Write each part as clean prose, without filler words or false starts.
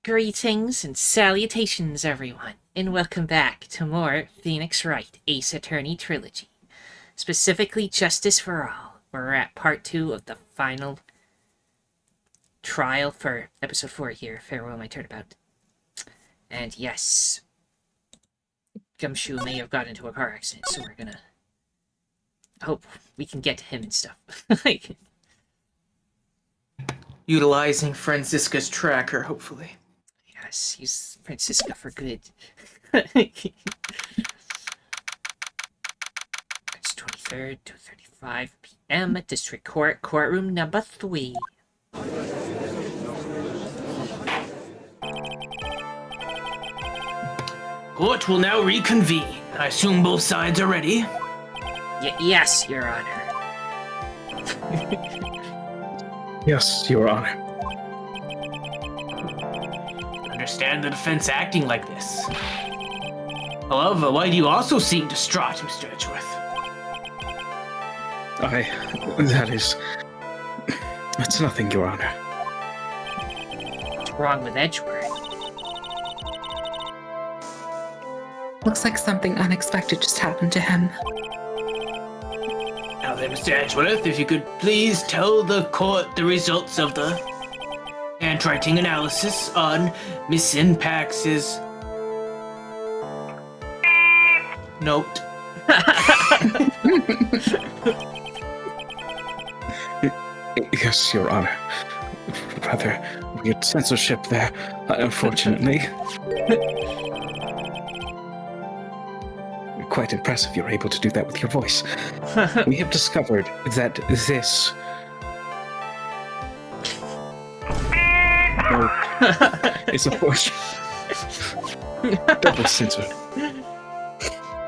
Greetings and salutations, everyone, and welcome back to more Phoenix Wright Aceattorney Trilogy. Specifically, Justice for All. We're at part 2 of the final trial for episode 4 here, Farewell My Turnabout. And yes, Gumshoe may have got into a car accident, so we're gonna hope we can get to him and stuff. Utilizing Franziska's tracker, hopefully. Yes, use Franziska for good. It's 23rd, 2:35 p.m. at District Court, courtroom number 3. Court will now reconvene. I assume both sides are ready. Yes, Your Honor. Yes, Your Honor. Understand the defense acting like this. However, why do you also seem distraught, Mr. Edgeworth? That's nothing, Your Honor. What's wrong with Edgeworth? Looks like something unexpected just happened to him. Now then, Mr. Edgeworth, if you could please tell the court the results of the handwriting analysis on Miss Impax's note. Yes, Your Honor. Rather weird censorship there, unfortunately. Quite impressive you're able to do that with your voice. We have discovered that this is a portion. Double censored.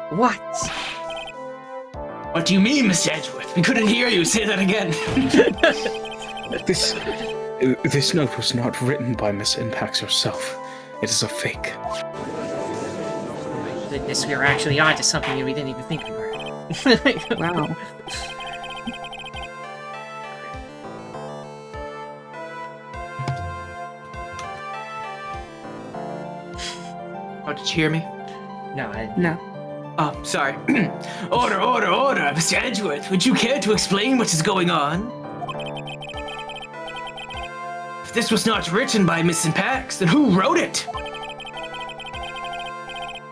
What? What do you mean, Mr. Edgeworth? We couldn't hear you. Say that again. This note was not written by Miss Impax herself. It is a fake. Goodness, we were actually onto something and we didn't even think we were. Wow. Oh, did you hear me? No, No. Oh, sorry. Order! Mr. Edgeworth, would you care to explain what is going on? If this was not written by Miss Impax, then who wrote it?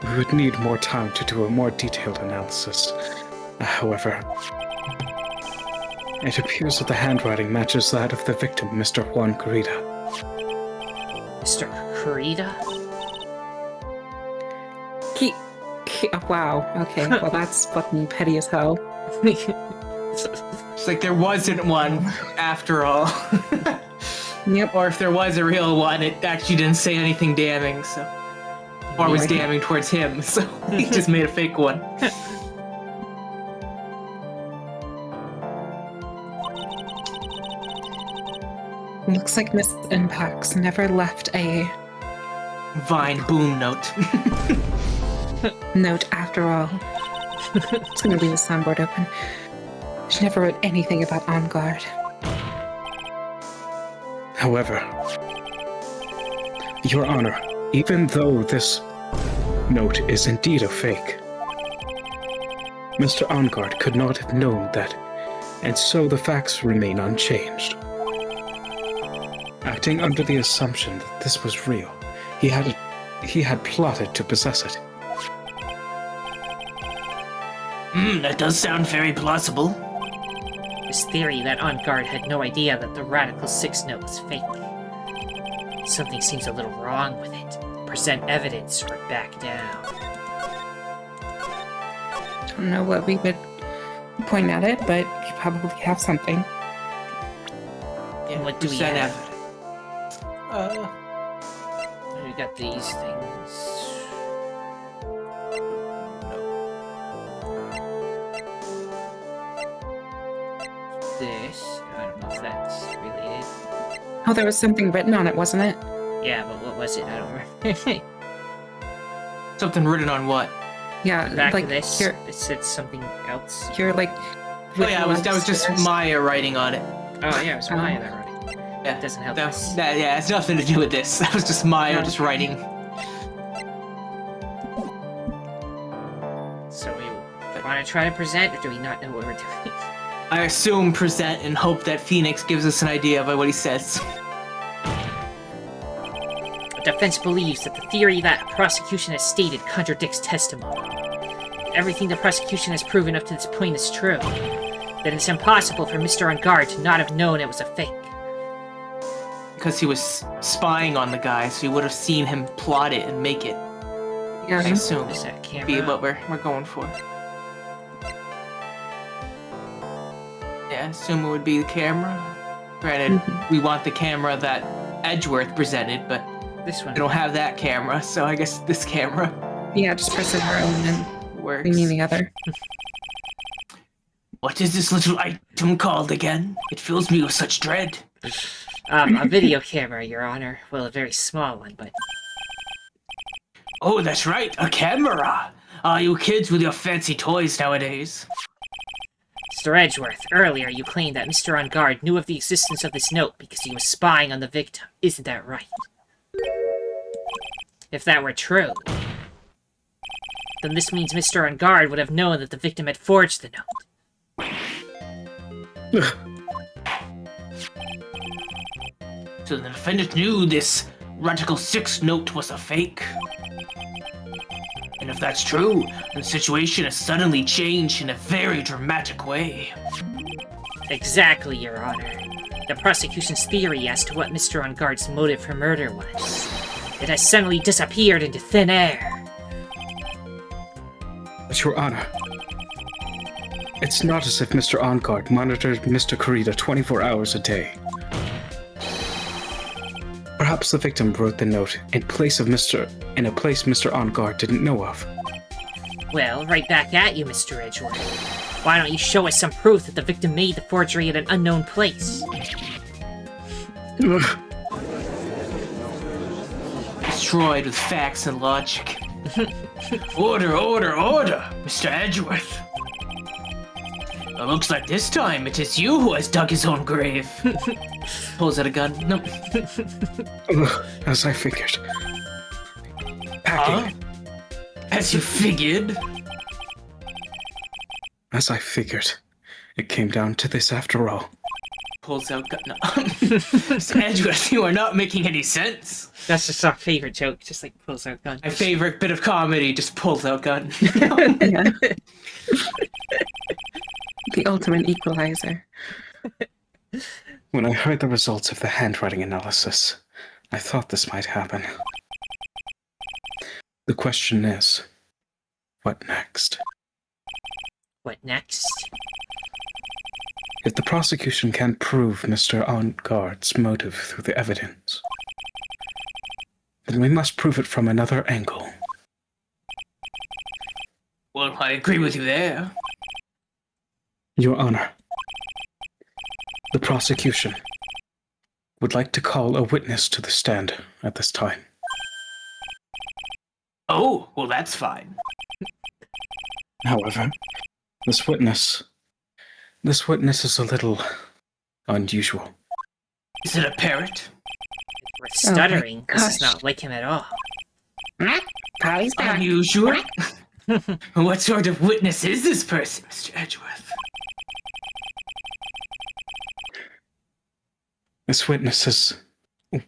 We would need more time to do a more detailed analysis. However, it appears that the handwriting matches that of the victim, Mr. Juan Carita. Mr. Carita? Oh, wow. Okay. Well, that's fucking petty as hell. It's like there wasn't one, after all. Yep. Or if there was a real one, it actually didn't say anything damning, so... Or was damning towards him, so he just made a fake one. Looks like Miss Impax never left a Vine boom note. note after all. It's gonna leave the soundboard open. She never wrote anything about On Guard. However, Your Honor, even though this note is indeed a fake, Mr. Ongard could not have known that, and so the facts remain unchanged. Acting under the assumption that this was real, he had plotted to possess it. That does sound very plausible. This theory that On Guard had no idea that the Radical 6 note was fake. Something seems a little wrong with it. Present evidence or back down. Don't know what we would point at it, but you probably have something. And what do we Present have? evidence. We got these things. This. I don't know if that's related. Oh, there was something written on it, wasn't it? Yeah, but what was it? I don't remember. Something written on what? Yeah, Back like to this, you're it said something else. like. Oh yeah, that was just Maya writing on it. Oh yeah, it was Maya that wrote it. Yeah, Doesn't help that, us. yeah, it's nothing to do with this. That was just Maya just writing. So we want to try to present, or do we not know what we're doing? I assume present and hope that Phoenix gives us an idea by what he says. The defense believes that the theory that prosecution has stated contradicts testimony. Everything the prosecution has proven up to this point is true. That it's impossible for Mr. On Guard to not have known it was a fake. Because he was spying on the guy, so he would have seen him plot it and make it. I Yeah. assume Is that camera? be what we're going for. Yeah, I assume it would be the camera. Granted, we want the camera that Edgeworth presented, but This one. we don't have that camera, so I guess this camera Yeah, just press it our own and works. we mean the other. What is this little item called again? It fills me with such dread. A video camera, Your Honor. Well, a very small one, but... Oh, that's right, a camera! Ah, you kids with your fancy toys nowadays. Mr. Edgeworth, earlier you claimed that Mr. On Guard knew of the existence of this note because he was spying on the victim. Isn't that right? If that were true, then this means Mr. On Guard would have known that the victim had forged the note. So the defendant knew this Radical 6 note was a fake. And if that's true, the situation has suddenly changed in a very dramatic way. Exactly, Your Honor. The prosecution's theory as to what Mr. On Guard's motive for murder was. It has suddenly disappeared into thin air. But Your Honor, it's not as if Mr. OnGuard monitored Mr. Kurita 24 hours a day. Perhaps the victim wrote the note in a place Mr. OnGuard didn't know of. Well, right back at you, Mr. Edgeworth. Why don't you show us some proof that the victim made the forgery at an unknown place? Destroyed with facts and logic. Order, Mr. Edgeworth. It looks like this time it is you who has dug his own grave. Pulls out a gun. No. As I figured. Packing. As you figured. As I figured. It came down to this after all. Pulls out gun. No. Mr. Edgeworth, you are not making any sense. That's just our favorite joke, just like pulls out gun. My favorite bit of comedy just pulls out gun. Yeah. The ultimate equalizer. When I heard the results of the handwriting analysis, I thought this might happen. The question is, what next? What next? If the prosecution can't prove Mr. OnGuard's motive through the evidence, then we must prove it from another angle. Well, I agree with you there. Your Honor, the prosecution would like to call a witness to the stand at this time. Oh, well, that's fine. However, this witness is a little unusual. Is it a parrot? We're stuttering. Oh my This is gosh. not like him at all. Polly's back. Unusual? What sort of witness is this person, Mr. Edgeworth? This witness is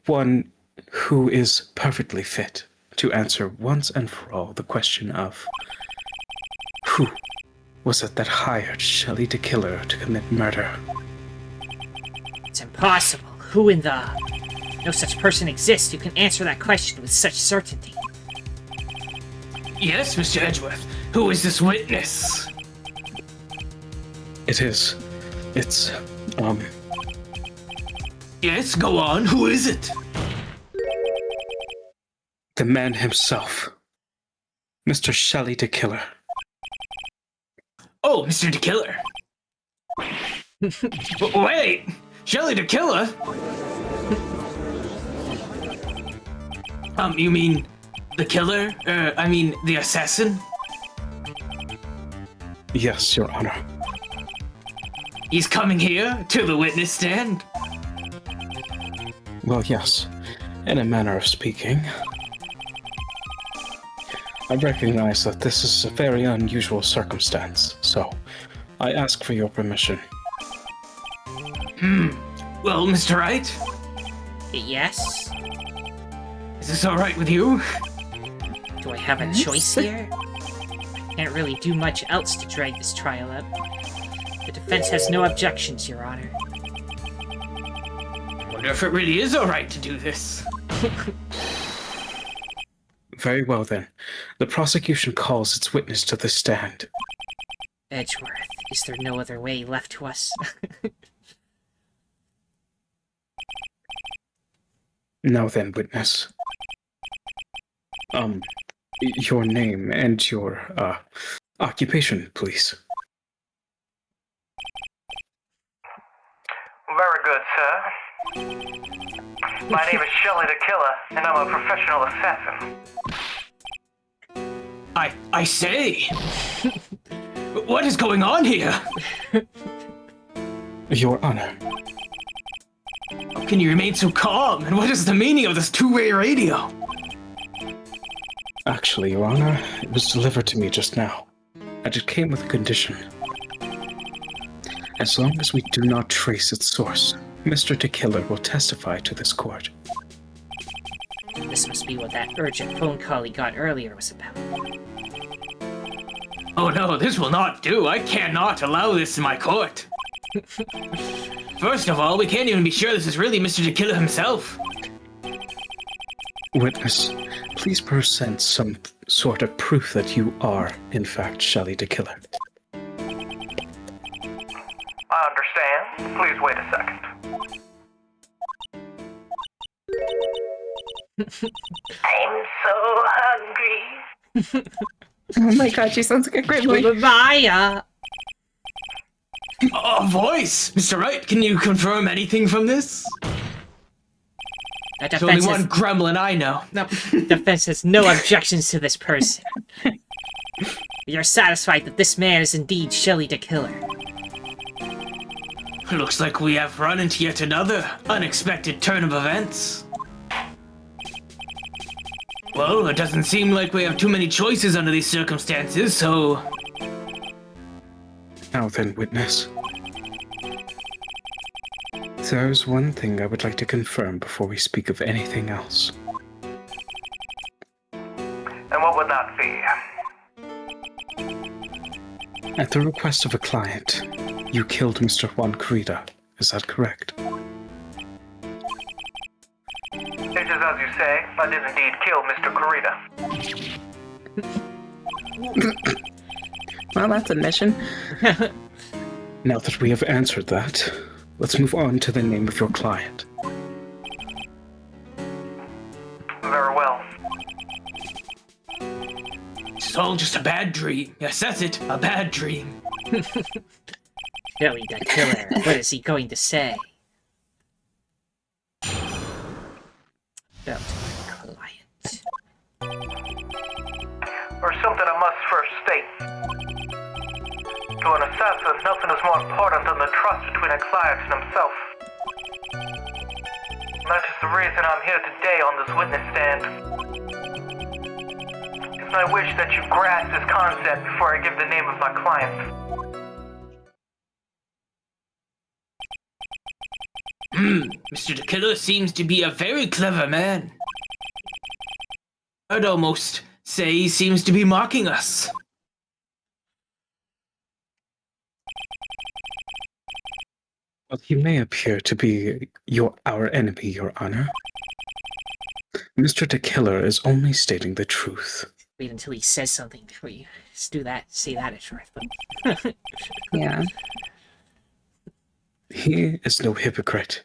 one who is perfectly fit to answer once and for all the question of who was it that hired Shelley the Killer to commit murder? It's impossible. Who in the... No such person exists who can answer that question with such certainty. Yes, Mr. Edgeworth. Who is this witness? It's Yes, go on. Who is it? the man himself, Mr. Shelley the Killer. Oh, Mr. the Killer. Wait! Shelley the Killer? You mean the killer? I mean the assassin? Yes, Your Honor. He's coming here to the witness stand? Well, yes, in a manner of speaking. I recognize that this is a very unusual circumstance, so I ask for your permission. Well, Mr. Wright, Yes? is this alright with you? Do I have a choice here? Can't really do much else to drag this trial out. The defense has no objections, Your Honor. I wonder if it really is alright to do this. Very well then. The prosecution calls its witness to the stand. Edgeworth, is there no other way left to us? Now then, witness. Your name and your, occupation, please. Very good, sir. My name is Shelly the Killer, and I'm a professional assassin. I say! What is going on here? Your Honor. How can you remain so calm? And what is the meaning of this two-way radio? Actually, Your Honor, it was delivered to me just now, and it came with a condition. As long as we do not trace its source, Mr. the Killer will testify to this court. This must be what that urgent phone call he got earlier was about. Oh no, this will not do. I cannot allow this in my court. First of all, we can't even be sure this is really Mr. the Killer himself. Witness, please present some sort of proof that you are, in fact, Shelly the Killer. I understand. Please wait a second. I'm so hungry. Oh my god, she sounds like a great boy. Maya! A voice! Mr. Wright, can you confirm anything from this? That There's only defense one has, gremlin I know. defense has no objections to this person. We are satisfied that this man is indeed Shelly the Killer. Looks like we have run into yet another unexpected turn of events. Well, it doesn't seem like we have too many choices under these circumstances, so... Now then, witness. There's one thing I would like to confirm before we speak of anything else. And what would that be? At the request of a client, you killed Mr. Juan Corrida. Is that correct? It is as you say, I did indeed kill Mr. Corrida. Well, that's a mission. Now that we have answered that, let's move on to the name of your client. Very well. It's all just a bad dream. Yes, that's it, a bad dream. Shelly the Killer, what is he going to say? About my client. Or something I must first state. To an assassin, nothing is more important than the trust between a client and himself. That is the reason I'm here today on this witness stand. And I wish that you grasp this concept before I give the name of my client. Mr. the Killer seems to be a very clever man. I'd almost say he seems to be mocking us. Well, he may appear to be our enemy, Your Honor. Mr. the Killer is only stating the truth. Wait until he says something before you say that at short. Yeah. He is no hypocrite.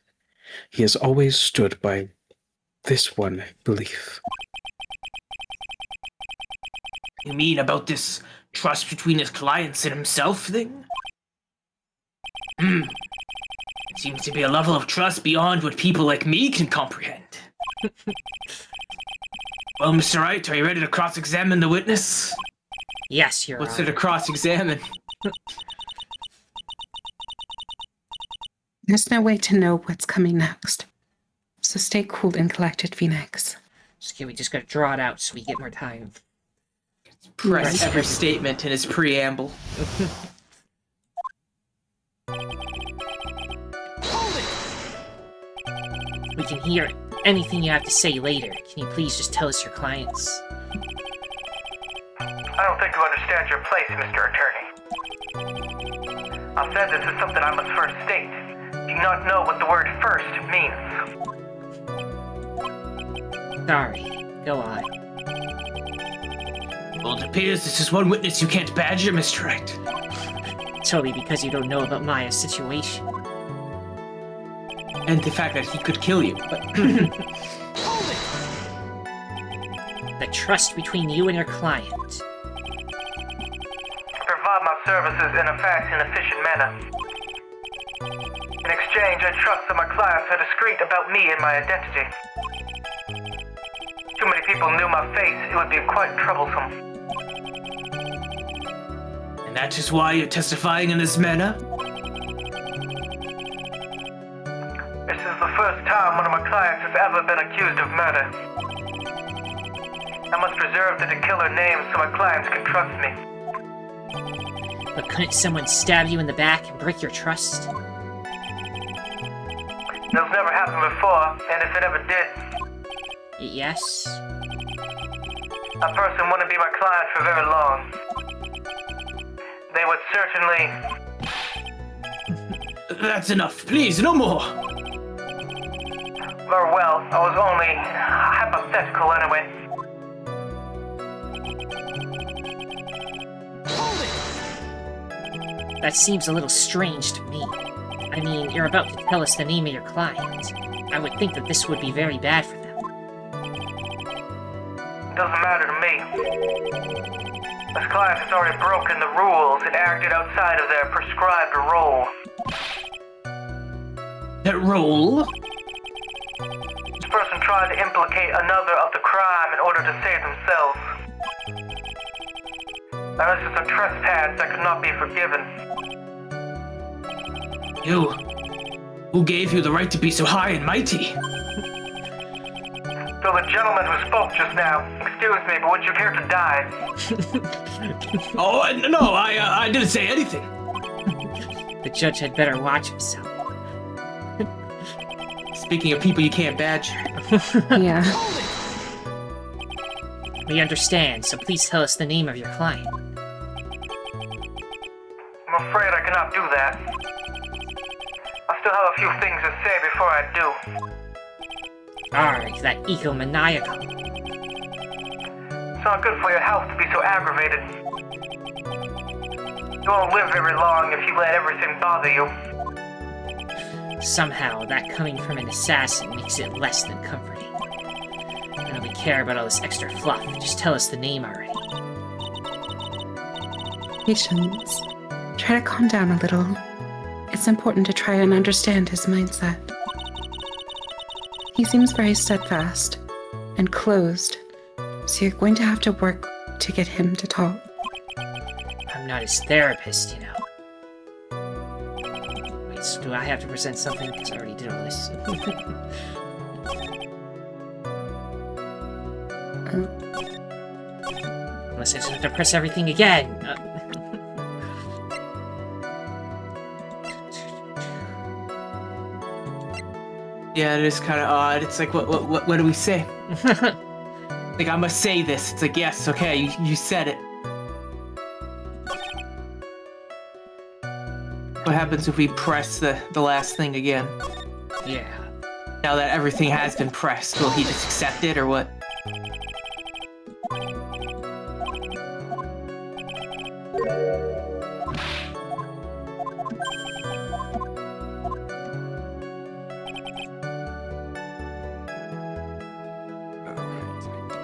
He has always stood by this one belief. You mean about this trust between his clients and himself thing? It seems to be a level of trust beyond what people like me can comprehend. Well, Mr. Wright, are you ready to cross-examine the witness? Yes, Your What's there Honor. to cross-examine? There's no way to know what's coming next. So stay cool and collected, Phoenix. Okay, we just gotta draw it out so we get more time. Press every statement in his preamble. We can hear anything you have to say later. Can you please just tell us your clients? I don't think you understand your place, Mr. Attorney. I've said this is something I must first state. Do you not know what the word first means? Sorry. Go on. Well, it appears this is one witness you can't badger, Mr. Wright. Totally because you don't know about Maya's situation. And the fact that he could kill you. But The trust between you and your client. Provide my services in a fast and efficient manner. In exchange, I trust that my clients are discreet about me and my identity. Too many people knew my face, it would be quite troublesome. and that is why you're testifying in this manner? This is the first time one of my clients has ever been accused of murder. I must preserve the killer name so my clients can trust me. But couldn't someone stab you in the back and break your trust? That's never happened before, and if it ever did, Yes? a person wouldn't be my client for very long. They would certainly... That's enough, please, no more! Very well, I was only hypothetical anyway. That seems a little strange to me. I mean, you're about to tell us the name of your client. I would think that this would be very bad for them. Doesn't matter to me. This client has already broken the rules and acted outside of their prescribed role. That role? This person tried to implicate another of the crime in order to save themselves. Now this is a trespass that could not be forgiven. You. Who gave you the right to be so high and mighty? So the gentleman who spoke just now, excuse me, but would you care to die? Oh, no, I didn't say anything. The judge had better watch himself. Speaking of people you can't badger. Yeah. We understand, so please tell us the name of your client. I'm afraid I cannot do that. I still have a few things to say before I do. Arg, that egomaniacal. It's not good for your health to be so aggravated. You won't live very long if you let everything bother you. Somehow, that coming from an assassin makes it less than comforting. I don't really care about all this extra fluff. Just tell us the name already. Patience. Try to calm down a little. It's important to try and understand his mindset. He seems very steadfast and closed, so you're going to have to work to get him to talk. I'm not his therapist, you know. Wait, so do I have to present something? Because I already did all this. Unless I just have to press everything again. Yeah, it is kind of odd. It's like, what do we say? Like, I must say this. It's like, yes, okay, you said it. What happens if we press the last thing again? Yeah. Now that everything has been pressed, will he just accept it, or what?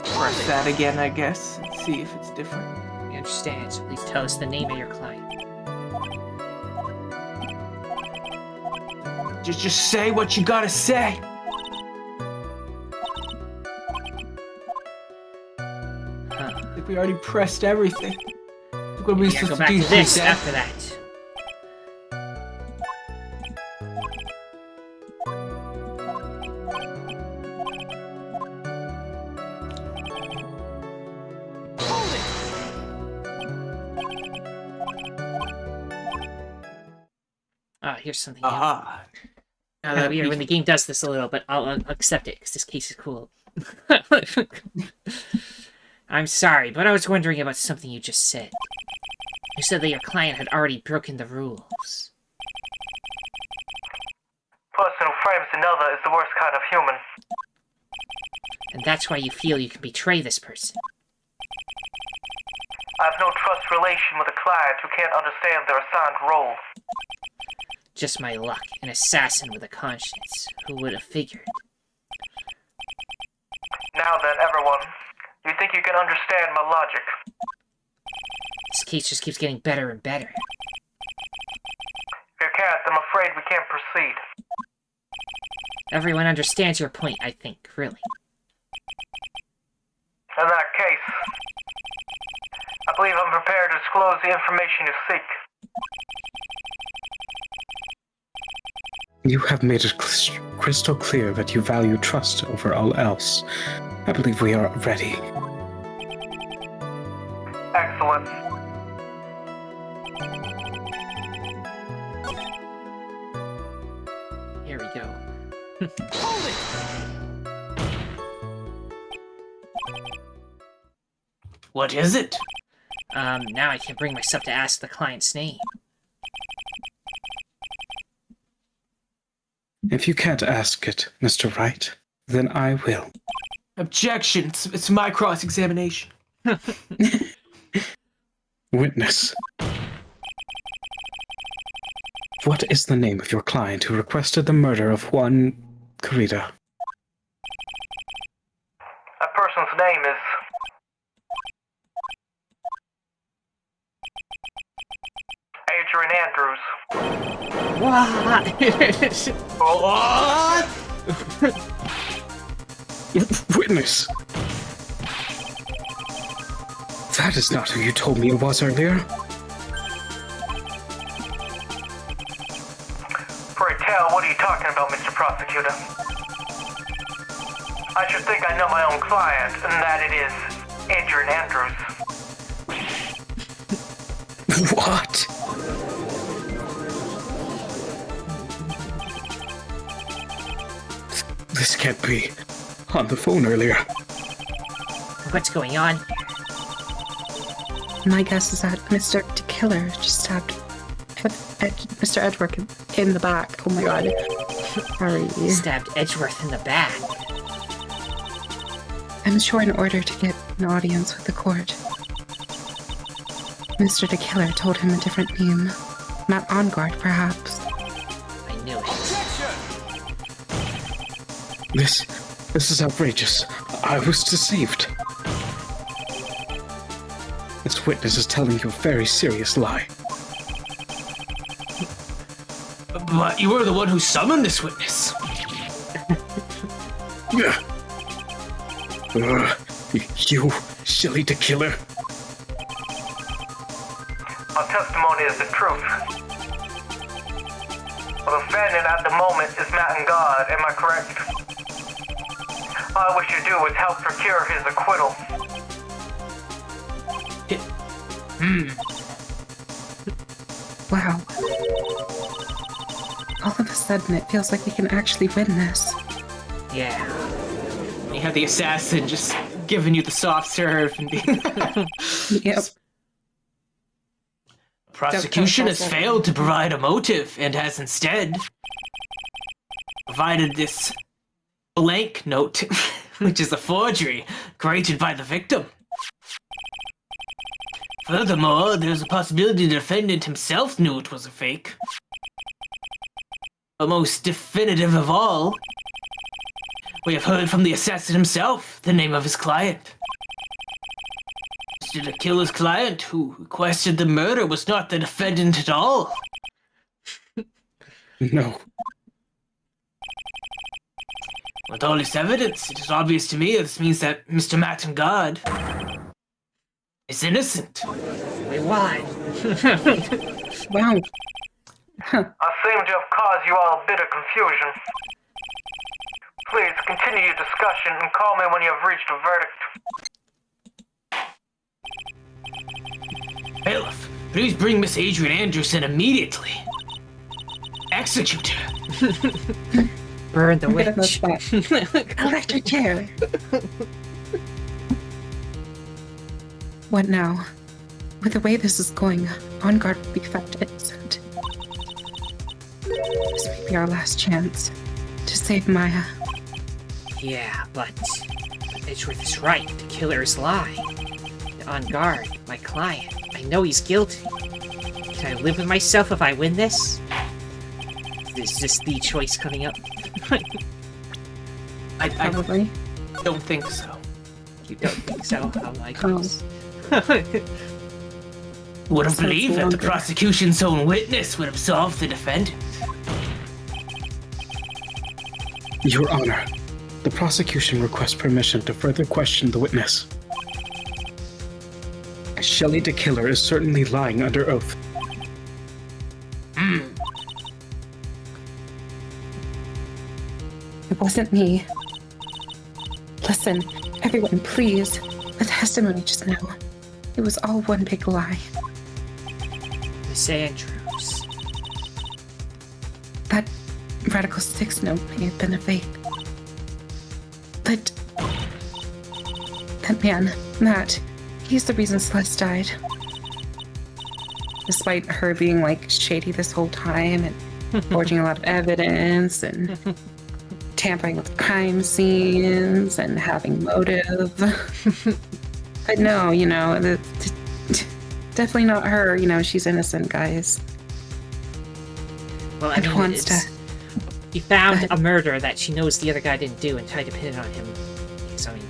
Press that again, I guess, and see if it's different. We understand, so please tell us the name of your client. Just say what you gotta say. Huh. Like we already pressed everything. Like what are we Yeah, go supposed back to do? to this Say? after that. Ah, here's something new. Aha. Now Kinda that weird we when the game does this a little, but I'll accept it, because this case is cool. I'm sorry, but I was wondering about something you just said. You said that your client had already broken the rules. Person who frames another is the worst kind of human. And that's why you feel you can betray this person. I have no trust relation with a client who can't understand their assigned role. Just my luck, an assassin with a conscience. Who would have figured? Now then, everyone, you think you can understand my logic? This case just keeps getting better and better. If you can't, I'm afraid we can't proceed. Everyone understands your point, I think, really. In that case, I believe I'm prepared to disclose the information you seek. You have made it crystal clear that you value trust over all else. I believe we are ready. Excellent. Here we go. What is it? Now I can bring myself to ask the client's name. If you can't ask it, Mr. Wright, then I will. Objection. It's my cross-examination. Witness. What is the name of your client who requested the murder of one Karita? That person's name is... Adrian Andrews. What? What? Witness! That is not who you told me it was earlier. Pray tell, what are you talking about, Mr. Prosecutor? I should think I know my own client, and that it is Adrian Andrews. What? This can't be. On the phone earlier. What's going on? My guess is that Mr. Killer just stabbed Mr. Edgeworth in the back. Oh my god. Sorry. Stabbed Edgeworth in the back. I'm sure in order to get an audience with the court, Mr. De Killer told him a different name. Matt Onguard, perhaps. I knew it. This is outrageous. I was deceived. This witness is telling you a very serious lie. But you were the one who summoned this witness. You silly De Killer. My testimony is the truth. The defendant at the moment is Matt and God, am I correct? All I wish to do is help procure his acquittal. Wow. All of a sudden, it feels like we can actually win this. Yeah. You have the assassin just giving you the soft serve. And Yep. Prosecution has failed to provide a motive and has instead provided this blank note, which is a forgery created by the victim. Furthermore, there's a possibility the defendant himself knew it was a fake. But most definitive of all, we have heard from the assassin himself the name of his client. Mr. De Killer's client, who requested the murder, was not the defendant at all. No. With all this evidence, it is obvious to me that this means that Mr. Matt God is innocent. Wait, why? Wow. I seem to have caused you all a bit of confusion. Please continue your discussion and call me when you have reached a verdict. Bailiff, please bring Miss Adrian Anderson immediately. axe at you two. Burn the I'm good at witch. that. Electric chair. What now? With the way this is going, On Guard will be found innocent. This may be our last chance to save Maya. Yeah, but Edgeworth is right. The killer is lying. On Guard, my client. I know he's guilty. Can I live with myself if I win this? Is this the choice coming up? I Probably. don't think so. You don't think so? Oh my Oh. goodness. Would have Sounds believed that the longer. prosecution's own witness would absolve the defendant. Your Honor, the prosecution requests permission to further question the witness. Shelley the killer is certainly lying under oath. It wasn't me. Listen, everyone, please. The testimony just now. It was all one big lie. Miss Andrews. That Radical 6 note may have been a fake. But that man, Matt, he's the reason Celeste died. Despite her being like shady this whole time and forging a lot of evidence and tampering with crime scenes and having motive. But no, you know, definitely not her. You know, she's innocent, guys. Well, I And mean, wants to- he found a murder that she knows the other guy didn't do and tried to pin it on him. So, I mean,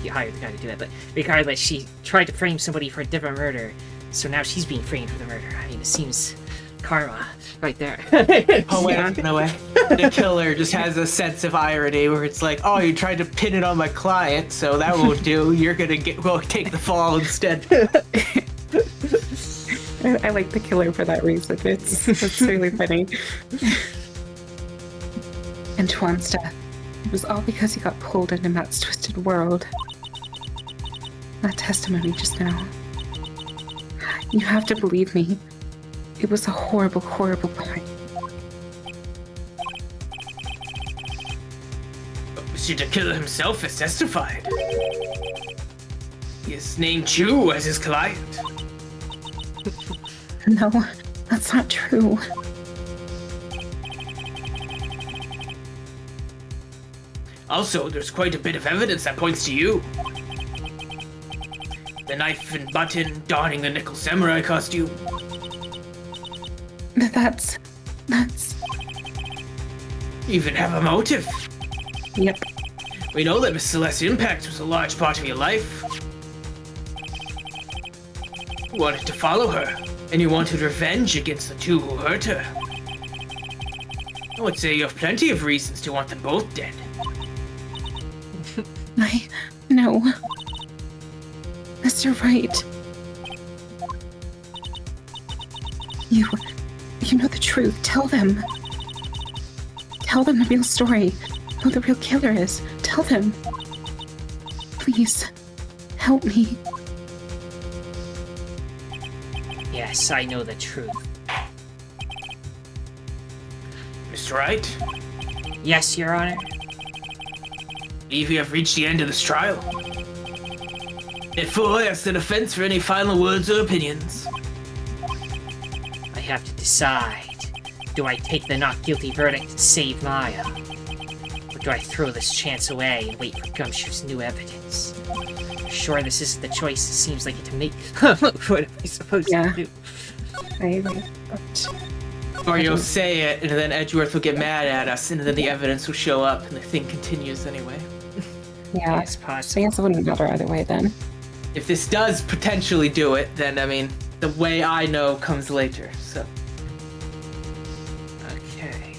he hired the guy to do it. But regardless, she tried to frame somebody for a different murder. So now she's being framed for the murder. I mean, it seems karma right there. Poetic in a way. The killer just has a sense of irony where it's like, oh, you tried to pin it on my client, so that won't do. You're gonna take the fall instead. I like the killer for that reason. It's really funny. And Tuan's death. It was all because he got pulled into Matt's twisted world. That testimony just now. You have to believe me. It was a horrible, horrible crime. Monsieur the killer himself has testified. He has named you as his client. No, that's not true. Also, there's quite a bit of evidence that points to you. The knife and button donning the nickel samurai costume. That's... You even have a motive. Yep. We know that Miss Celeste's impact was a large part of your life. You wanted to follow her, and you wanted revenge against the two who hurt her. I would say you have plenty of reasons to want them both dead. No. Mr. Wright. You know the truth. Tell them. Tell them the real story. Who the real killer is. Tell them. Please. Help me. Yes, I know the truth. Mr. Wright, Yes, Your Honor. I believe we have reached the end of this trial. Therefore, I ask the defense for any final words or opinions. I have to decide. Do I take the not guilty verdict and save Maya? Or do I throw this chance away and wait for Gumshoe's new evidence? Sure, this isn't the choice it seems like it to make. What am I supposed Yeah. to do? I agree. But Or you'll say it, and then Edgeworth will get mad at us, and then the evidence will show up, and the thing continues anyway. yeah, It's I possible. guess it wouldn't matter either way then. If this does potentially do it, then, I mean, the way I know comes later, so. Okay.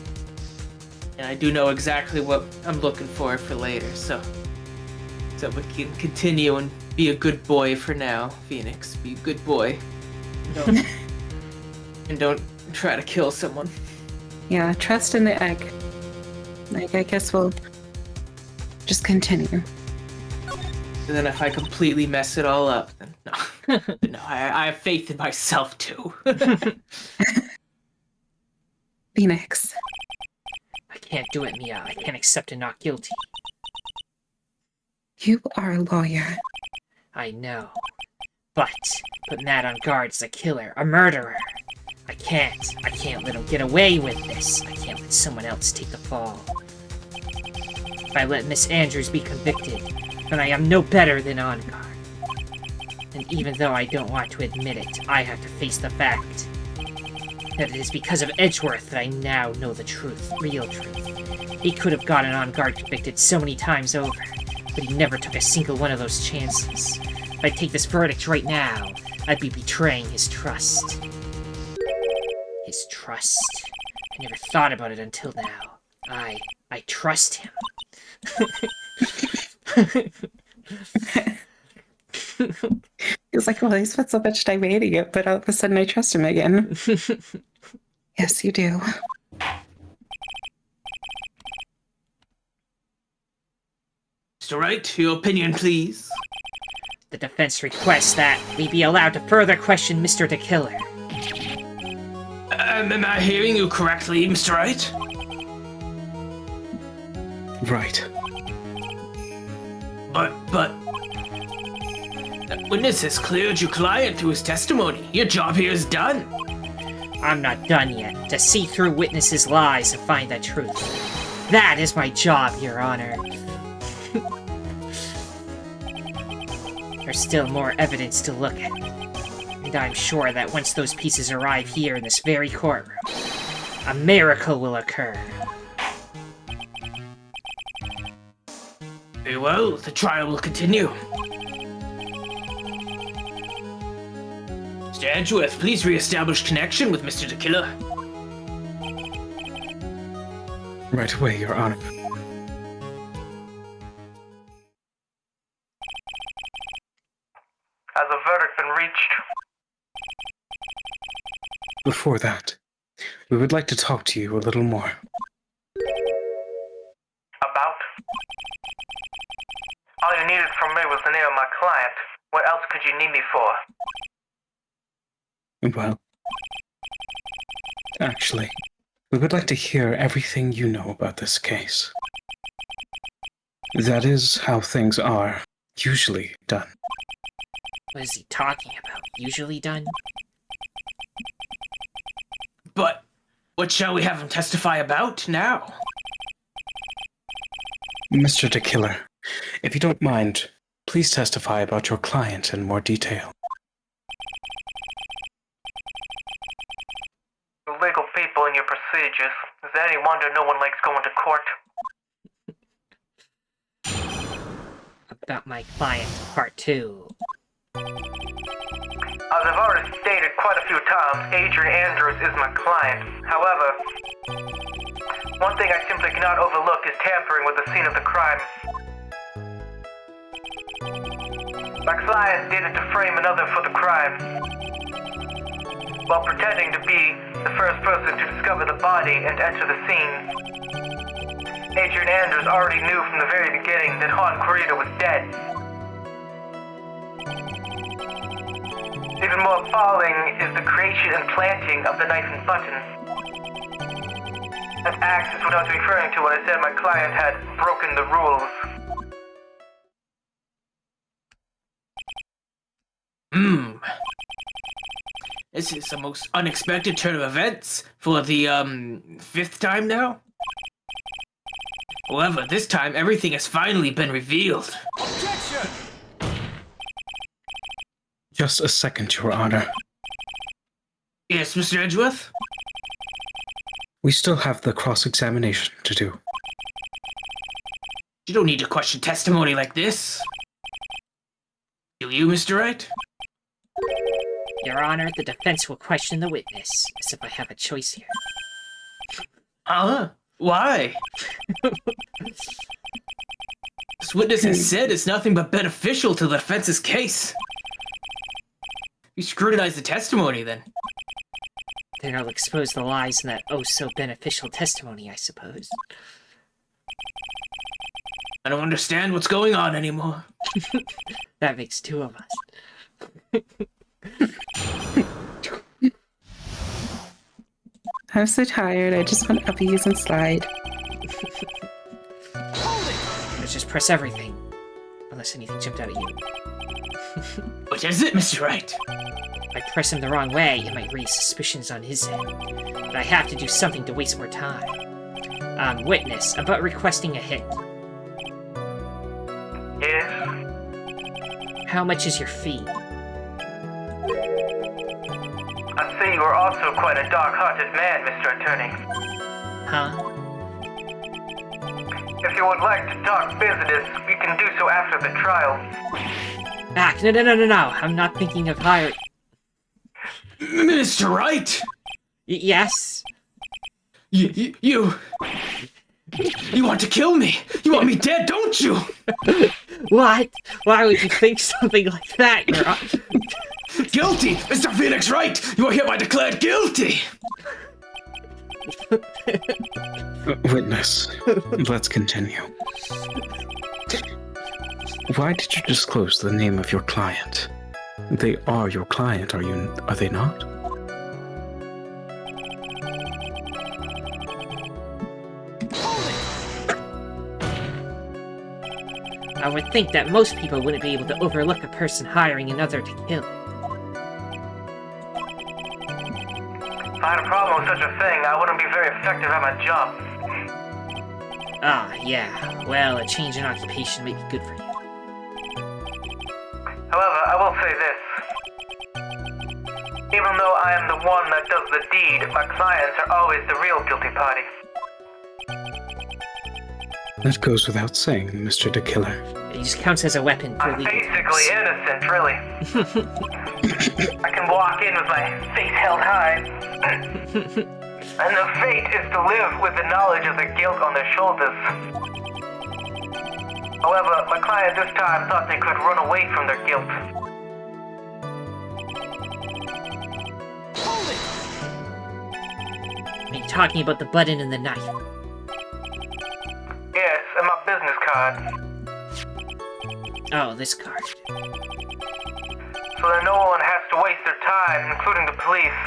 And I do know exactly what I'm looking for later, so. So we can continue and be a good boy for now, Phoenix. Be a good boy. Don't, and don't try to kill someone. Yeah, trust in the egg. Like, I guess we'll just continue. And then if I completely mess it all up, then no. No, I have faith in myself too. Phoenix. I can't do it, Mia. I can't accept a not guilty. You are a lawyer. I know. But put Matt on guard as a killer, a murderer. I can't let him get away with this. I can't let someone else take the fall. If I let Miss Andrews be convicted, then I am no better than on guard. And even though I don't want to admit it, I have to face the fact that it is because of Edgeworth that I now know the truth, real truth. He could have gotten on guard convicted so many times over, but he never took a single one of those chances. If I take this verdict right now, I'd be betraying his trust. His trust? I never thought about it until now. I trust him. He's like, well, he spent so much time hating it, but all of a sudden I trust him again. Yes, you do. Mr. Wright, your opinion, please. The defense requests that we be allowed to further question Mr. the Killer. Am I hearing you correctly, Mr. Wright? Right. But... The witness has cleared your client through his testimony. Your job here is done. I'm not done yet. To see through witnesses' lies and find the truth. That is my job, Your Honor. There's still more evidence to look at. And I'm sure that once those pieces arrive here in this very courtroom, a miracle will occur. Very well, the trial will continue. Mr. Edgeworth, please re-establish connection with Mr. the Killer. Right away, Your Honor. Has a verdict been reached? Before that, we would like to talk to you a little more. About? All you needed from me was the name of my client. What else could you need me for? Well, actually, we would like to hear everything you know about this case. That is how things are usually done. What is he talking about? Usually done? But what shall we have him testify about now? Mr. the Killer, if you don't mind, please testify about your client in more detail. You legal people and your procedures. Is it any wonder no one likes going to court? About my client, part 2. As I've already stated quite a few times, Adrian Andrews is my client. However, one thing I simply cannot overlook is tampering with the scene of the crime. My client did it to frame another for the crime, while pretending to be the first person to discover the body and enter the scene. Adrian Andrews already knew from the very beginning that Juan Corrida was dead. Even more appalling is the creation and planting of the knife and button. That act is what I was referring to when I said my client had broken the rules. This is the most unexpected turn of events for the, 5th time now? However, this time everything has finally been revealed. Objection! Just a second, Your Honor. Yes, Mr. Edgeworth? We still have the cross-examination to do. You don't need to question testimony like this. Do you, Mr. Wright? Your Honor, the defense will question the witness, as if I have a choice here. Why? This witness has said it's nothing but beneficial to the defense's case. You scrutinize the testimony, then. Then I'll expose the lies in that oh-so-beneficial testimony, I suppose. I don't understand what's going on anymore. That makes 2 of us. I'm so tired. I just want uppies and slide. Let's just press everything. Unless anything jumped out at you. What is it, Mr. Wright? If I press him the wrong way, it might raise suspicions on his end. But I have to do something to waste more time. Witness, about requesting a hit. Yes? How much is your fee? I see you are also quite a dark-hearted man, Mr. Attorney. Huh? If you would like to talk business, we can do so after the trial. Ah, no. I'm not thinking of hiring. Mr. Wright! Yes? You want to kill me? You want me dead, don't you? What? Why would you think something like that? Guilty! Mr. Phoenix Wright! You are hereby declared guilty! Witness, let's continue. Why did you disclose the name of your client? They are your client, are they not? I would think that most people wouldn't be able to overlook a person hiring another to kill. If I had a problem with such a thing, I wouldn't be very effective at my job. Ah, yeah. Well, a change in occupation might be good for you. However, I will say this. Even though I am the one that does the deed, my clients are always the real guilty party. That goes without saying, Mr. the Killer. It just counts as a weapon for I'm legal basically purposes. innocent, really. I can walk in with my face held high. And the fate is to live with the knowledge of the guilt on their shoulders. However, my client this time thought they could run away from their guilt. Are you talking about the button and the knife? Yes, and my business card. Oh, this card. So that no one has to waste their time, including the police.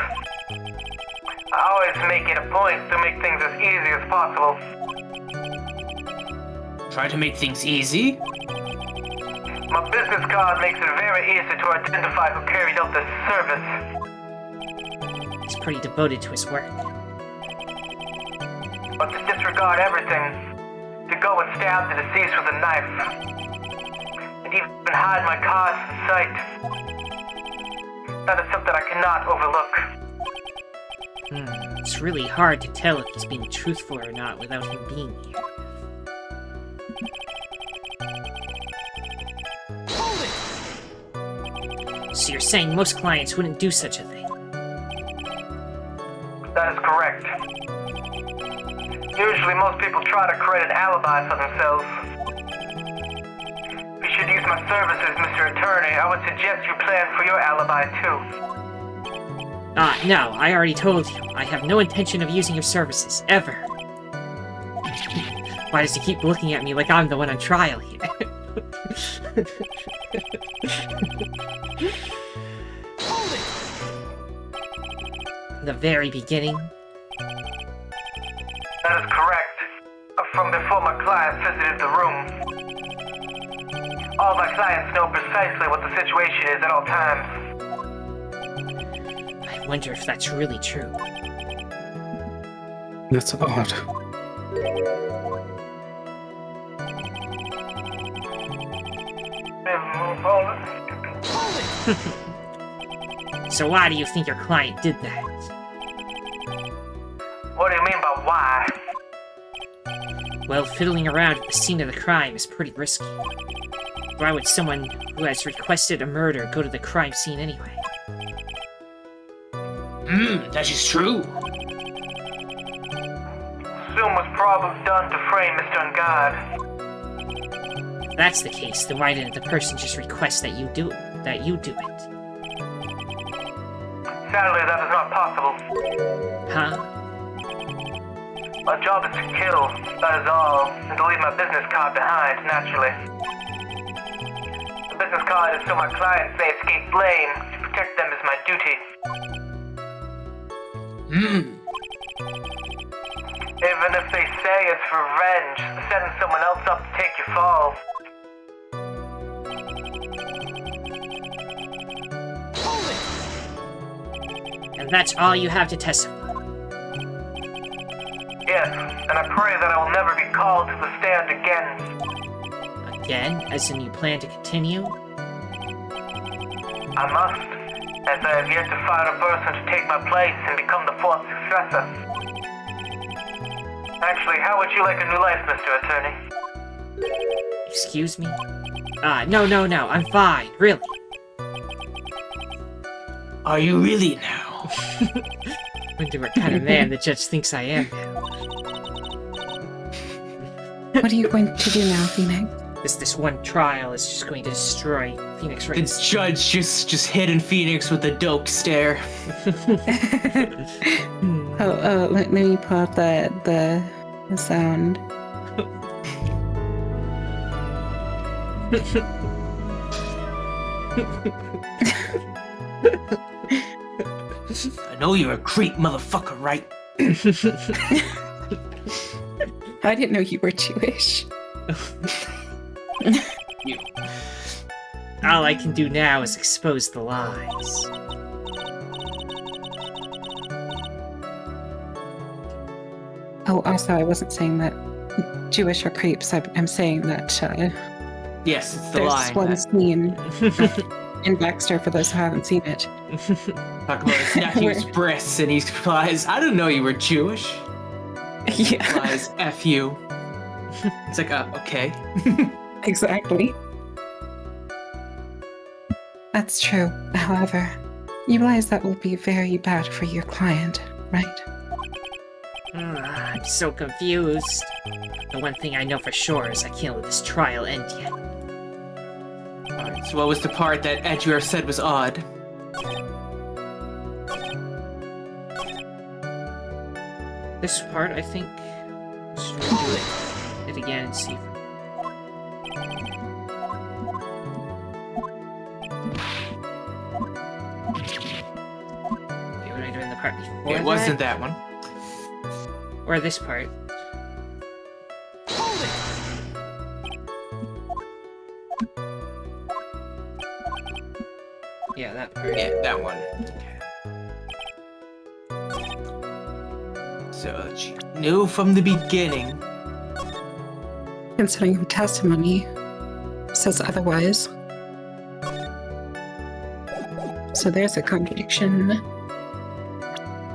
I always make it a point to make things as easy as possible. Try to make things easy? My business card makes it very easy to identify who carried out this service. He's pretty devoted to his work. But to disregard everything, to go and stab the deceased with a knife, and even hide my card from sight, that is something I cannot overlook. It's really hard to tell if he's being truthful or not without him being here. So you're saying most clients wouldn't do such a thing? That is correct. Usually most people try to create an alibi for themselves. If you should use my services, Mr. Attorney, I would suggest you plan for your alibi too. No, I already told you. I have no intention of using your services, ever. Why does he keep looking at me like I'm the one on trial here? The very beginning? That is correct. From before my client visited the room. All my clients know precisely what the situation is at all times. I wonder if that's really true. That's odd. So why do you think your client did that? What do you mean by why? Well, fiddling around at the scene of the crime is pretty risky. Why would someone who has requested a murder go to the crime scene anyway? That is true. Zoom was probably done to frame Mr. Ungod. If that's the case, then why didn't the person just request that you do it? Sadly, that is not possible. Huh? My job is to kill, that is all, and to leave my business card behind, naturally. The business card is so my clients may escape blame. To protect them is my duty. Even if they say it's revenge, setting someone else up to take your fall. And that's all you have to testify. Yes, and I pray that I will never be called to the stand again. Again? As in you plan to continue? I must, as I have yet to find a person to take my place and become the fourth successor. Actually, how would you like a new life, Mr. Attorney? Excuse me? No, I'm fine, really. Are you really now? Wonder what kind of man the judge thinks I am now. What are you going to do now, Phoenix? This one trial is just going to destroy Phoenix Wright. The judge just hitting Phoenix with a dope stare. Let me pull out the sound. I know you're a creep, motherfucker, right? I didn't know you were Jewish. You. All I can do now is expose the lies. Oh, also, I wasn't saying that Jewish are creeps. I'm saying that Yes, it's the there's line. one scene in Baxter, for those who haven't seen it. Talk about his nephew's breasts, and he replies, I didn't know you were Jewish. He Yeah, replies, F you. It's like, okay. exactly. That's true. However, you realize that will be very bad for your client, right? I'm so confused. The one thing I know for sure is I can't let this trial end yet. Alright, so what was the part that Edgeware said was odd? This part, I think... Let's redo it again and see. Okay, what am I doing the part before It wasn't that one. Or this part. Yeah, that part. Yeah, that one. Okay. So she knew from the beginning. Considering her testimony says otherwise. So there's a contradiction.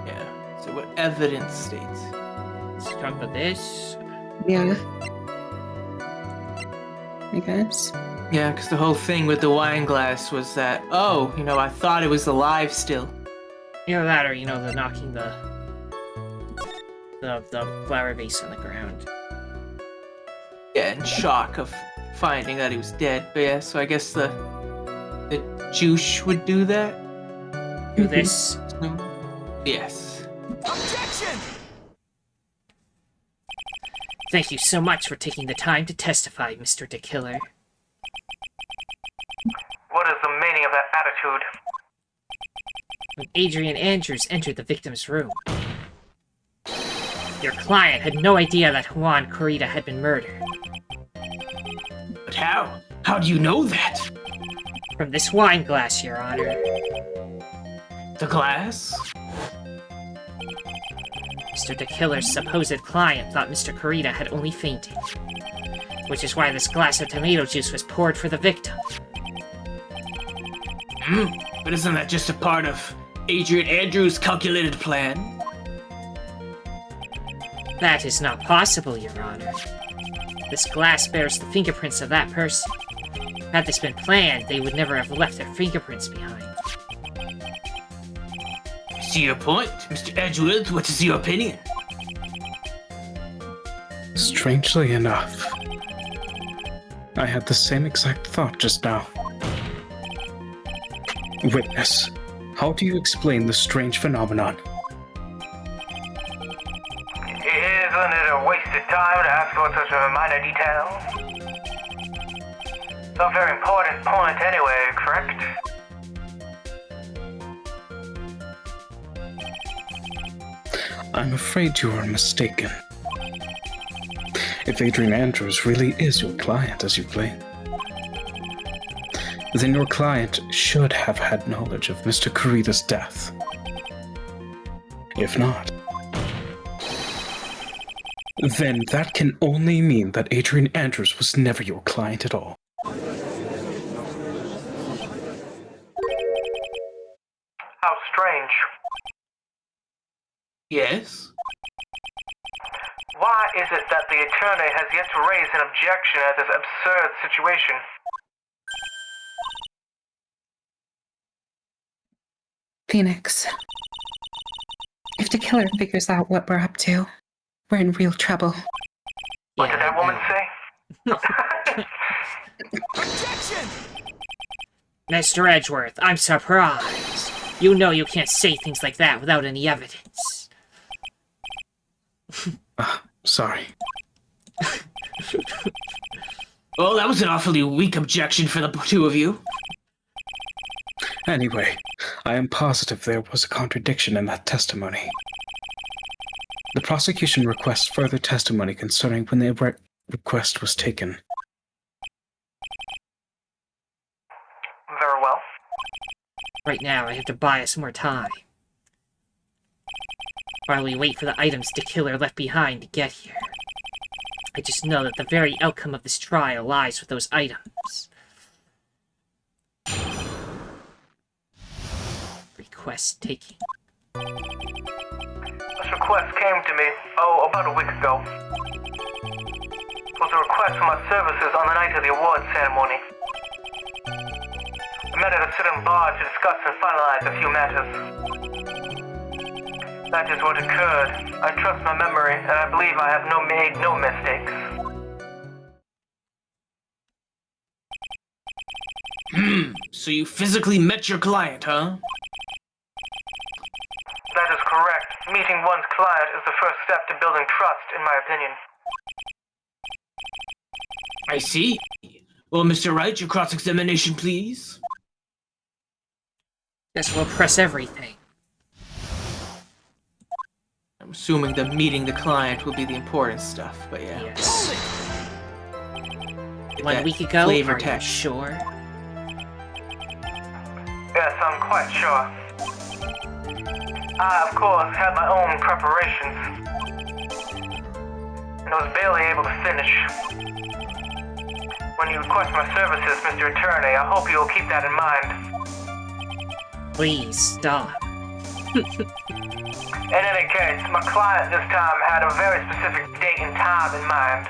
Yeah. So what evidence states? Let's talk about this. Yeah. I guess. Yeah, because the whole thing with the wine glass was that, oh, I thought it was alive still. You know that, or the knocking the flower vase on the ground. Yeah, in shock of finding that he was dead. But yeah, so I guess the juice would do that? Do this. Yes. Objection! Thank you so much for taking the time to testify, Mr. De Killer. What is the meaning of that attitude? When Adrian Andrews entered the victim's room, your client had no idea that Juan Corrida had been murdered. But how? How do you know that? From this wine glass, Your Honor. The glass? Mr. De Killer's supposed client thought Mr. Corrida had only fainted, which is why this glass of tomato juice was poured for the victim. But isn't that just a part of Adrian Andrews' calculated plan? That is not possible, Your Honor. This glass bears the fingerprints of that person. Had this been planned, they would never have left their fingerprints behind. I see your point, Mr. Edgeworth. What is your opinion? Strangely enough, I had the same exact thought just now. Witness, how do you explain the strange phenomenon? Isn't it a wasted time to ask about such a minor detail? It's a very important point anyway, correct? I'm afraid you are mistaken. If Adrian Andrews really is your client, as you claim, then your client should have had knowledge of Mr. Kurita's death. If not, then that can only mean that Adrian Andrews was never your client at all. How strange. Yes? Why is it that the attorney has yet to raise an objection at this absurd situation? Phoenix, if the killer figures out what we're up to, we're in real trouble. What did that woman say? Mr. Edgeworth, I'm surprised. You know you can't say things like that without any evidence. Sorry. Well, that was an awfully weak objection for the two of you. Anyway, I am positive there was a contradiction in that testimony. The prosecution requests further testimony concerning when the request was taken. Very well. Right now, I have to buy us more time. While we wait for the items the killer left behind to get here. I just know that the very outcome of this trial lies with those items. Request taking. This request came to me, about a week ago. It was a request for my services on the night of the award ceremony. We met at a sit-in bar to discuss and finalize a few matters. That is what occurred. I trust my memory, and I believe I have made no mistakes. So you physically met your client, huh? That is correct. Meeting one's client is the first step to building trust, in my opinion. I see. Well, Mr. Wright, your cross-examination, please. Guess we'll press everything. I'm assuming that meeting the client will be the important stuff, but yeah. Yes. Get 1 that week ago, flavor are you text. sure? Yes, I'm quite sure. I, of course, had my own preparations. And I was barely able to finish. When you request my services, Mr. Attorney, I hope you'll keep that in mind. Please, stop. In any case, my client this time had a very specific date and time in mind.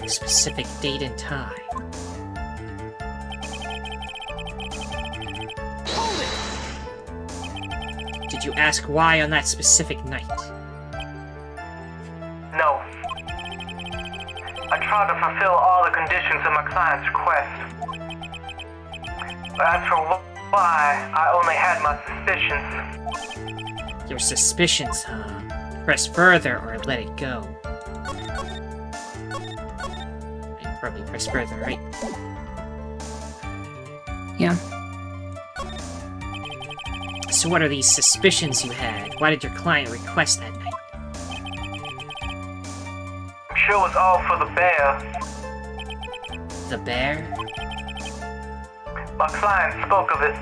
A specific date and time. Did you ask why on that specific night? No. I tried to fulfill all the conditions of my client's request. But as for why, I only had my suspicions. Your suspicions, huh? Press further or let it go. I probably press further, right? Yeah. So what are these suspicions you had? Why did your client request that night? I'm sure it was all for the bear. The bear? My client spoke of it.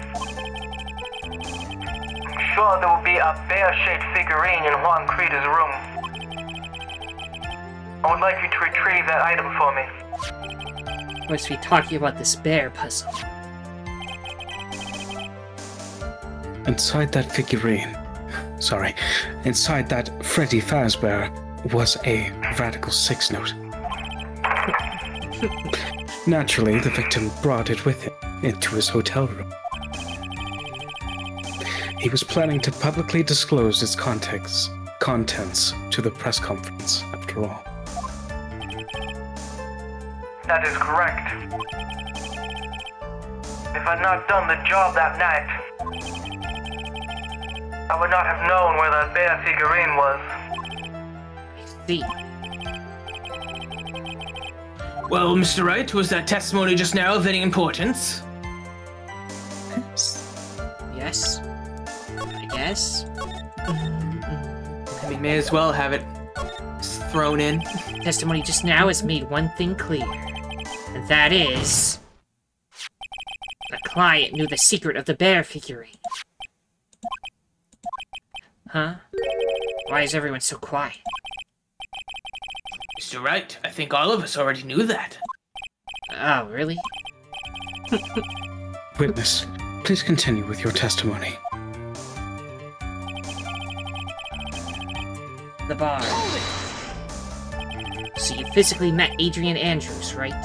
I'm sure there will be a bear-shaped figurine in Juan Creeder's room. I would like you to retrieve that item for me. Must be talking about this bear puzzle. Inside that Freddy Fazbear was a Radical 6 note. Naturally, the victim brought it with him into his hotel room. He was planning to publicly disclose its contents to the press conference, after all. That is correct. If I'd not done the job that night, I would not have known where that bear figurine was. See. Well, Mr. Wright, was that testimony just now of any importance? Yes? I guess? I mean, may as well have it thrown in. Testimony just now has made one thing clear, and that is... the client knew the secret of the bear figurine. Huh? Why is everyone so quiet? Mr. Wright, I think all of us already knew that. Oh, really? Witness, please continue with your testimony. The bar. So you physically met Adrian Andrews, right?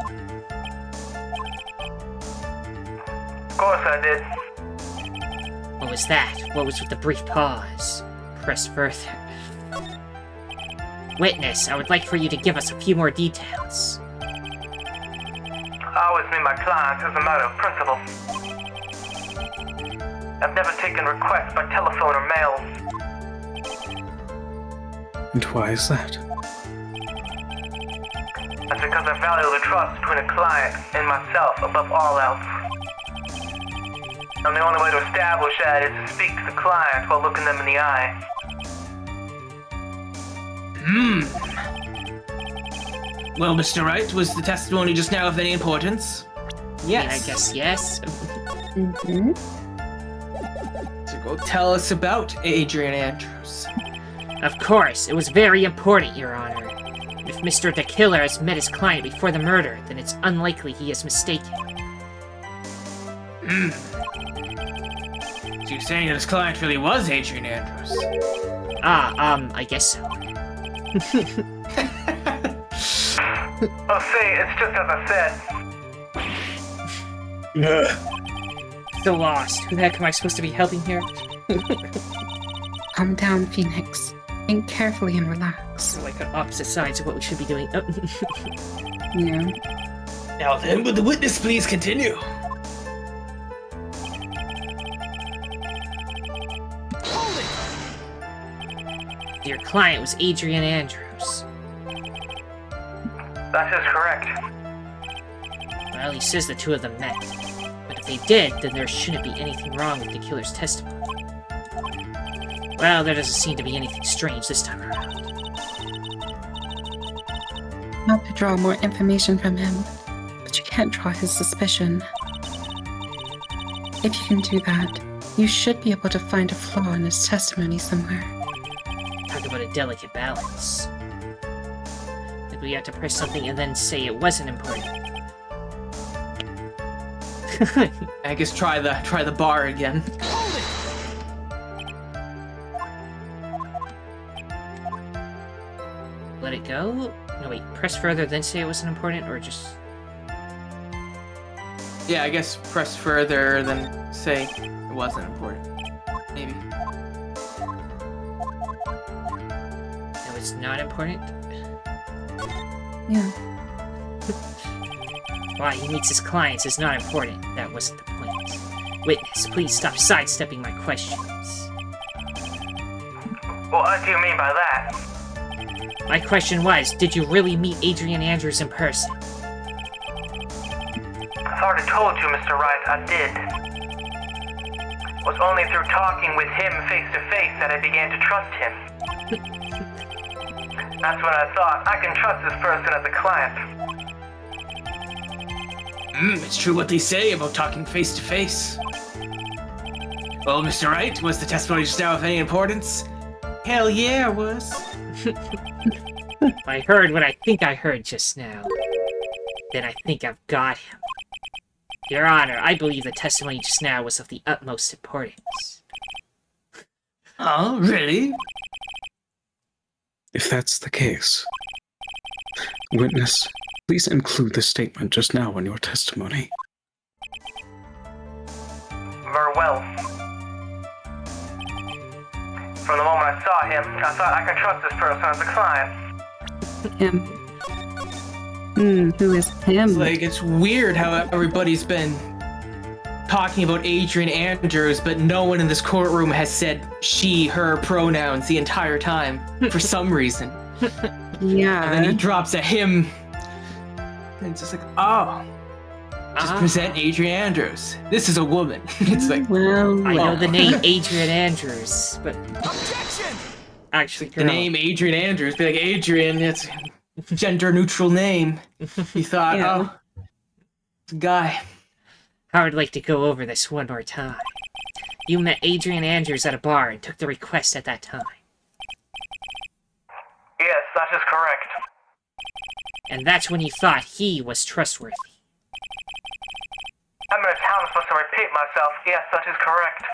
Of course I did. What was that? What was with the brief pause? Press further. Witness, I would like for you to give us a few more details. I always meet my clients as a matter of principle. I've never taken requests by telephone or mail. And why is that? That's because I value the trust between a client and myself above all else. And the only way to establish that is to speak to the client while looking them in the eye. Well, Mr. Wright, was the testimony just now of any importance? Yeah, I guess yes. Mm-hmm. So go tell us about Adrian Andrews. Of course, it was very important, Your Honor. If Mr. the Killer has met his client before the murder, then it's unlikely he is mistaken. So you're saying that his client really was Adrian Andrews? I guess so. Oh, see, it's just as I said. So lost. Who the heck am I supposed to be helping here? Calm down, Phoenix. Think carefully and relax. Like on opposite sides of what we should be doing. Oh. Yeah. Now then, would the witness please continue? Your client was Adrian Andrews. That is correct. Well, he says the two of them met. But if they did, then there shouldn't be anything wrong with the killer's testimony. Well, there doesn't seem to be anything strange this time around. Not to draw more information from him, but you can't draw his suspicion. If you can do that, you should be able to find a flaw in his testimony somewhere. Talk about a delicate balance. Did we have to press something and then say it wasn't important? I guess try the bar again. Let it go? No, wait, press further, then say it wasn't important, or just... Yeah, I guess press further, then say it wasn't important. Maybe. No, it's not important? Yeah. Why he meets his clients is not important. That wasn't the point. Witness, please stop sidestepping my questions. Well, what do you mean by that? My question was, did you really meet Adrian Andrews in person? I've already told you, Mr. Wright, I did. It was only through talking with him face to face that I began to trust him. That's when I thought I can trust this person as a client. It's true what they say about talking face to face. Well, Mr. Wright, was the testimony just now of any importance? Hell yeah, it was. I heard what I think I heard just now. Then I think I've got him. Your Honor, I believe the testimony just now was of the utmost importance. Oh, really? If that's the case, witness, please include the statement just now in your testimony. Very well. From the moment I saw him, I thought I could trust this person as a client. Him. Who is him? It's like, it's weird how everybody's been talking about Adrian Andrews, but no one in this courtroom has said she, her pronouns the entire time, for some reason. Yeah. And then he drops a him, and it's just like, oh, just present Adrian Andrews. This is a woman. It's like, Well, I know the name Adrian Andrews, but... Actually, the name Adrian Andrews, be like, Adrian, it's gender-neutral name. You thought, Yeah. oh, it's a guy. I would like to go over this one more time. You met Adrian Andrews at a bar and took the request at that time. Yes, that is correct. And that's when you thought he was trustworthy. I'm in a town supposed to repeat myself. Yes, that is correct.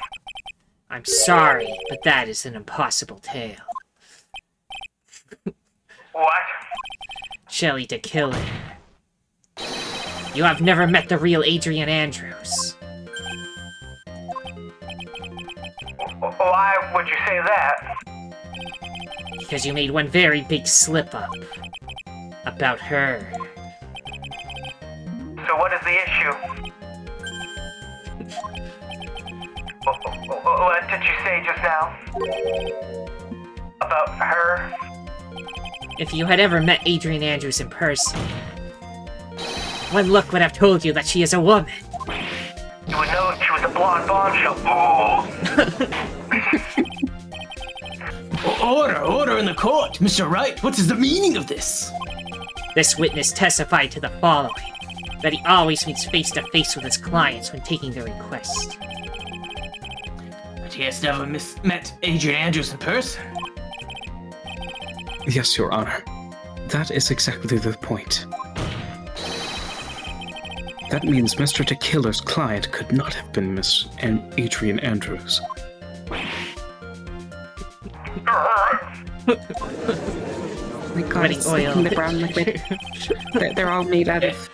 I'm sorry, but that is an impossible tale. What? Shelley to kill him. You have never met the real Adrian Andrews. Why would you say that? Because you made one very big slip-up. About her. So what is the issue? What did you say just now? About her? If you had ever met Adrian Andrews in person, one look would have told you that she is a woman. You would know she was a blonde bombshell. Order in the court. Mr. Wright, what is the meaning of this? This witness testified to the following. That he always meets face-to-face with his clients when taking their request. But he has never met Adrian Andrews in person. Yes, Your Honor. That is exactly the point. That means Mr. Tequila's client could not have been Miss Adrian Andrews. Oh my god, Ready, it's oil. making the brown liquid. They're all made out of...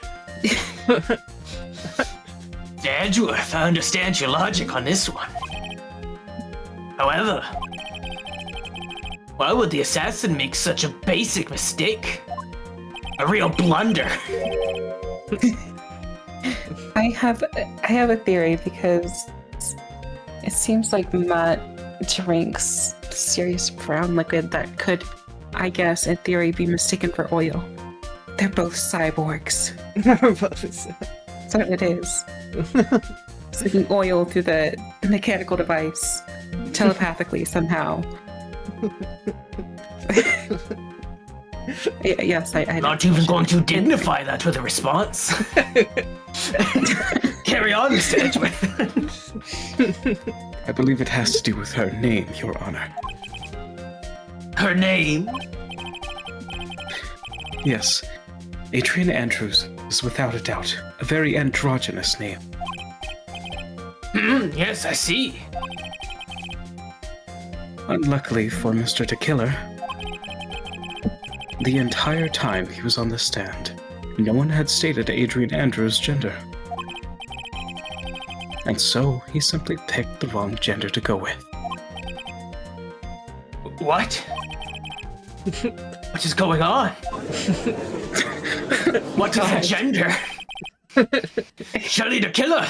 Edgeworth, I understand your logic on this one. However, why would the assassin make such a basic mistake? A real blunder. I have a theory because it seems like Matt drinks serious brown liquid that could, I guess, in theory, be mistaken for oil. They're both cyborgs. That's what it is. Slipping oil through the mechanical device telepathically somehow. Yes, I Not even going to dignify that with a response. Carry on, Mr. Edgeworth. I believe it has to do with her name, Your Honor. Her name? Yes, Adrian Andrews is without a doubt a very androgynous name. Yes, I see. Unluckily for Mr. Tequila, the entire time he was on the stand, no one had stated Adrian Andrews' gender. And so he simply picked the wrong gender to go with. What? What is going on? What is the gender? Shelley the killer!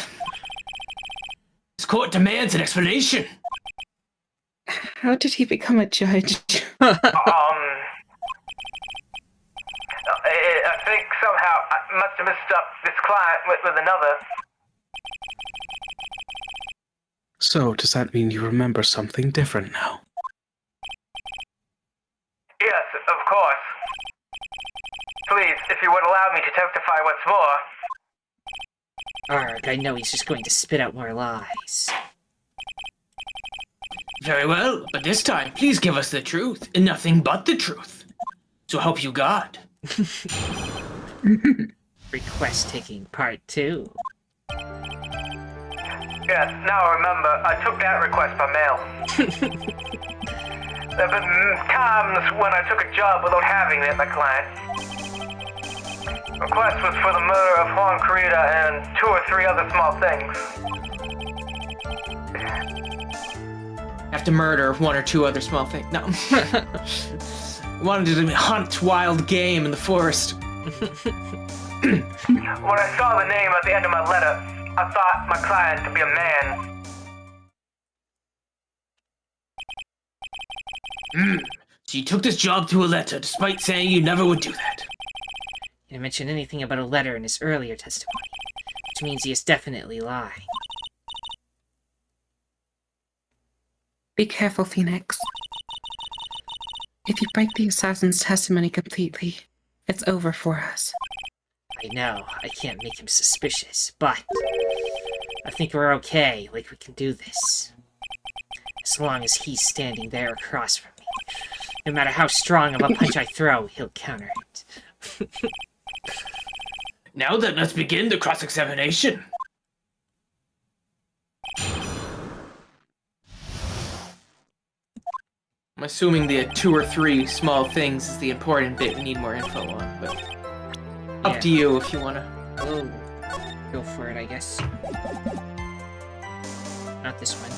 This court demands an explanation. How did he become a judge? I think somehow I must have mixed up this client with another. So, does that mean you remember something different now? Yes, of course. Please, if you would allow me to testify once more. Arg, I know he's just going to spit out more lies. Very well, but this time, please give us the truth, and nothing but the truth. So help you God. Request taking part 2. Yes, now I remember. I took that request by mail. There have been times when I took a job without having it, my client. The request was for the murder of Juan Carita and 2 or 3 other small things. Have to murder 1 or 2 other small things. No. Wanted to hunt wild game in the forest. When I saw the name at the end of my letter, I thought my client to be a man. So you took this job through a letter, despite saying you never would do that. He didn't mention anything about a letter in his earlier testimony, which means he is definitely lying. Be careful, Phoenix. If you break the assassin's testimony completely, It's over for us. I know, I can't make him suspicious, but I think we're okay, like we can do this. As long as he's standing there across from me. No matter how strong of a punch I throw, he'll counter it. Now then, let's begin the cross-examination. I'm assuming the 2 or 3 small things is the important bit we need more info on, but up to you if you wanna. Oh, go for it, I guess. Not this one.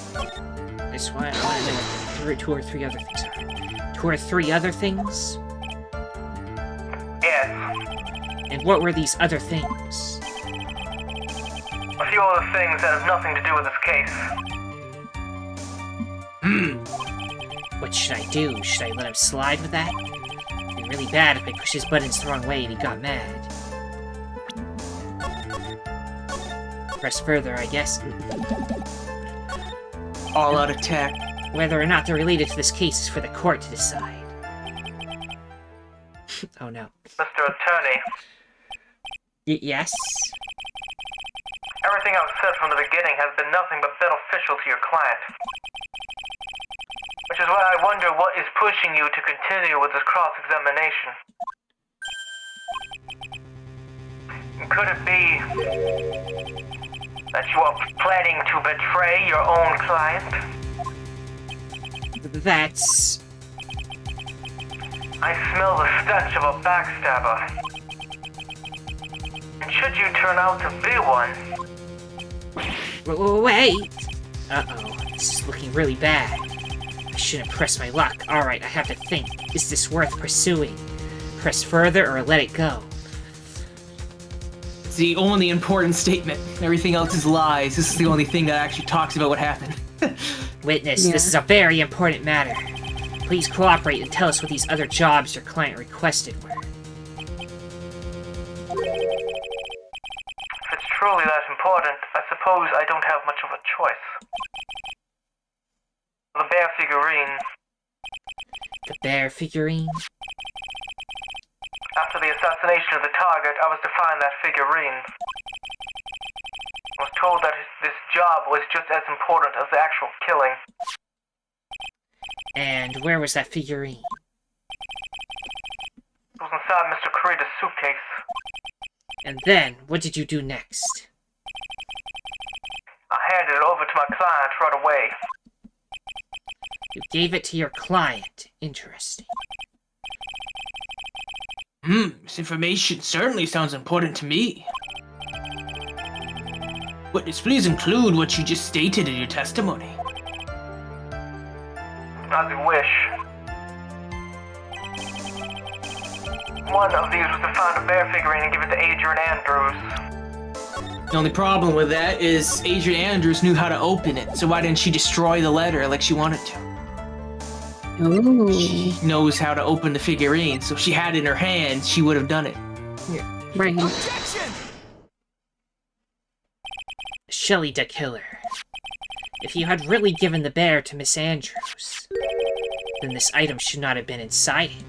This one, I want to know what 2 or 3 other things are. 2 or 3 other things? Yes. And what were these other things? A few other things that have nothing to do with this case. What should I do? Should I let him slide with that? It'd be really bad if I pushed his buttons the wrong way and he got mad. Press further, I guess. All-out attack. Whether or not they're related to this case is for the court to decide. Oh no. Mr. Attorney, Yes? everything I've said from the beginning has been nothing but beneficial to your client. Which is why I wonder what is pushing you to continue with this cross-examination. Could it be that you are planning to betray your own client? That's... I smell the stench of a backstabber. And should you turn out to be one, Wait! Uh-oh, this is looking really bad. I shouldn't press my luck. Alright, I have to think. Is this worth pursuing? Press further or let it go? It's the only important statement. Everything else is lies. This is the only thing that actually talks about what happened. Witness, Yeah. this is a very important matter. Please cooperate and tell us what these other jobs your client requested were. if it's truly that important, I suppose I don't have much of a choice. The bear figurine. The bear figurine? After the assassination of the target, I was to find that figurine. I was told that this job was just as important as the actual killing. And where was that figurine? It was inside Mr. Kurida's suitcase. And then, what did you do next? I handed it over to my client right away. You gave it to your client. Interesting. This information certainly sounds important to me. Witness, please include what you just stated in your testimony. As you wish. One of these was to find a bear figurine and give it to Adrian Andrews. The only problem with that is Adrian Andrews knew how to open it, so why didn't she destroy the letter like she wanted to? Ooh. She knows how to open the figurine, so if she had it in her hands, she would have done it. Right. Shelly the Killer. If you had really given the bear to Miss Andrews, then this item should not have been inside it.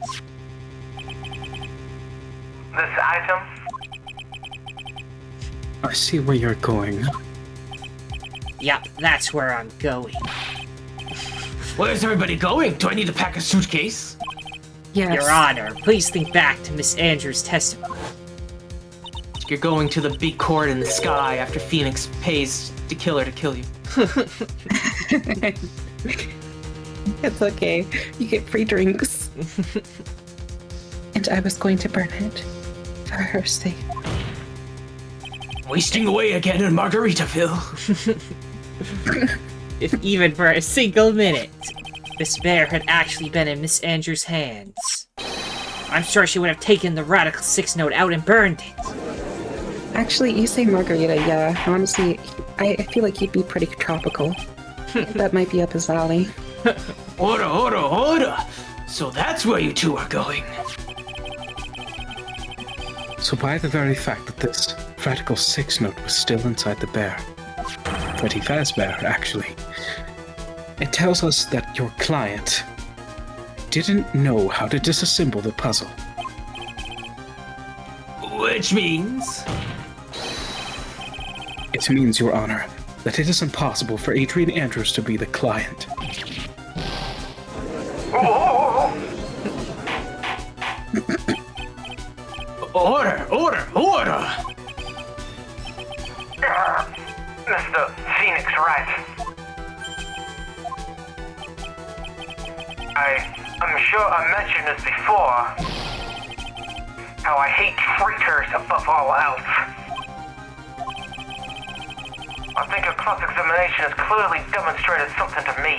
This item? I see where you're going. Yep, that's where I'm going. Where's everybody going? Do I need to pack a suitcase? Yes. Your Honor, please think back to Miss Andrews' testimony. You're going to the big court in the sky after Phoenix pays the killer to kill you. It's okay. You get free drinks. And I was going to burn it for her sake. Wasting away again in Margaritaville. If even for a single minute, this bear had actually been in Miss Andrews' hands, I'm sure she would have taken the Radical 6 note out and burned it. Actually, you say margarita, yeah. Honestly, I feel like he'd be pretty tropical. That might be up his alley. Order! So that's where you two are going. So by the very fact that this Radical 6 note was still inside the bear, Freddy Fazbear actually, it tells us that your client didn't know how to disassemble the puzzle. which means... It means, Your Honor, that it is impossible for Adrian Andrews to be the client. Order! Mr. Phoenix Wright. I'm sure I mentioned this before. How I hate traitors above all else. I think your cross-examination has clearly demonstrated something to me.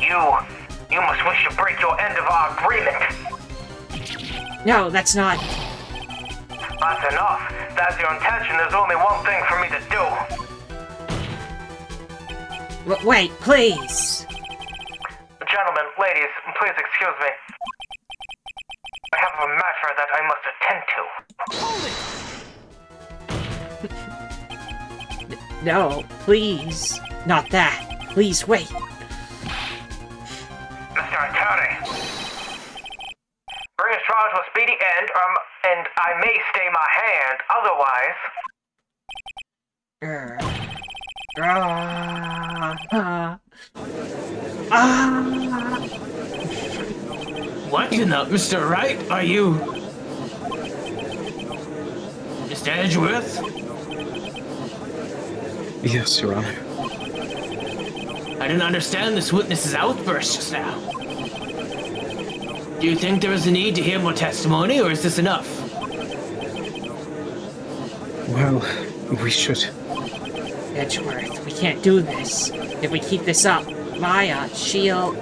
You must wish to break your end of our agreement. No, that's not. That's enough. If that's your intention, there's only one thing for me to do. Wait, please. Gentlemen, ladies, please excuse me. I have a matter that I must attend to. No, please. Not that. Please, wait. Mr. Attorney. Bring this trial to a speedy end, and I may stay my hand, otherwise... What in the... Mr. Wright, are you... Mr. Edgeworth? Yes, Your Honor. I didn't understand this witness's outburst just now. Do you think there is a need to hear more testimony, or is this enough? Well, we should... Edgeworth, we can't do this. If we keep this up, Maya, she'll...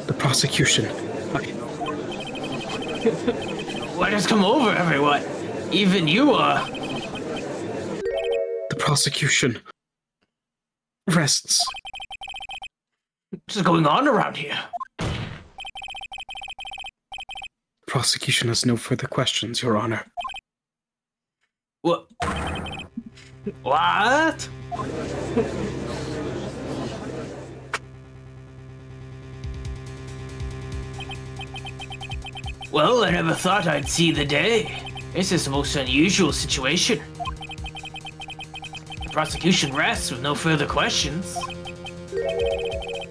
The prosecution... What has come over everyone? Even you are... The prosecution... rests. What's going on around here? The prosecution has no further questions, Your Honor. What? What? Well, I never thought I'd see the day. This is the most unusual situation. The prosecution rests with no further questions.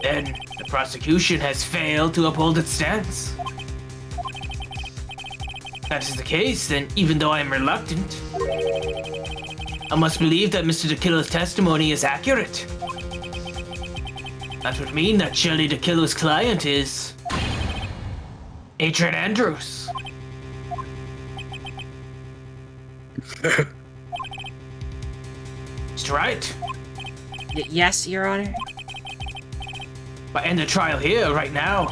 Then, the prosecution has failed to uphold its stance. If that is the case, then even though I am reluctant, I must believe that Mr. DeKillo's testimony is accurate. That would mean that Shirley DeKillo's client is... Adrian Andrews. Mr. Wright? Yes, Your Honor? If I end the trial here, right now,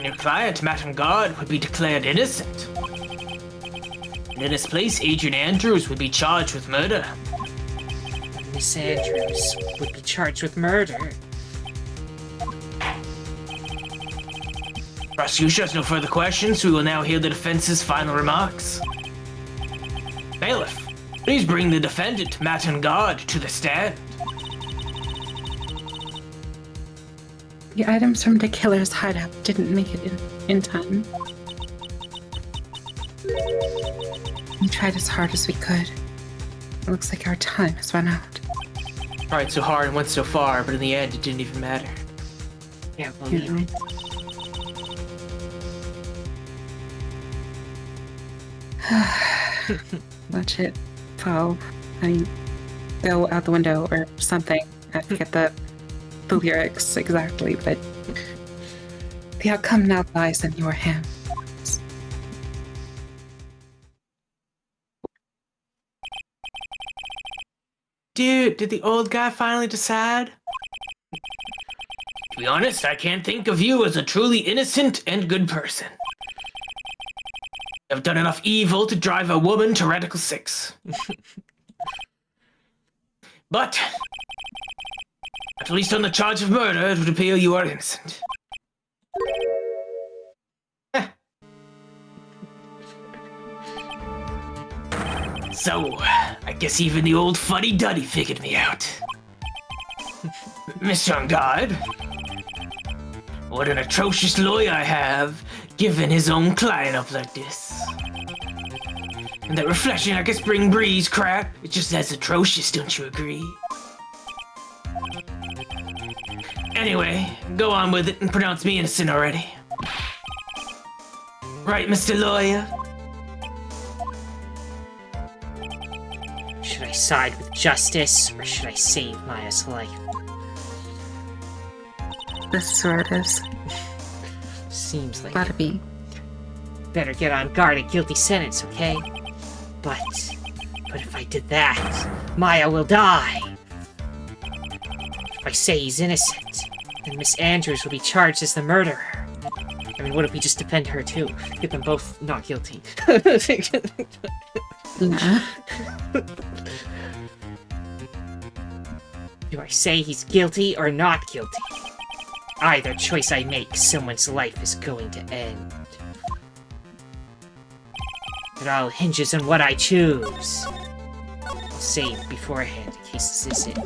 your client, Madam God, would be declared innocent. And in his place, Adrian Andrews would be charged with murder. Miss Andrews would be charged with murder. Prosecution has no further questions. We will now hear the defense's final remarks. Bailiff, please bring the defendant, Madam God, to the stand. The items from the killer's hideout didn't make it in time. We tried as hard as we could. It looks like our time has run out. Tried so hard and went so far, but in the end, it didn't even matter. Yeah, believe it. Watch it fall. I mean, go out the window or something. I forget the lyrics exactly, but the outcome now lies in your hands. Dude, did the old guy finally decide? To be honest, I can't think of you as a truly innocent and good person. I've done enough evil to drive a woman to Radical 6. But, at least on the charge of murder, it would appear you are innocent. So, I guess even the old fuddy-duddy figured me out. Mr. On Guard, What an atrocious lawyer I have, giving his own client up like this. And that reflection like a spring breeze crap, it's just as atrocious, don't you agree? Anyway, go on with it and pronounce me innocent already. Right, Mr. Lawyer? Should I side with justice, or should I save Maya's life? This is where it is. Seems like Gotta be. better get on guard at guilty sentence, okay? But if I did that, Maya will die. If I say he's innocent, then Miss Andrews will be charged as the murderer. I mean, what if we just defend her too? Get them both not guilty. Yeah. Do I say he's guilty or not guilty? Either choice I make, someone's life is going to end. It all hinges on what I choose. I'll save beforehand in case this is it.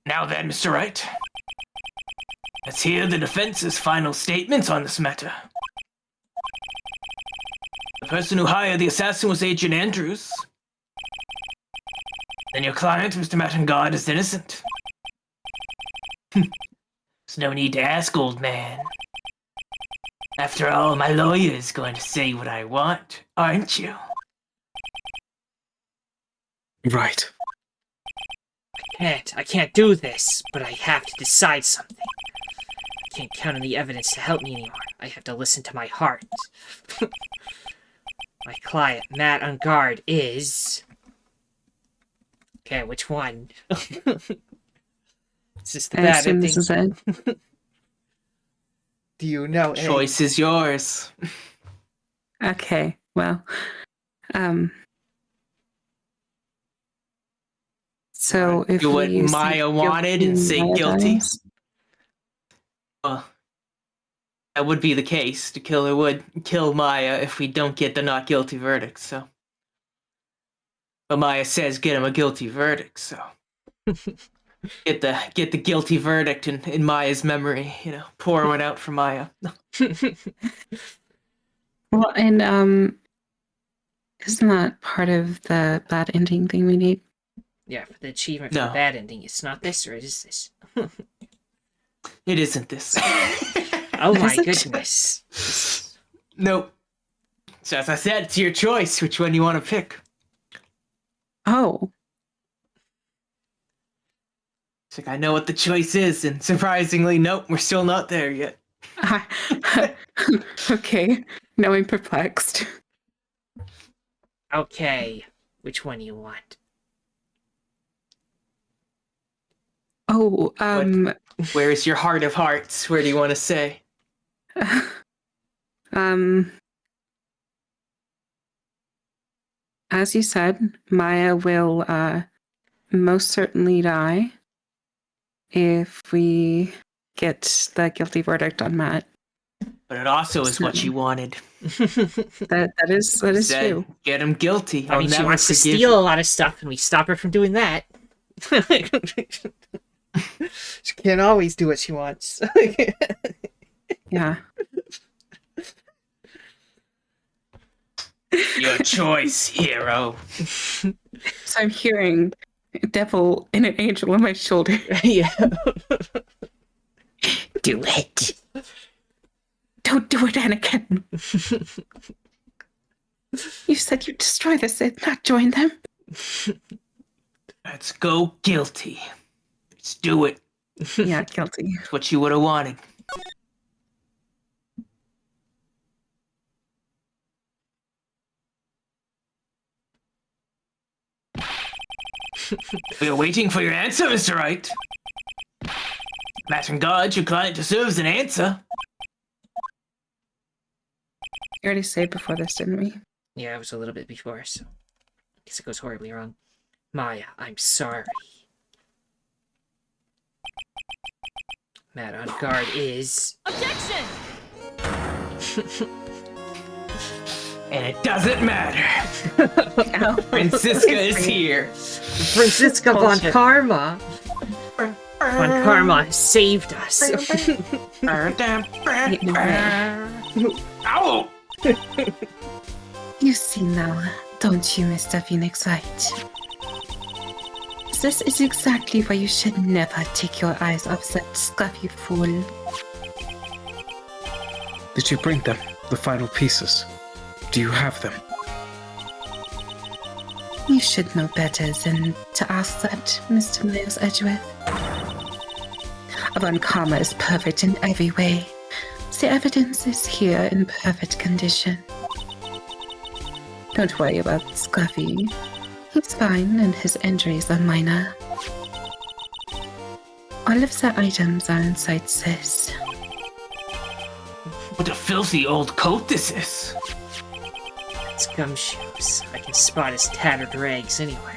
Now then, Mr. Wright. Let's hear the defense's final statements on this matter. The person who hired the assassin was Agent Andrews. Then your client, Mr. Mattengard, is innocent. There's no need to ask, old man. After all, my lawyer is going to say what I want, aren't you? Right. I can't do this, but I have to decide something. I can't count on the evidence to help me anymore. I have to listen to my heart. My client, Matt on guard, is... Okay, which one? Is this the I bad assume ending? this is it. Do you know? Choice is yours. Okay, well, so if Do what we say Maya wanted and say Maya guilty? dies, Well, that would be the case. The killer would kill Maya if we don't get the not guilty verdict, so. But Maya says get him a guilty verdict, so. Get the guilty verdict in Maya's memory, you know. Pour one out for Maya. well, and isn't that part of the bad ending thing we need? Yeah, for the achievement for No. the bad ending. It's not this, or it is this? It isn't this. Oh my Is it? goodness. Nope. So as I said, it's your choice which one you want to pick. Oh, It's like, I know what the choice is, and surprisingly, nope, we're still not there yet. okay. Now I'm perplexed. Okay, which one you want? Oh, Where is your heart of hearts? Where do you want to say? as you said, Maya will most certainly die if we get the guilty verdict on Matt. But it also is what you wanted. That is Said, true. get him guilty. I I'll mean, she never wants to forgive steal you. a lot of stuff, and we stop her from doing that. She can't always do what she wants. Yeah. Your choice, hero. So I'm hearing a devil and an angel on my shoulder. Yeah. Do it. Don't do it, Anakin. You said you'd destroy the Sith, not join them. Let's go guilty. Let's do it. Yeah, guilty. It's what you would have wanted. We are waiting for your answer, Mr. Wright. Matt and God, your client deserves an answer. You already said before this, didn't we? Yeah, it was a little bit before, so I guess it goes horribly wrong. Maya, I'm sorry. Matt on guard is... Objection! And it doesn't matter. Ow. Francisca is here. Francisca von Bullshit. Karma! Von Karma saved us. Ow! You see now, don't you, Mr. Phoenix Wright? This is exactly why you should never take your eyes off that scruffy fool. Did you bring them? The final pieces? Do you have them? You should know better than to ask that, Mr. Miles Edgeworth. Von Karma is perfect in every way. The evidence is here in perfect condition. Don't worry about Scruffy. He's fine and his injuries are minor. All of the items are inside this. What a filthy old coat this is. It's Gumshoes. I can spot his tattered rags anywhere.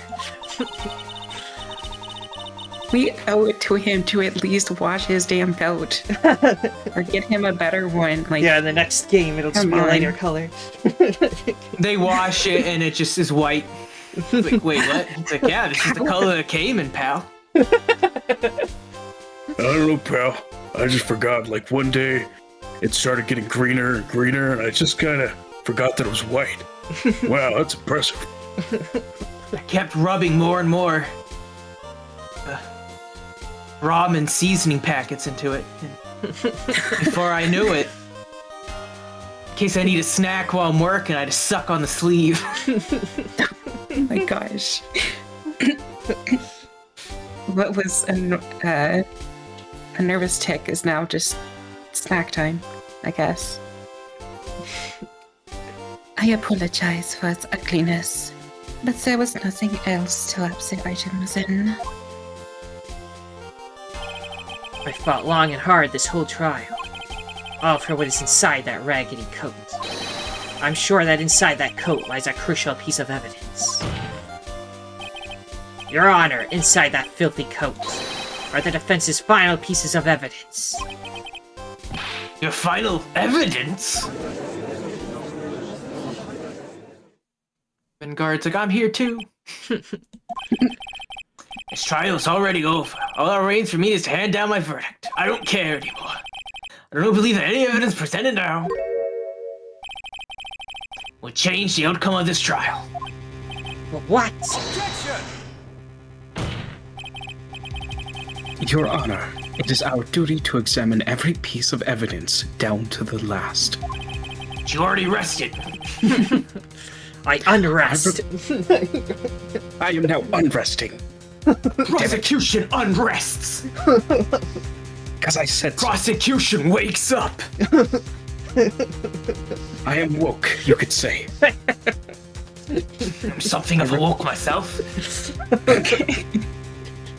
We owe it to him to at least wash his damn coat. Or get him a better one. Like, Yeah, in the next game it'll just be a Come lighter on. color. They wash it and it just is white. Like, wait, what? It's like, yeah, this is the color that came in, pal. I don't know, pal. I just forgot. Like, one day, it started getting greener and greener, and I just kind of forgot that it was white. Wow, that's impressive. I kept rubbing more and more ramen seasoning packets into it. And before I knew it, in case I need a snack while I'm working, I just suck on the sleeve. oh my gosh. What was a nervous tick is now just snack time, I guess. I apologize for its ugliness, but there was nothing else to wrap the items in. I fought long and hard this whole trial. All for what is inside that raggedy coat. I'm sure that inside that coat lies a crucial piece of evidence. Your Honor, inside that filthy coat are the defense's final pieces of evidence. Your final evidence? And guard's like, I'm here too. This trial's already over. All that remains for me is to hand down my verdict. I don't care anymore. I don't believe that any evidence presented now will change the outcome of this trial. Well, what? Your Honor, it is our duty to examine every piece of evidence down to the last. But you already rested. I unrest. I am now unresting. Prosecution unrests. Because I said so. Prosecution wakes up. I am woke, you could say. I'm something of a woke myself.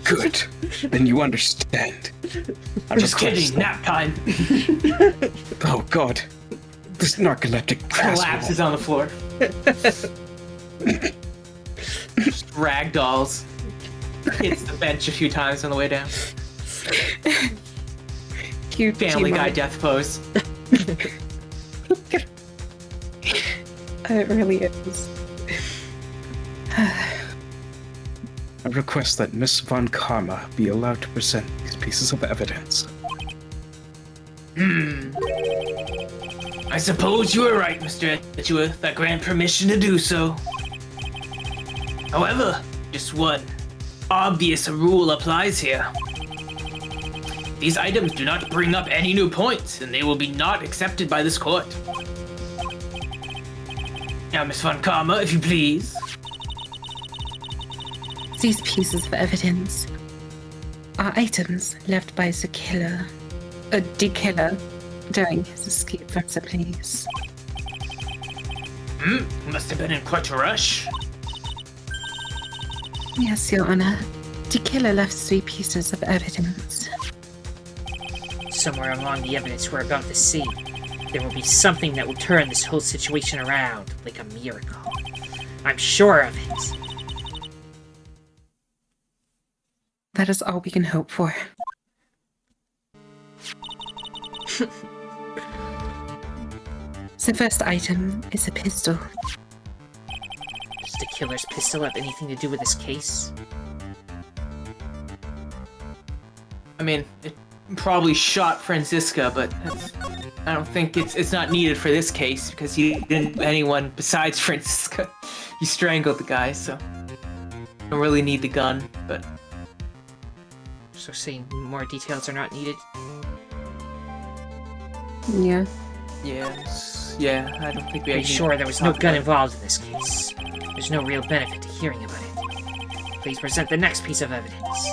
Good. Then you understand. I Just request kidding. Nap time. Oh god. This narcoleptic Collapses on the floor. Just ragdolls. Hits the bench a few times on the way down. Cute Family Guy moment. death pose. It really is. I request that Miss Von Karma be allowed to present these pieces of evidence. I suppose you are right, Mr. Edgeworth. I grant permission to do so. However, just one obvious rule applies here. These items do not bring up any new points, and they will be not accepted by this court. Now, Miss Von Karma, if you please. These pieces of evidence are items left by the killer, the killer, during his escape from the place. Must have been in quite a rush. Yes, Your Honor. The killer left 3 pieces of evidence. Somewhere along the evidence we're about to see, there will be something that will turn this whole situation around, like a miracle. I'm sure of it. That is all we can hope for. The first item is a pistol. Does the killer's pistol have anything to do with this case? I mean, it probably shot Franziska, but I don't think it's not needed for this case because he didn't do anyone besides Franziska. He strangled the guy, so don't really need the gun. But So saying more details are not needed? Yeah. yeah, I don't think we. Be actually sure there was no talk gun about it. involved in this case. There's no real benefit to hearing about it. Please present the next piece of evidence.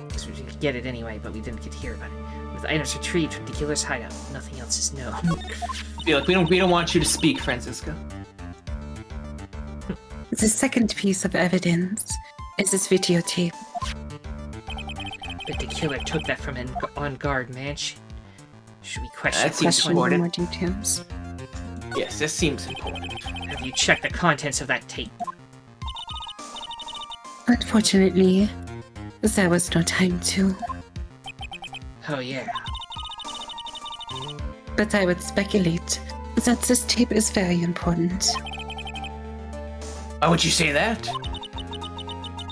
Guess we could get it anyway, but we didn't get to hear about it. With items retrieved from the killer's hideout, nothing else is known. I feel like we don't want you to speak, Franziska. The second piece of evidence is this videotape. But the killer took that from an on-guard mansion. Should we question That seems this Question one? for important. more details. Yes, this seems important. Have you checked the contents of that tape? Unfortunately, there was no time to. Oh yeah. But I would speculate that this tape is very important Why would you say that?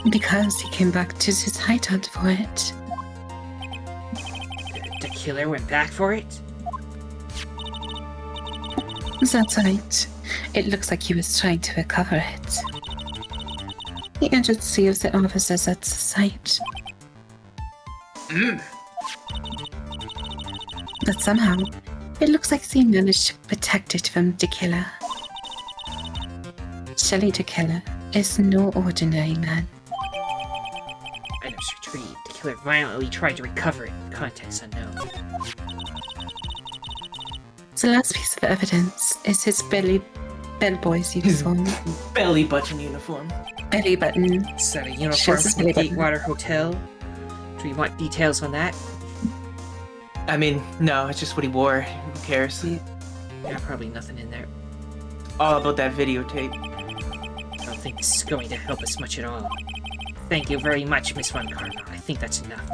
because he came back to his hideout for it. The killer went back for it? That's right. It looks like he was trying to recover it. He entered three of the officers at the site. But somehow, it looks like they managed to protect it from the killer. Shelley the killer is no ordinary man. Items retrieved. The killer violently tried to recover it. Contents unknown. The last piece of evidence is his bellboy's uniform. Belly button uniform. Belly button. Is that a uniform Shows his from the belly button. Gatewater Hotel? Do you want details on that? I mean, no, it's just what he wore. Who cares? Yeah, probably nothing in there. All about that videotape. I don't think this is going to help us much at all. Thank you very much, Miss Von Karma. I think that's enough.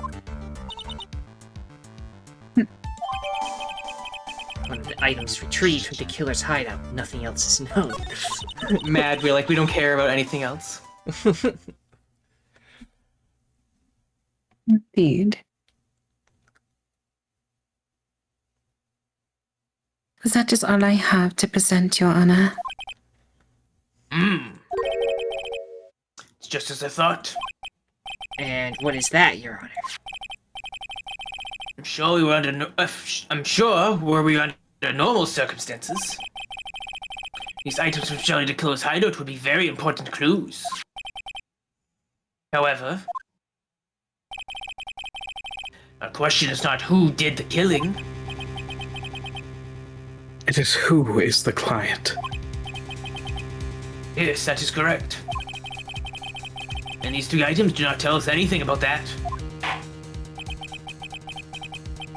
One of the items retrieved from the killer's hideout. Nothing else is known. Mad, we're like, we don't care about anything else. Indeed. That is all I have to present, Your Honor. It's just as I thought. And what is that, Your Honor? I'm sure we were under normal circumstances. These items from Shelley the Killer's hideout would be very important clues. However, our question is not who did the killing. It is who is the client. Yes, that is correct. And these three items do not tell us anything about that.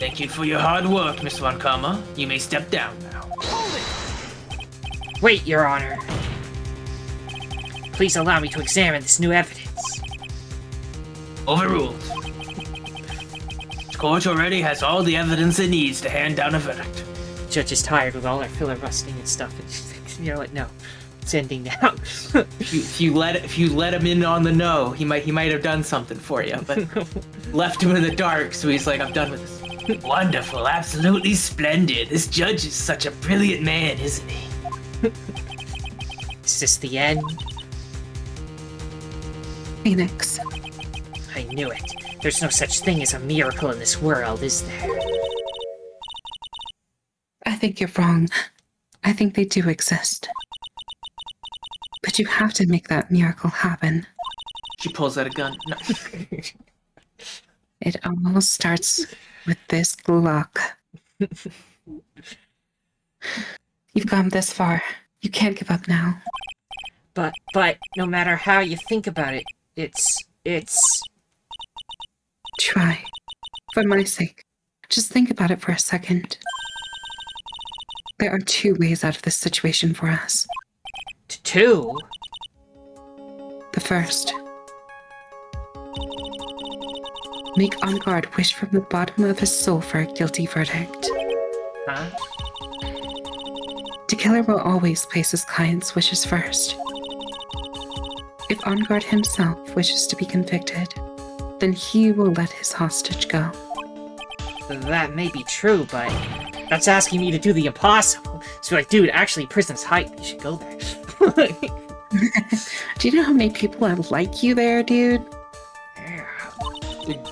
Thank you for your hard work, Miss Von Karma. You may step down now. Wait, Your Honor. Please allow me to examine this new evidence. Overruled. The court already has all the evidence it needs to hand down a verdict. Judge is tired with all our filibustering and stuff, and you're like, no, it's ending now. If you let him in on the no, he might have done something for you, but left him in the dark, so he's like, I'm done with this. Wonderful, absolutely splendid. This judge is such a brilliant man, isn't he? Is this the end? Phoenix. I knew it. There's no such thing as a miracle in this world, is there? I think you're wrong. I think they do exist. But you have to make that miracle happen. She pulls out a gun. No. It all starts with this Glock. You've come this far. You can't give up now. But no matter how you think about it, it's... Try. For my sake. Just think about it for a second. There are two ways out of this situation for us. Two? The first. Make On Guard wish from the bottom of his soul for a guilty verdict. Huh? The killer will always place his client's wishes first. If On Guard himself wishes to be convicted, then he will let his hostage go. That may be true, but that's asking me to do the impossible. So like, dude, actually, prison's hype. You should go there. Do you know how many people are like you there, dude? Yeah.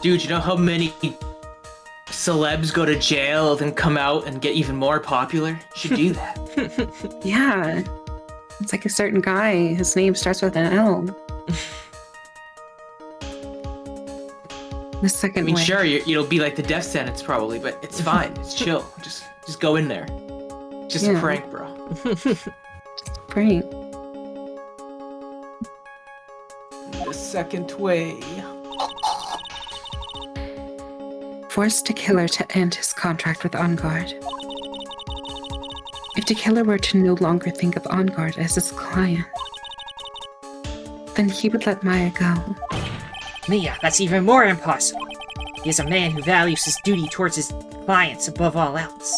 Dude, you know how many celebs go to jail, then come out and get even more popular? You should do that. Yeah. It's like a certain guy. His name starts with an L. The I second mean, way. sure, it'll be like the death sentence probably, but it's fine. It's chill. Just go in there. Just a Yeah. prank, bro. Great. The second way. Force the killer to end his contract with On Guard. If the killer were to no longer think of On Guard as his client, then he would let Maya go. Mia, that's even more impossible. He is a man who values his duty towards his clients above all else.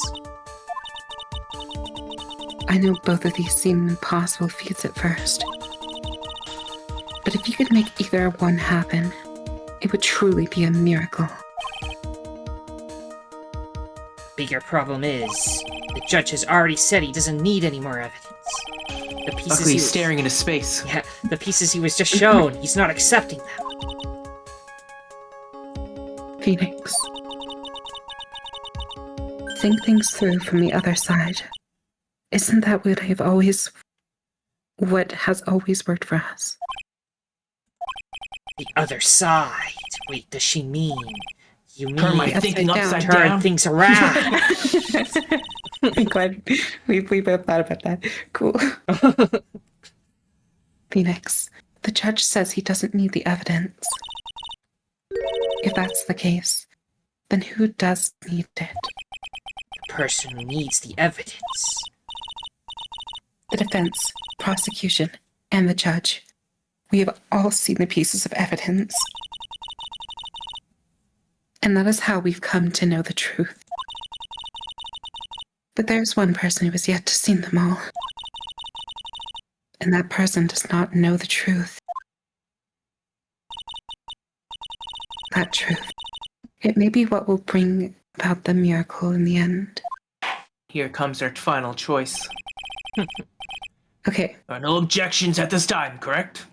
I know both of these seem impossible feats at first. But if you could make either one happen, it would truly be a miracle. Bigger problem is, the judge has already said he doesn't need any more evidence. The pieces Luckily, he he's was, staring into space. Yeah, the pieces he was just shown, he's not accepting them. Phoenix. Think things through from the other side. Isn't that what has always worked for us? The other side. Wait, does she mean? You mean Turn my upside thinking down. upside turn down. things around? I'm glad we both thought about that. Cool. Phoenix, the judge says he doesn't need the evidence. If that's the case, then who does need it? The person who needs the evidence. The defense, prosecution, and the judge. We have all seen the pieces of evidence. And that is how we've come to know the truth. But there's one person who has yet to see them all. And that person does not know the truth. That truth. It may be what will bring about the miracle in the end. Here comes our final choice. Okay, No objections at this time, correct?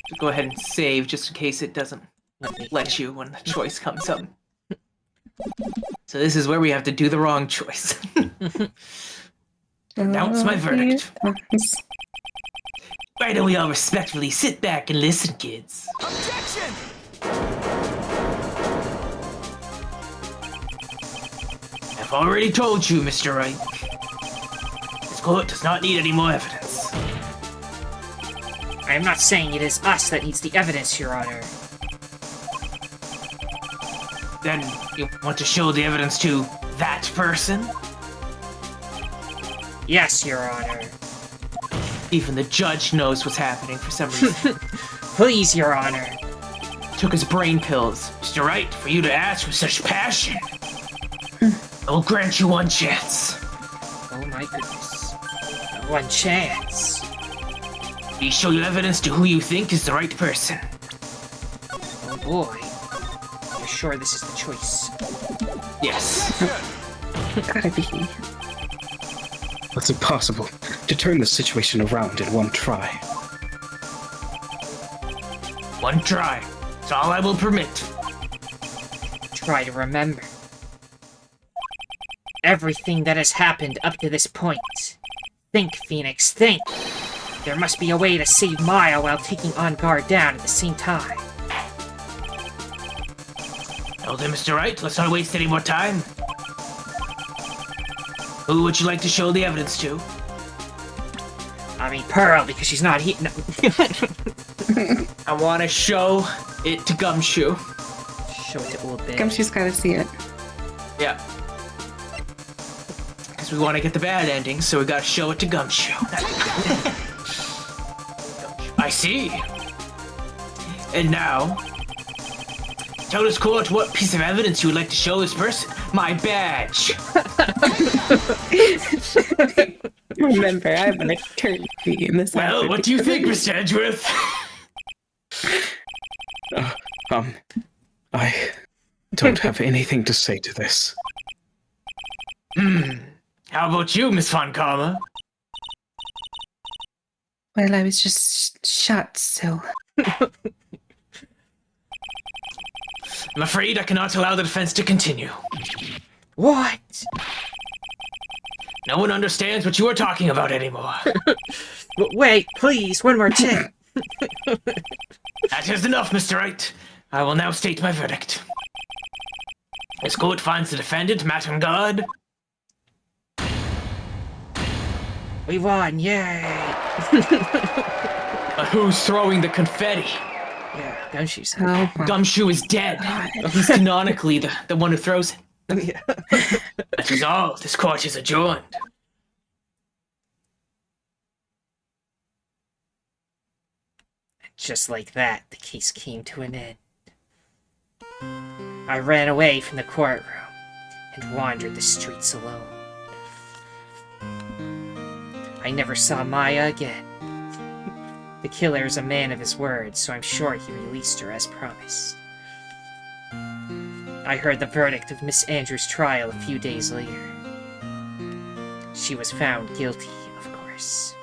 So go ahead and save just in case it doesn't let you when the choice comes up. So this is where we have to do the wrong choice. Announce my verdict. Why don't we all respectfully sit back and listen, kids? Objection! I've already told you, Mr. Wright. This court does not need any more evidence. I am not saying it is us that needs the evidence, Your Honor. Then you want to show the evidence to that person? Yes, Your Honor. Even the judge knows what's happening for some reason. Please, Your Honor. Took his brain pills. Mr. Wright, for you to ask with such passion. I will grant you one chance. Oh my goodness. One chance. Please show your evidence to who you think is the right person. Oh boy. You're sure this is the choice? Yes. gotta be. It's impossible to turn the situation around in one try. One try. It's all I will permit. Try to remember. Everything that has happened up to this point. Think, Phoenix, think! There must be a way to save Maya while taking On Guard down at the same time. Well then, Mr. Wright, let's not waste any more time. Who would you like to show the evidence to? I mean, Pearl, because she's not here. No. I want to show it to Gumshoe. Show it to Old Bear. Gumshoe's gotta see it. Yeah. Because we want to get the bad ending, so we gotta show it to Gumshoe. I see. And now, tell this court what piece of evidence you would like to show this person. My badge. Remember, I'm an attorney in this. Well, what do you think, Mr. Edgeworth? I don't have anything to say to this. How about you, Miss Von Karma? Well, I was just shot, so. I'm afraid I cannot allow the defense to continue. What? No one understands what you are talking about anymore. Wait, please, one more check. That is enough, Mr. Wright. I will now state my verdict. This court finds the defendant, Matt on guard. We won, yay! But who's throwing the confetti? Yeah, Gumshoe's. Oh, my Gumshoe is dead. God. He's canonically the one who throws it. Yeah. That is all. This court is adjourned. Just like that, the case came to an end. I ran away from the courtroom and wandered the streets alone. I never saw Maya again. The killer is a man of his word, so I'm sure he released her as promised. I heard the verdict of Miss Andrews' trial a few days later. She was found guilty, of course.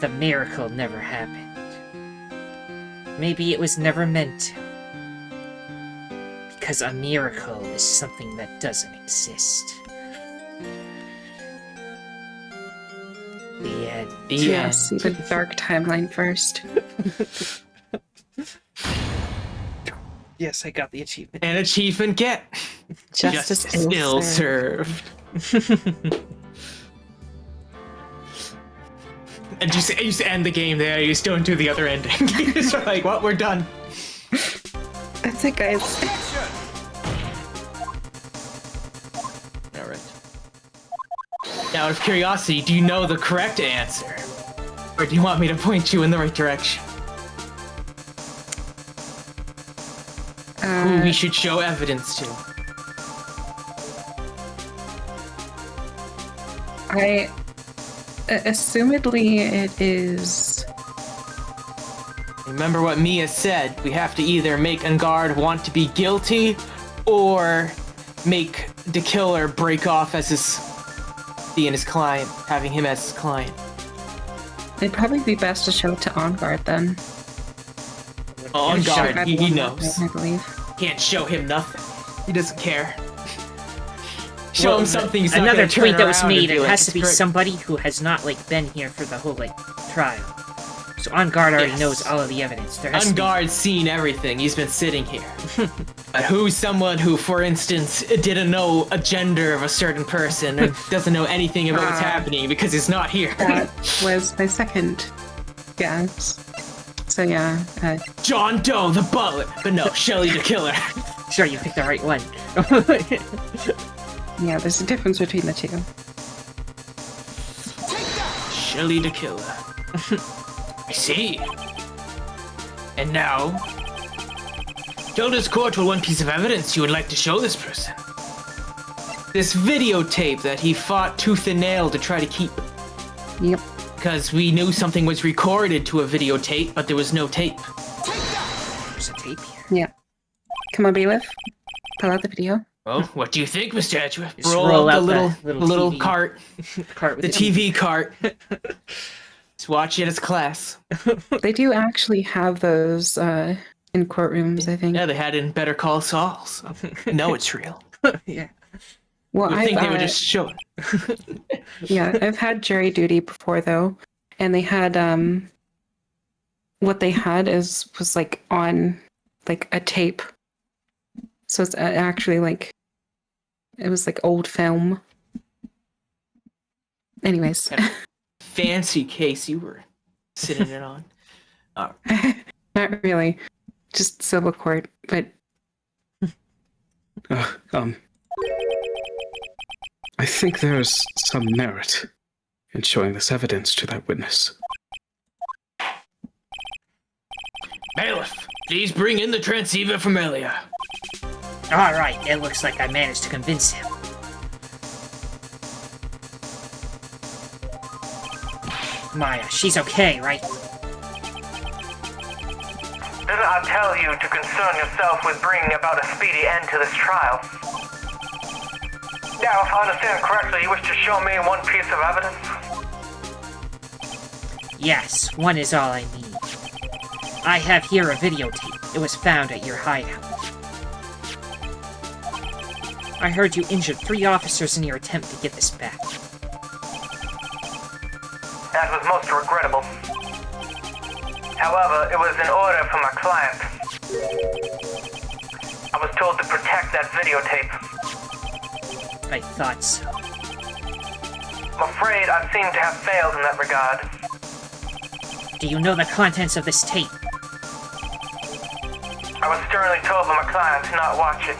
The miracle never happened. Maybe it was never meant to. Because a miracle is something that doesn't exist. The end. Yeah, see the dark timeline first. Yes, I got the achievement. An achievement get. Justice ill ill served. And just end the game there. You just don't do the other ending. You're just like, well, we're done. That's it, guys. All right. Now, out of curiosity, do you know the correct answer, or do you want me to point you in the right direction? Who we should show evidence to? Assumedly, it is. Remember what Mia said. We have to either make Ungard want to be guilty, or make the killer break off as being his client, having him as his client. It'd probably be best to show it to On Guard then. On guard, he knows. I believe. Can't show him nothing. He doesn't care. Show him something. He's not Another gonna turn tweet that was around and made, be it like, has to "It's be great." somebody who has not, been here for the whole, trial. So On Guard already Yes. knows all of the evidence. There has On to be... guard's seen everything. He's been sitting here. But who's someone who, for instance, didn't know a gender of a certain person or doesn't know anything about what's happening because he's not here? That was my second guess. So yeah, John Doe, the butler. But no, Shelly the killer. Sure, you picked the right one. yeah, there's a difference between the two. Shelly the killer. I see. And now, show this court with one piece of evidence you would like to show this person. This videotape that he fought tooth and nail to try to keep. Yep. Because we knew something was recorded to a videotape, but there was no tape. There's a tape here. Yeah. Come on, bailiff. Pull out the video. Well, what do you think, Mr. Edgeworth? Just Roll out the little little TV. cart, Cart with the TV cart. Just watch it as class. They do actually have those in courtrooms, I think. Yeah, they had it in Better Call Saul. So no, it's real. Yeah. Well, I think they were just showing. Yeah, I've had jury duty before though, and they had what they had was on a tape, so it's actually it was old film. Anyways, Fancy case you were sitting it on. not really, just civil court, but I think there's some merit in showing this evidence to that witness. Bailiff, please bring in the transceiver from earlier. Alright, it looks like I managed to convince him. Maya, she's okay, right? Didn't I tell you to concern yourself with bringing about a speedy end to this trial? Now, if I understand correctly, you wish to show me one piece of evidence? Yes, one is all I need. I have here a videotape. It was found at your hideout. I heard you injured 3 officers in your attempt to get this back. That was most regrettable. However, it was an order from my client. I was told to protect that videotape. I thought so. I'm afraid I seem to have failed in that regard. Do you know the contents of this tape? I was sternly told by my client to not watch it.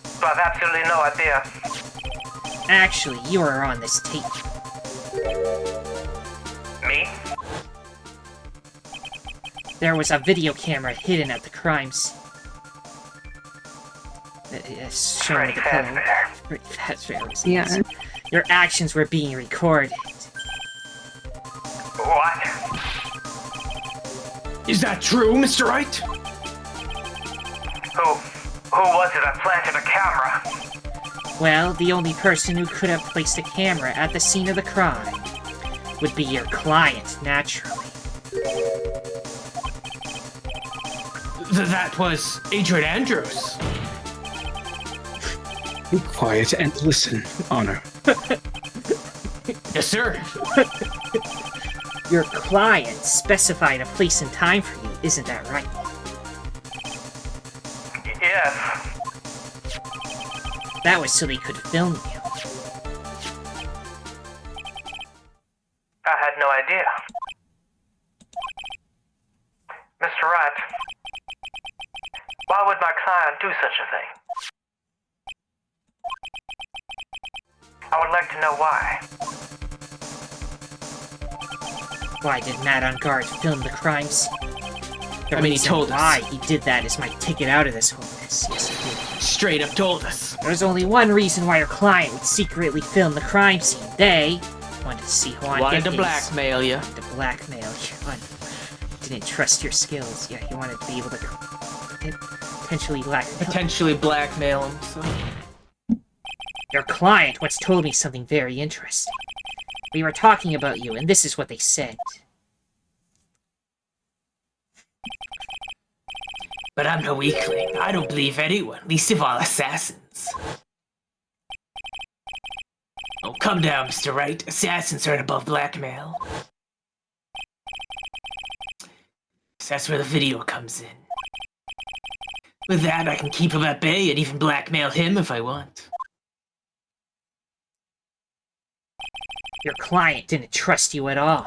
So I have absolutely no idea. Actually, you are on this tape. Me? There was a video camera hidden at the crime scene. Showing Pretty the fast pillow. there. Pretty fast there. Yeah. Your actions were being recorded. What? Is that true, Mr. Wright? Who was it that planted a camera? Well, the only person who could have placed a camera at the scene of the crime would be your client, naturally. That was Adrian Andrews. Be quiet and listen, Honor. Yes, sir. Your client specified a place and time for you, isn't that right? Yes. That was so they could film you. I had no idea. Mr. Wright, why would my client do such a thing? I would like to know why. Why did Matt on guard film the crime scene? The I mean, he reason told us. why he did that is my ticket out of this whole mess. Yes, he did. Straight up told us. There's only one reason why your client would secretly film the crime scene. They wanted to see who Wanted to blackmail you. To blackmail you. Didn't trust your skills. Yeah, you wanted to be able to potentially blackmail. Potentially blackmail him, so... Your client once told me something very interesting. We were talking about you, and this is what they said. But I'm no weakling. I don't believe anyone, least of all assassins. Oh, come down, Mr. Wright. Assassins aren't above blackmail. So that's where the video comes in. With that, I can keep him at bay and even blackmail him if I want. Your client didn't trust you at all.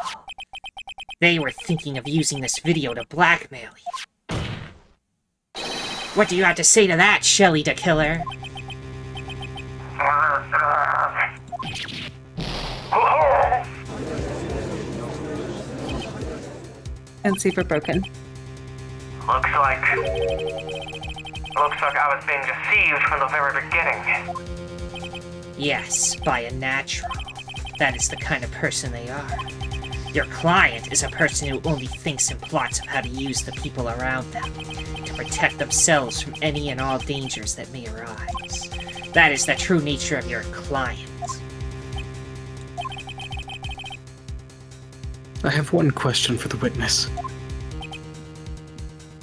They were thinking of using this video to blackmail you. What do you have to say to that, Shelly the Killer? And see for broken. Looks like I was being deceived from the very beginning. Yes, by a natural. That is the kind of person they are. Your client is a person who only thinks and plots of how to use the people around them to protect themselves from any and all dangers that may arise. That is the true nature of your client. I have one question for the witness.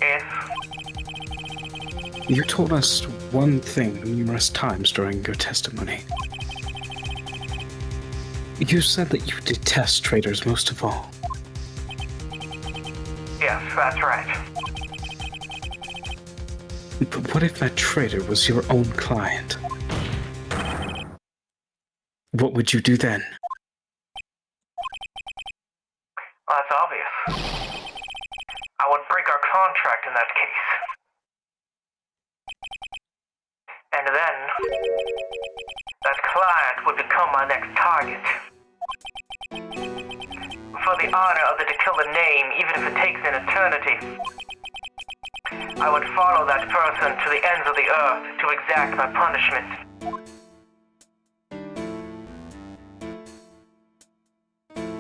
Yes? You told us one thing numerous times during your testimony. You said that you detest traitors most of all. Yes, that's right. But what if that traitor was your own client? What would you do then? Well, that's obvious. I would break our contract in that case. And then, that client would become my next target. For the honor of the To Kill the name, even if it takes an eternity, I would follow that person to the ends of the earth to exact my punishment.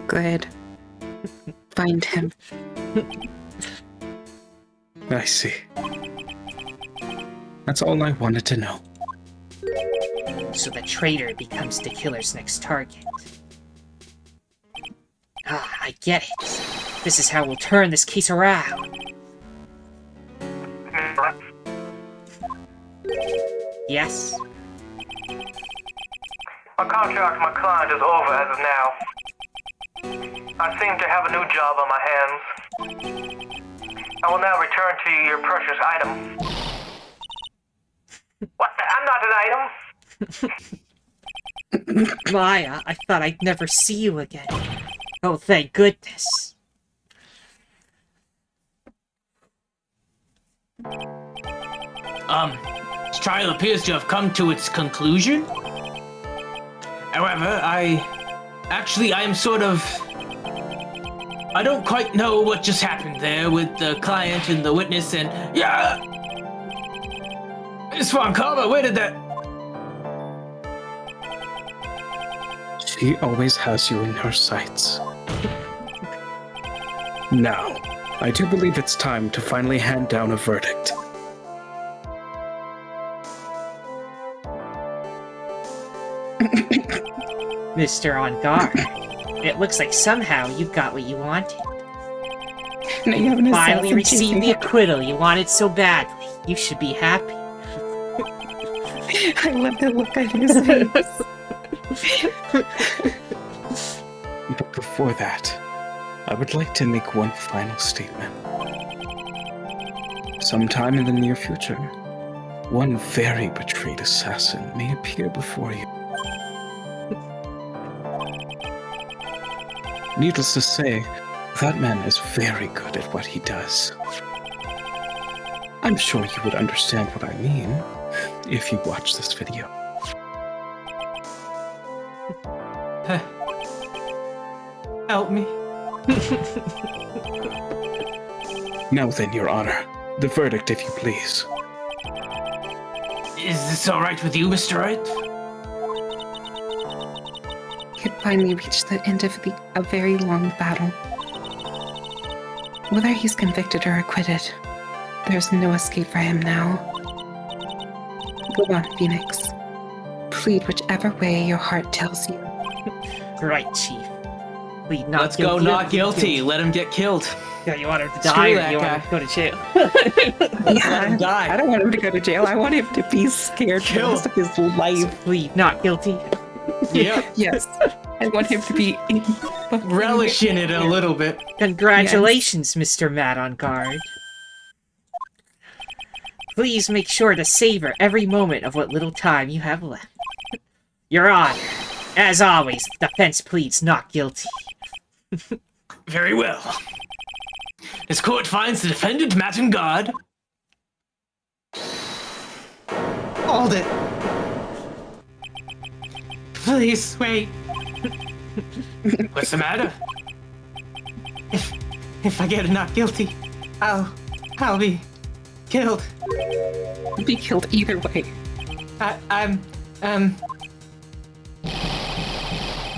Good. Find him. I see. That's all I wanted to know. So the traitor becomes the killer's next target. Ah, I get it. This is how we'll turn this case around. Yes? My contract with my client is over as of now. I seem to have a new job on my hands. I will now return to you your precious item. What? I'm not an item? Maya, I thought I'd never see you again. Oh, thank goodness. This trial appears to have come to its conclusion. However, I am sort of... I don't quite know what just happened there with the client and the witness and... Yeah! Miss Von Karma, where did that... She always has you in her sights. Now, I do believe it's time to finally hand down a verdict. Mr. On Guard, it looks like somehow you got what you wanted. No, you have an Finally assassin received chasing the you. acquittal you wanted so badly. You should be happy. I love the look on his face. But before that, I would like to make one final statement. Sometime in the near future, one very betrayed assassin may appear before you. Needless to say, that man is very good at what he does. I'm sure you would understand what I mean if you watch this video. Help me. Now then, Your Honor, the verdict, if you please. Is this alright with you, Mr. Wright? He had finally reached the end of a very long battle. Whether he's convicted or acquitted, there's no escape for him now. Go on, Phoenix. Plead whichever way your heart tells you. Right, Chief. Plead not Let's guilty. go not guilty. Let him get killed. Yeah, you want him to Screw die or that you want guy. him to go to jail? Let him die. I don't want him to go to jail. I want him to be scared for the Kill. rest of his life. Plead not guilty. Yep. Yes. I want him to be Relish in it a little bit. Congratulations, Mr. Mad on Guard. Please make sure to savor every moment of what little time you have left. Your Honor, as always, the defense pleads not guilty. Very well. This court finds the defendant, Matt and God. Hold it. Please, wait. What's the matter? If I get not guilty, I'll be killed. He'll be killed either way.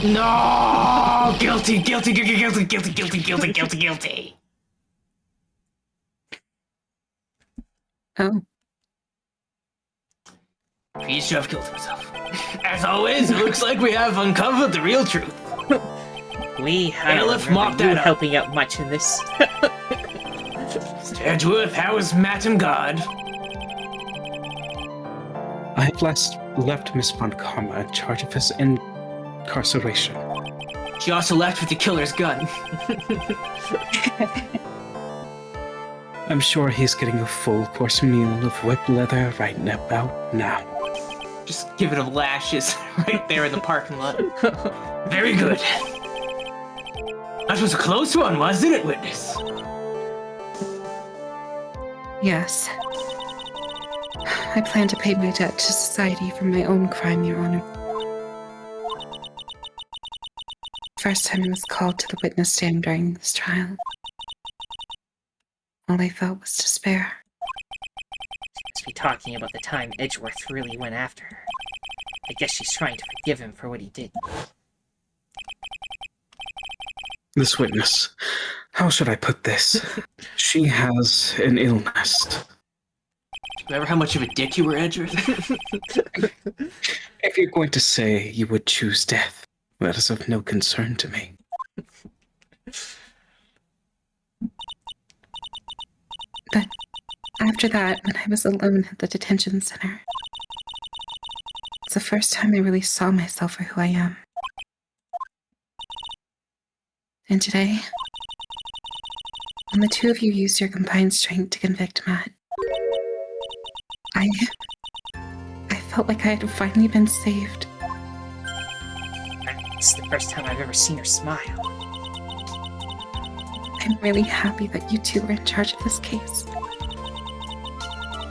No! Guilty. Oh. He should have killed himself. As always, it looks like we have uncovered the real truth. I don't Bailiff, remember mop you that up. helping out much in this. Mr. Edgeworth, how is Matt and God? I have left Miss Von Karma in charge of his incarceration. She also left with the killer's gun. I'm sure he's getting a full course meal of whip leather right about now. Just giving him lashes right there in the parking lot. Very good. That was a close one, wasn't it, witness? Yes. I plan to pay my debt to society for my own crime, Your Honor. First time I was called to the witness stand during this trial, all I felt was despair. Must be talking about the time Edgeworth really went after her. I guess she's trying to forgive him for what he did. This witness, How should I put this? She has an illness. Remember how much of a dick you were, Edgeworth? If you're going to say you would choose death, that is of no concern to me. But after that, when I was alone at the detention center, it's the first time I really saw myself for who I am. And today, when the two of you used your combined strength to convict Matt, I felt like I had finally been saved. It's the first time I've ever seen her smile. I'm really happy that you two are in charge of this case.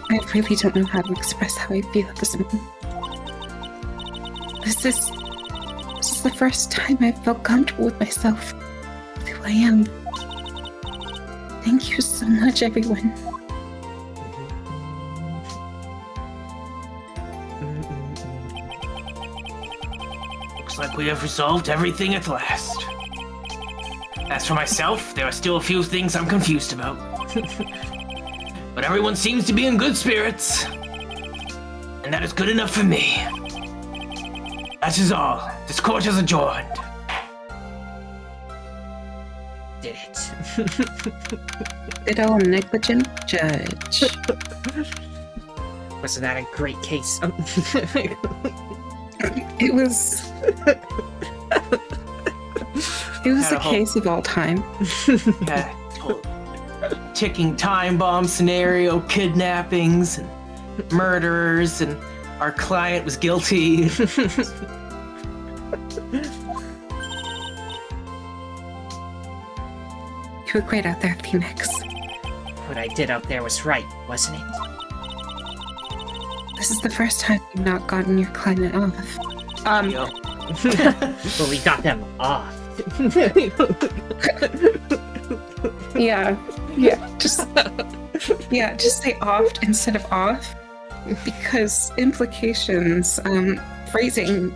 I really don't know how to express how I feel at this moment. This is the first time I've felt comfortable with myself, with who I am. Thank you so much, everyone. Looks like we have resolved everything at last. As for myself, there are still a few things I'm confused about. But everyone seems to be in good spirits. And that is good enough for me. That is all. This court is adjourned. Did it. Good old negligent judge. Wasn't that a great case? It was... It was Had a a whole- case of all time. Yeah. Ticking time bomb scenario, kidnappings, and murderers, and our client was guilty. You were great out there, Phoenix. What I did out there was right, wasn't it? This is the first time you've not gotten your client off. Yo. Well, we got them off. Yeah, just say off instead of off, because implications, phrasing.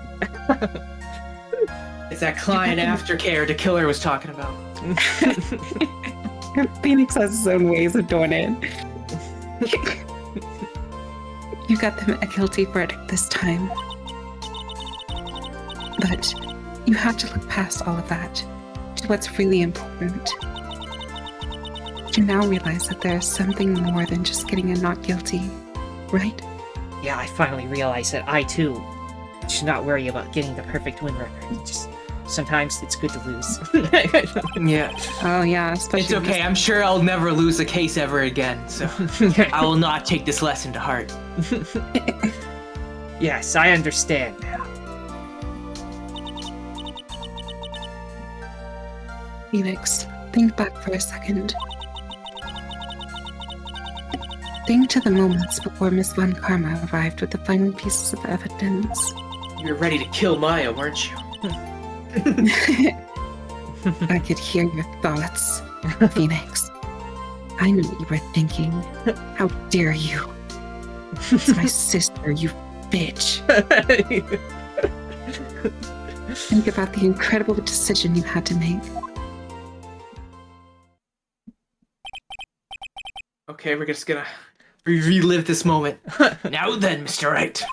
It's that client aftercare the killer was talking about. Phoenix has his own ways of doing it. You got them a guilty verdict this time, but you have to look past all of that to what's really important. You now realize that there's something more than just getting a not guilty, right? Yeah, I finally realized that I, too, should not worry about getting the perfect win record. Just sometimes it's good to lose. Yeah. Oh yeah, especially It's okay, I'm sure I'll never lose a case ever again, so I will not take this lesson to heart. Yes, I understand now. Phoenix, think back for a second. Think to the moments before Miss Von Karma arrived with the final pieces of evidence. You were ready to kill Maya, weren't you? I could hear your thoughts, Phoenix. I know what you were thinking. How dare you? It's my sister, you bitch. Think about the incredible decision you had to make. Okay, we're just gonna relive this moment. Now then, Mr. Wright.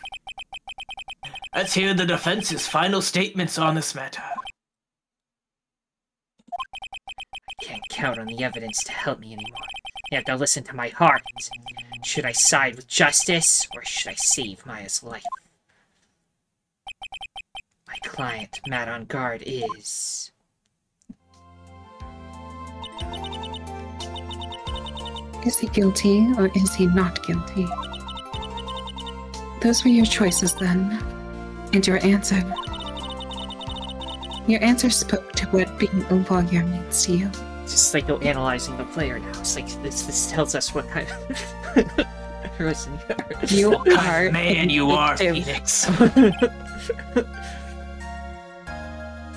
Let's hear the defense's final statements on this matter. I can't count on the evidence to help me anymore. I have to listen to my heart. Should I side with justice, or should I save Maya's life? My client, Matt on guard, is... Is he guilty or is he not guilty? Those were your choices then, and your answer. Your answer spoke to what being a lawyer means to you. Just like analyzing the player now. It's like this tells us what kind of person you are. You What kind are of man you are, vindictive. Phoenix.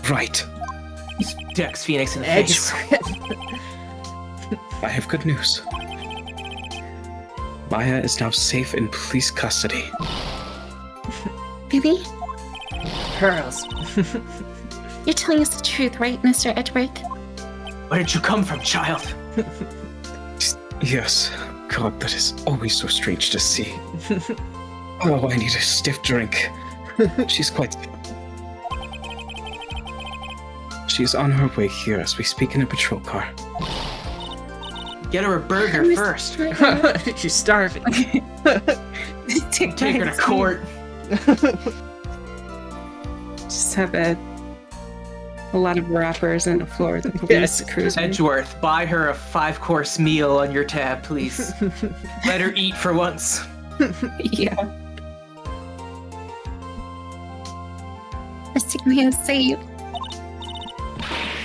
Right. Dex Phoenix in the Edge. face. I have good news. Maya is now safe in police custody. Really? Pearls. You're telling us the truth, right, Mr. Edgeworth? Where did you come from, child? Yes. God, that is always so strange to see. Oh, I need a stiff drink. She's quite... She's on her way here as we speak in a patrol car. Get her a burger first. She's starving. Take her to court. Just have a lot of wrappers and a floor of the police cruiser. Edgeworth, buy her a 5-course meal on your tab, please. Let her eat for once. Yeah. Mr. Man saved.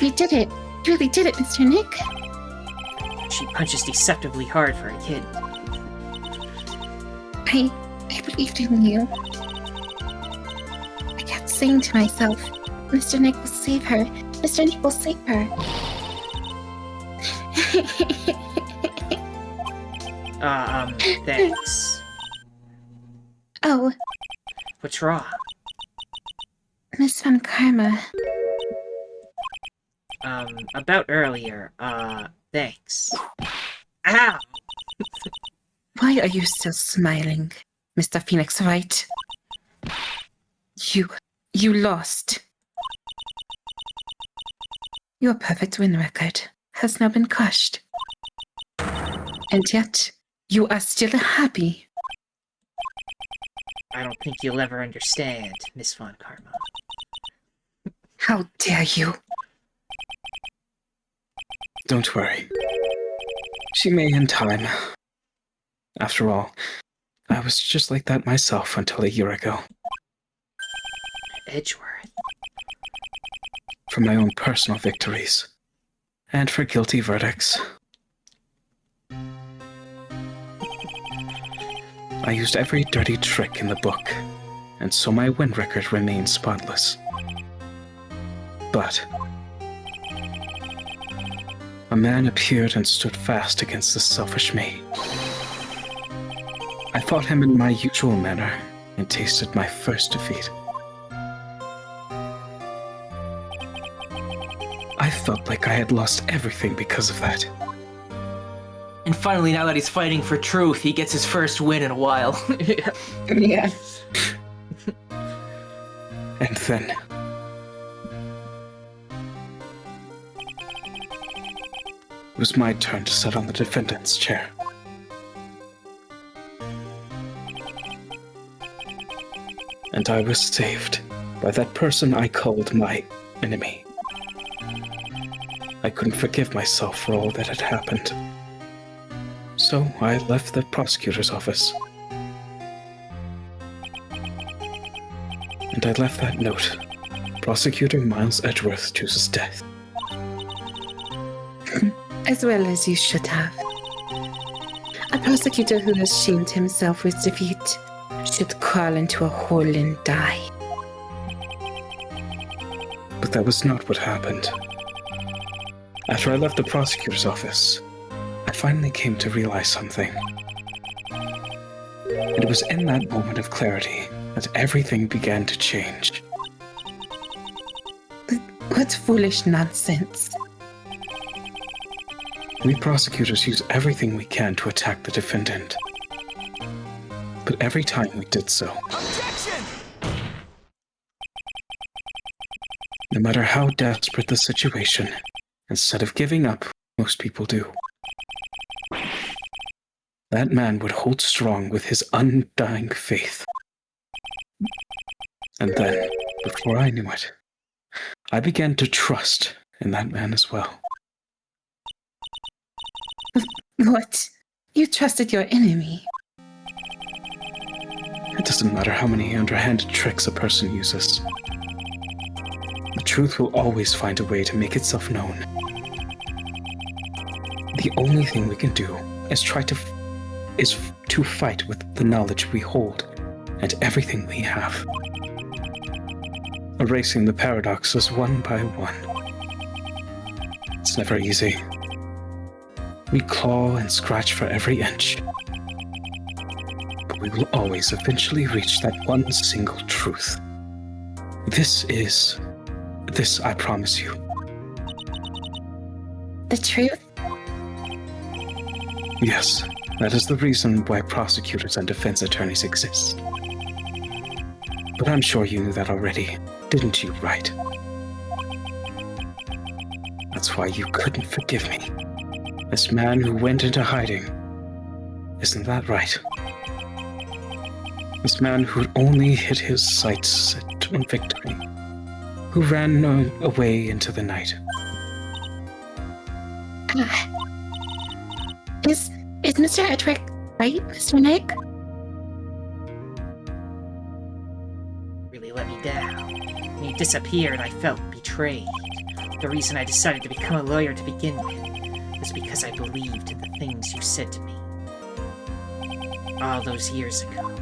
You did it. You really did it, Mr. Nick. She punches deceptively hard for a kid. I believed in you. I kept saying to myself, Mr. Nick will save her. Mr. Nick will save her. Thanks. Oh, What's wrong? Miss Von Karma. About earlier, thanks. Ow! Why are you still smiling, Mr. Phoenix Wright? You lost. Your perfect win record has now been crushed. And yet, you are still happy. I don't think you'll ever understand, Miss Von Karma. How dare you? Don't worry. She may in time. After all, I was just like that myself until a year ago. Edgeworth. For my own personal victories. And for guilty verdicts. I used every dirty trick in the book, and so my win record remains spotless. But a man appeared and stood fast against the selfish me. I fought him in my usual manner and tasted my first defeat. I felt like I had lost everything because of that. And finally, now that he's fighting for truth, he gets his first win in a while. Yeah. And then it was my turn to sit on the defendant's chair. And I was saved by that person I called my enemy. I couldn't forgive myself for all that had happened. So I left the prosecutor's office. And I left that note. Prosecutor Miles Edgeworth chooses death. As well as you should have. A prosecutor who has shamed himself with defeat should crawl into a hole and die. But that was not what happened. After I left the prosecutor's office, I finally came to realize something. And it was in that moment of clarity that everything began to change. What foolish nonsense. We prosecutors use everything we can to attack the defendant. But every time we did so, no matter how desperate the situation, instead of giving up, most people do, that man would hold strong with his undying faith. And then, before I knew it, I began to trust in that man as well. What? You trusted your enemy? It doesn't matter how many underhanded tricks a person uses. The truth will always find a way to make itself known. The only thing we can do is to fight with the knowledge we hold and everything we have. Erasing the paradoxes one by one. It's never easy. We claw and scratch for every inch. But we will always eventually reach that one single truth. This I promise you, the truth? Yes, that is the reason why prosecutors and defense attorneys exist. But I'm sure you knew that already, didn't you, Wright? That's why you couldn't forgive me. This man who went into hiding. Isn't that right? This man who only hid his sights set on victory. Who ran away into the night. Is Mr. Edric right, Mr. Nick? Really let me down. When you disappeared, I felt betrayed. The reason I decided to become a lawyer to begin with was because I believed in the things you said to me. All those years ago.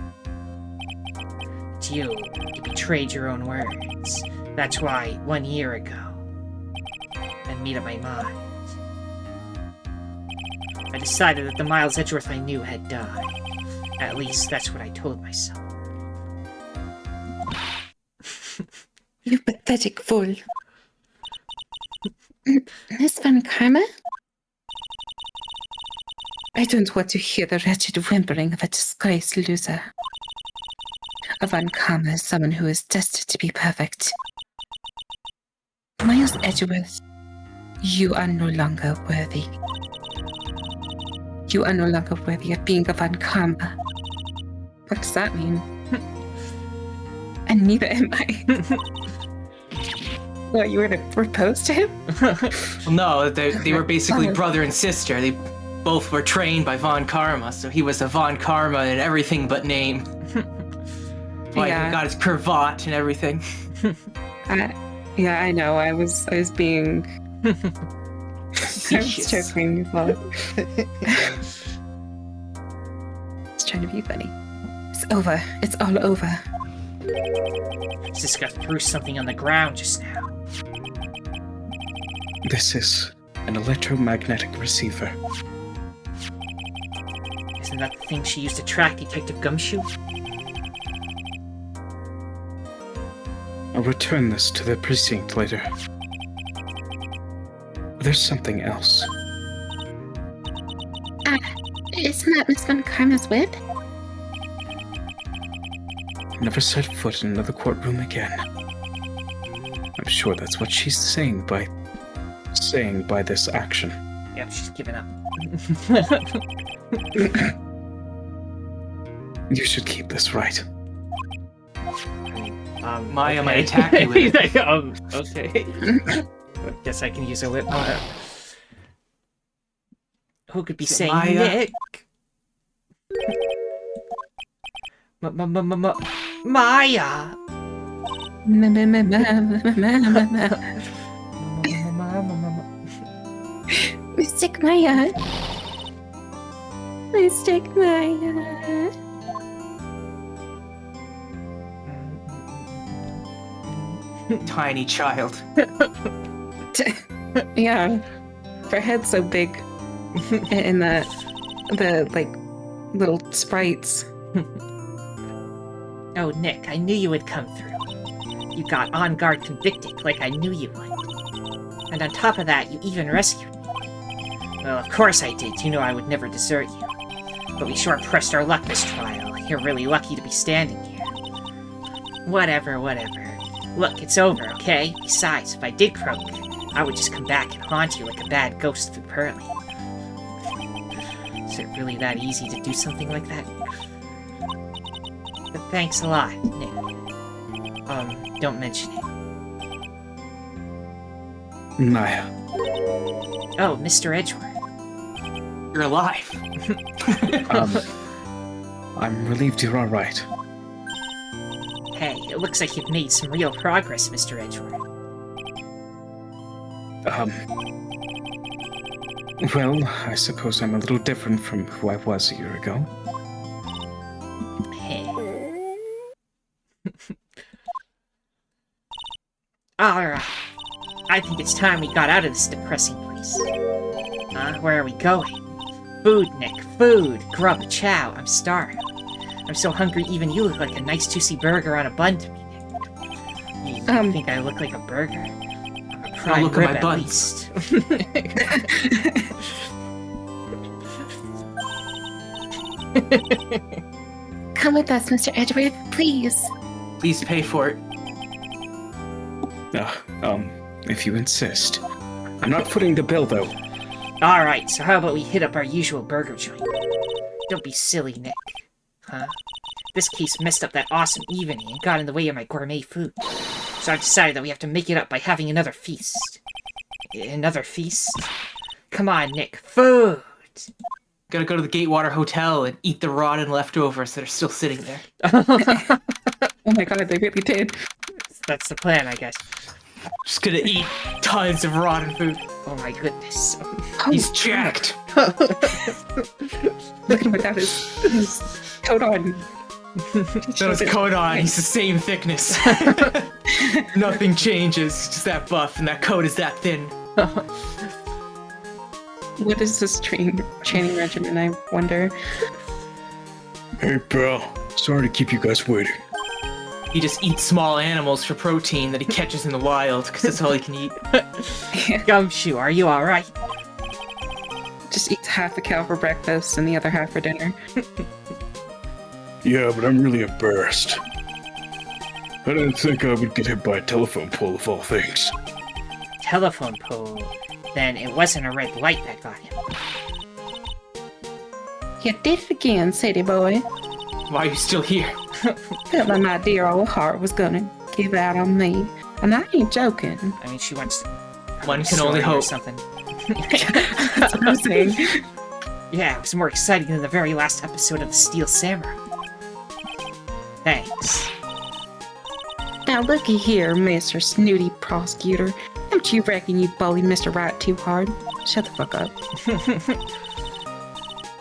But you betrayed your own words. That's why, 1 year ago, I made up my mind. I decided that the Miles Edgeworth I knew had died. At least, that's what I told myself. You pathetic fool. Miss Von Karma? I don't want to hear the wretched whimpering of a disgraced loser. A Von Karma is someone who is destined to be perfect. Miles Edgeworth, you are no longer worthy. You are no longer worthy of being a Von Karma. What does that mean? And neither am I. What, you were to propose to him? Well, no, they were basically brother and sister. They both were trained by Von Karma, so he was a Von Karma in everything but name. Like, Yeah. he got his cravat and everything. Yeah, I know. I was being. I was joking. Well, it's trying to be funny. It's over. It's all over. I just got through something on the ground just now. This is an electromagnetic receiver. Isn't that the thing she used to track Detective Gumshoe? I'll return this to the precinct later. There's something else. Isn't that Miss Von Karma's whip? Never set foot in another courtroom again. I'm sure that's what she's saying by this action. Yep, she's given up. You should keep this right. Maya might attack you with He's it. like, okay. Guess I can use a whip. Who could be Is it saying Maya? Nick? Maya! Mystic Maya. Mystic Maya. Tiny child. Yeah, her head's so big, and the like little sprites. Oh, Nick, I knew you would come through. You got on guard convicted like I knew you would. And on top of that, you even rescued me. Well, of course I did. You know I would never desert you. But we sure pressed our luck this trial. You're really lucky to be standing here. Whatever. Look, it's over, okay? Besides, if I did croak, I would just come back and haunt you like a bad ghost through Pearly. Is it really that easy to do something like that? But thanks a lot, Nick. Don't mention it. Maya, Oh, Mr. Edgeworth. You're alive. I'm relieved you're alright. Hey, it looks like you've made some real progress, Mr. Edgeworth. Well, I suppose I'm a little different from who I was a year ago. Hey. Alright. I think it's time we got out of this depressing place. Where are we going? Food, Nick. Food. Grub, chow. I'm starving. I'm so hungry even you look like a nice juicy burger on a bun to me, Nick. You think I look like a burger? I'm a Prime look at rib my at buns. least. Come with us, Mr. Edgeworth, please. Please pay for it. If you insist. I'm not footing the bill, though. Alright, so how about we hit up our usual burger joint? Don't be silly, Nick. Huh? This case messed up that awesome evening and got in the way of my gourmet food. So I've decided that we have to make it up by having another feast. Another feast? Come on, Nick. Food! Gotta go to the Gatewater Hotel and eat the rotten leftovers that are still sitting there. Oh my god, they really did. That's the plan, I guess. Just gonna eat tons of rotten food. Oh my goodness. Oh, He's jacked. look at him without his coat on. So his coat on, he's the same thickness. Nothing changes, just that buff, and that coat is that thin. What is this training regimen, I wonder? Hey, pal. Sorry to keep you guys waiting. He just eats small animals for protein that he catches in the wild, because that's all he can eat. Gumshoe, are you alright? Just eats half a cow for breakfast and the other half for dinner. Yeah, but I'm really embarrassed. I didn't think I would get hit by a telephone pole of all things. Telephone pole. Then it wasn't a red light that got him. You did it again, city boy. Why are you still here? Felt like my dear old heart was gonna give out on me. And I ain't joking. I mean, she wants to... One can only Or hope. something. That's what I'm saying. Yeah, it was more exciting than the very last episode of the Steel Samurai. Thanks. Now looky here, Mr. Snooty Prosecutor. Don't you reckon you bullied Mr. Wright too hard? Shut the fuck up.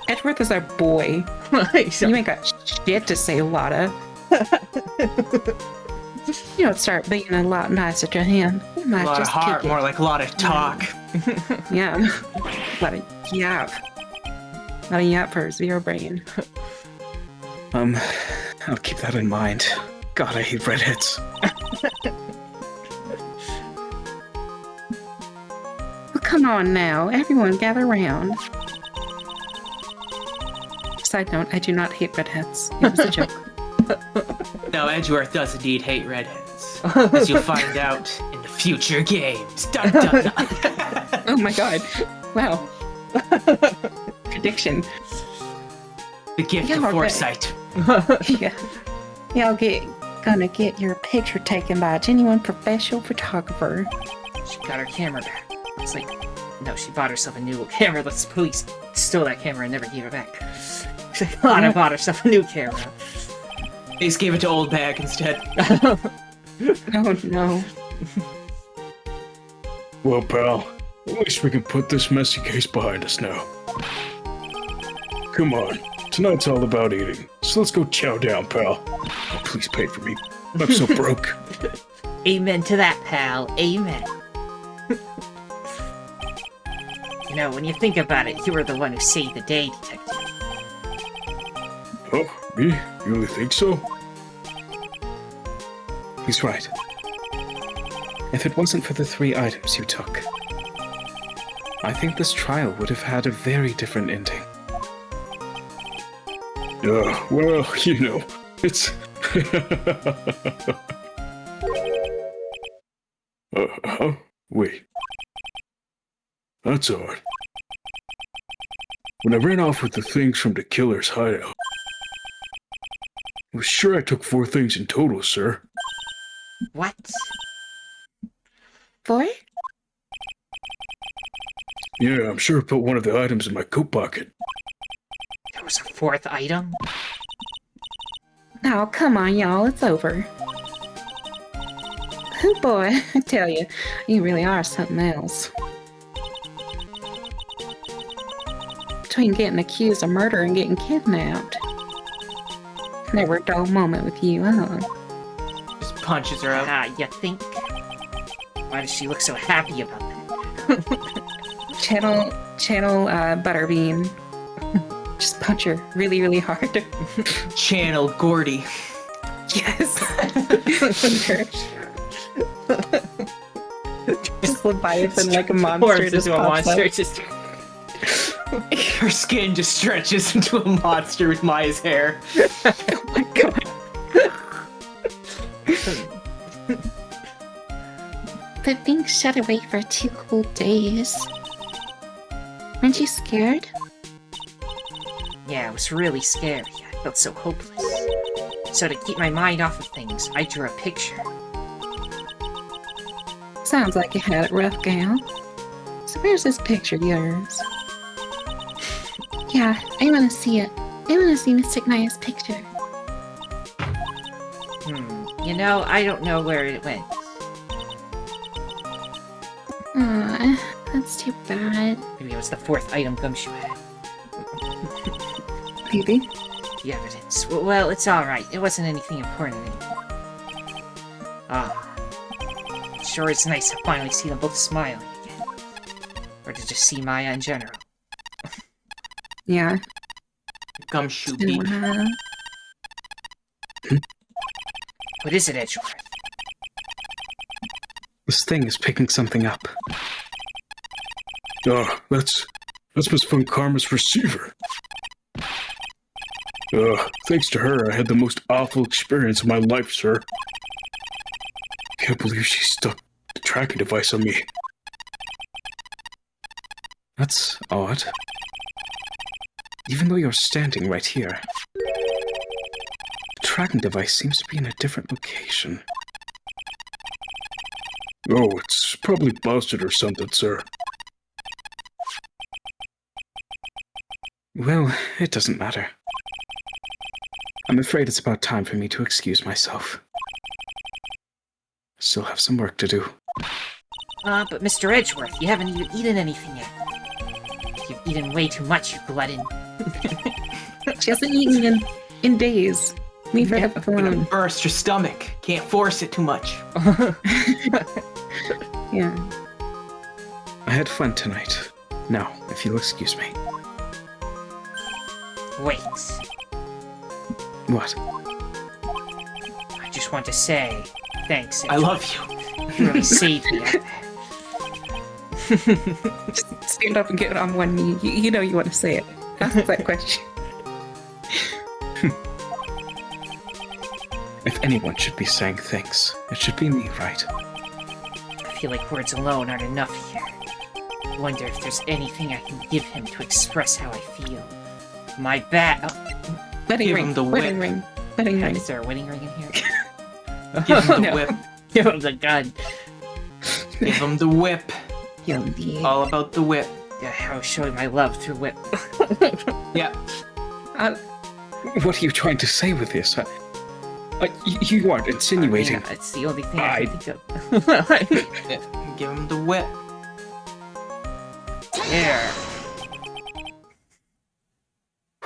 Edgeworth is our boy. You ain't got shit to say, Lotta. You don't start being a lot nicer to him. You A might lot of just heart, kick it. more like a lot of talk. Yeah. A lot of yap. A lot of yap for zero brain. I'll keep that in mind. God, I hate redheads. Well, come on now. Everyone gather round. Side note, I do not hate redheads. It was a joke. No, Edgeworth does indeed hate redheads. As you'll find out in the future games. Dun, dun, dun. Oh my god. Wow. Prediction. The gift Yeah, of okay. foresight. Yeah. Y'all gonna get your picture taken by a genuine professional photographer. She got her camera back. It's like... No, she bought herself a new camera. The police stole that camera and never gave it back. Lana bought herself a new camera. They just gave it to Old Bag instead. Oh no. Well, pal, at least we can put this messy case behind us now. Come on, tonight's all about eating, so let's go chow down, pal. Oh, please pay for me. I'm so broke. Amen to that, pal. Amen. You know, when you think about it, you were the one who saved the day, Detective. Oh, me? You really think so? He's right. If it wasn't for the 3 items you took, I think this trial would have had a very different ending. Well, you know, it's... Wait. That's odd. When I ran off with the things from the killer's hideout, I was sure I took 4 things in total, sir. What? 4? Yeah, I'm sure I put one of the items in my coat pocket. There was a 4th item? Oh, come on, y'all. It's over. Oh boy, I tell you, you really are something else. Between getting accused of murder and getting kidnapped. Never a dull moment with you, huh? Just punches her out. Ah, you think? Why does she look so happy about that? Channel Butterbean. Just punch her really, really hard. Channel Gordy. Yes. Just Leviathan like a monster Forms just into a pops monster. up. Just Her skin just stretches into a monster with Maya's hair. Oh my god. But being shut away for 2 whole days. Weren't you scared? yeah, I was really scary. I felt so hopeless. So to keep my mind off of things, I drew a picture. Sounds like you had it rough, gal. So where's this picture of yours? Yeah, I want to see it. I want to see Mystic Maya's picture. You know, I don't know where it went. Aw, that's too bad. Maybe it was the 4th item Gumshoe had. Maybe. The evidence. Well, it's alright. It wasn't anything important anymore. Ah. Sure it's nice to finally see them both smiling again. Or to just see Maya in general. Yeah. Gumshoe It's been a beep. while. What is it, Edgeworth? This thing is picking something up. Oh, that's Miss Von Karma's receiver. Thanks to her, I had the most awful experience of my life, sir. Can't believe she stuck the tracking device on me. That's odd. Even though you're standing right here, the tracking device seems to be in a different location. Oh, it's probably busted or something, sir. Well, it doesn't matter. I'm afraid it's about time for me to excuse myself. Still have some work to do. But Mr. Edgeworth, you haven't even eaten anything yet. You've eaten way too much, you glutton. She hasn't eaten in days. Leave her alone. Burst your stomach. Can't force it too much. Yeah. I had fun tonight. Now, if you'll excuse me. Wait. What? I just want to say thanks. I love you. You really saved me. Just stand up and get on one knee. You know you want to say it. Ask that question. If anyone should be saying thanks, it should be me, right? I feel like words alone aren't enough here. I wonder if there's anything I can give him to express how I feel. My Wedding Give ring. him the Wedding whip. ring. Wedding ring. Is there a wedding ring in here? Give him the No. whip. Give him the gun. Give him the whip. Yeah. All about the whip. Yeah, I'll show my love through whip. Yeah. What are you trying to say with this? You aren't insinuating. Yeah, it's the only thing I can think of. Yeah. Give him the whip. There.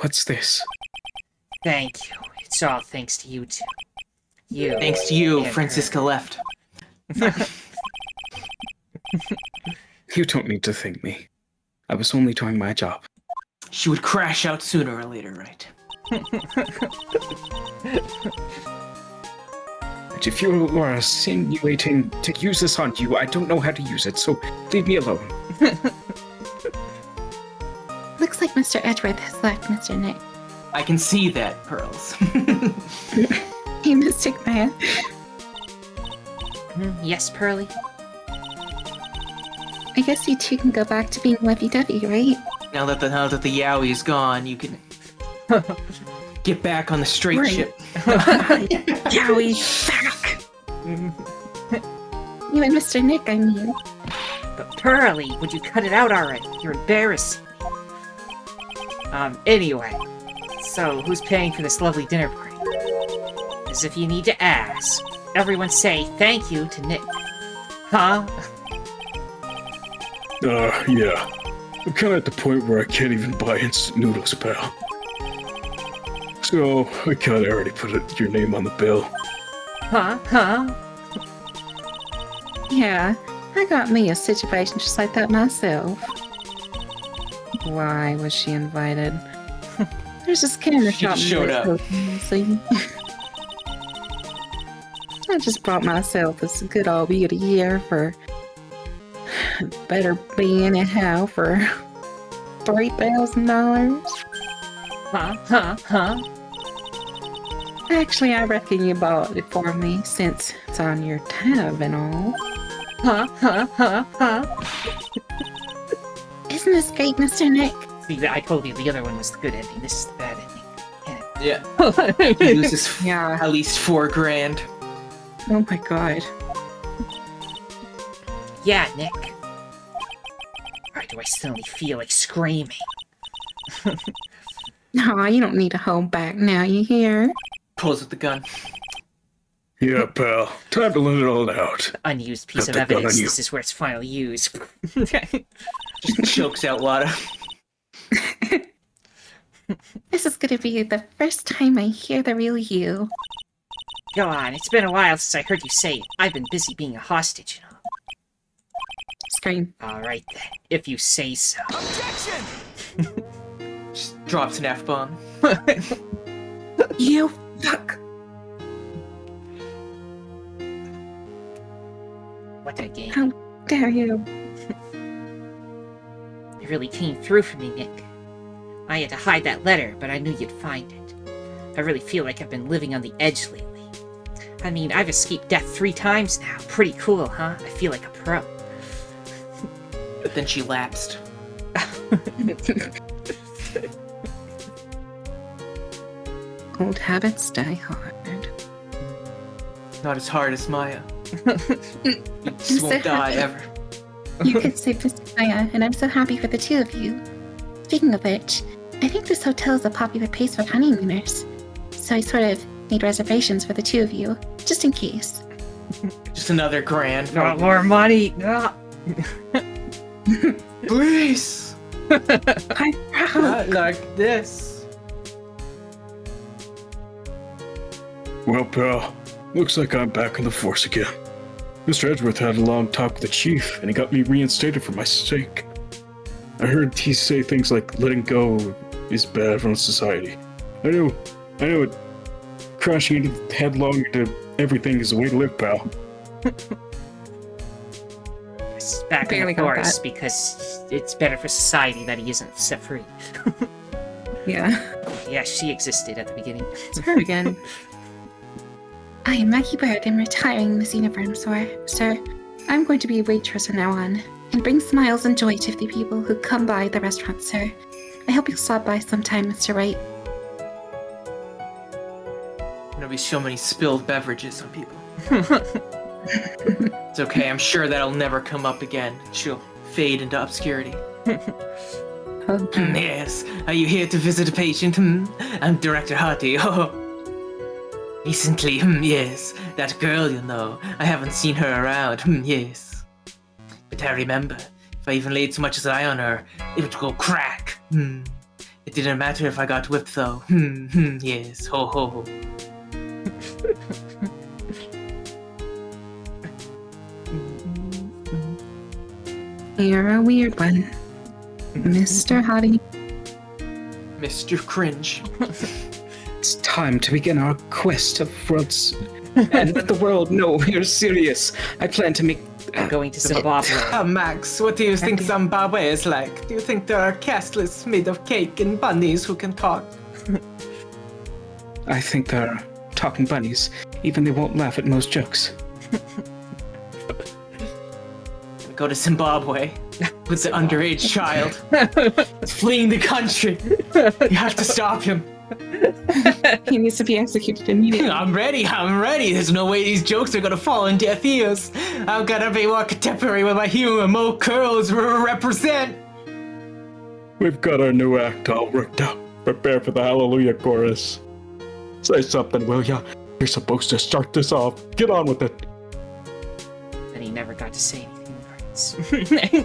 What's this? Thank you. It's all thanks to you two. You. Thanks to you, and her. Francisca left. You don't need to thank me. I was only doing my job. She would crash out sooner or later, right? But if you are insinuating to use this on you, I don't know how to use it, so leave me alone. Looks like Mr. Edgeworth has left Mr. Nick. I can see that, Pearls. Hey, Mystic Maya. Yes, Pearly? I guess you two can go back to being lovey-dovey, right? now that the Yowie is gone, you can get back on the straight Right. ship. Yowie, back! You and Mr. Nick, I mean. But Pearly, would you cut it out already? You're embarrassing me. Anyway. So, who's paying for this lovely dinner party? As if you need to ask. Everyone say thank you to Nick. Huh? Yeah. I'm kinda at the point where I can't even buy instant noodles, pal. So, I kinda already put your name on the bill. Huh? Huh? Yeah, I got me a situation just like that myself. Why was she invited? There's this camera She shop. just showed up. See? I just bought myself this good old beauty here for Better be in it how for $3,000. Huh? Actually, I reckon you bought it for me since it's on your tab and all. Huh? Isn't this great, Mr. Nick? See, I told you the other one was the good ending. This is the bad ending. Yeah. He loses Yeah. at least $4,000. Oh my god. Yeah, Nick. Why do I suddenly feel like screaming? Aw, you don't need to hold back now, you hear? Pulls with the gun. Yeah, pal. Time to let it all out. Unused piece Got of the gun on evidence. you. This is where it's finally used. Just chokes out Lada. This is gonna be the first time I hear the real you. Go on, it's been a while since I heard you say it. I've been busy being a hostage and all. Scream. Alright then, if you say so. Just drops an F-bomb. You fuck. What a game. How dare you? It really came through for me, Nick. I had to hide that letter, but I knew you'd find it. I really feel like I've been living on the edge lately. I mean, I've escaped death 3 times now. Pretty cool, huh? I feel like a pro. But then she lapsed. Old habits die hard. Not as hard as Maya. You just won't die ever. You could save Mr. Maya, and I'm so happy for the two of you. Speaking of which, I think this hotel is a popular place for honeymooners. So I sort of made reservations for the two of you, just in case. Just another grand. Not more money! No. Please! I'm proud. Not like this. Well, pal, looks like I'm back in the force again. Mr. Edgeworth had a long talk with the chief, and he got me reinstated for my sake. I heard he say things like letting go is bad for society. I know it. Crashing headlong into everything is the way to live, pal. It's back in Barely the got force that. because it's better for society that he isn't set free. Yeah. Yeah, she existed at the beginning. It's her again. I am Maggie Bird and retiring this uniform, sir. I'm going to be a waitress from now on, and bring smiles and joy to the people who come by the restaurant, sir. I hope you'll stop by sometime, Mr. Wright. There'll be so many spilled beverages on people. It's okay, I'm sure that'll never come up again. She'll fade into obscurity. Oh, Yes, are you here to visit a patient? I'm Director Hati. Oh. Recently, yes, that girl, you know, I haven't seen her around. Yes. But I remember, if I even laid so much as an eye on her, it would go crack. It didn't matter if I got whipped, though. Yes, ho ho ho. you're a weird one. Mr. Hottie. Mr. Cringe. It's time to begin our quest of worlds and let the world know we're serious. I plan to make. I'm going to Zimbabwe. Max, what do you think Zimbabwe is like? Do you think there are castles made of cake and bunnies who can talk? I think there are talking bunnies. Even they won't laugh at most jokes. Go to Zimbabwe with the underage child. He's fleeing the country. You have to stop him. He needs to be executed immediately. I'm ready. There's no way these jokes are gonna fall on deaf ears. I'm gonna be more contemporary with my humor. More curls represent. We've got our new act all worked out. Prepare for the Hallelujah chorus. Say something, will ya? You're supposed to start this off. Get on with it. And he never got to say anything in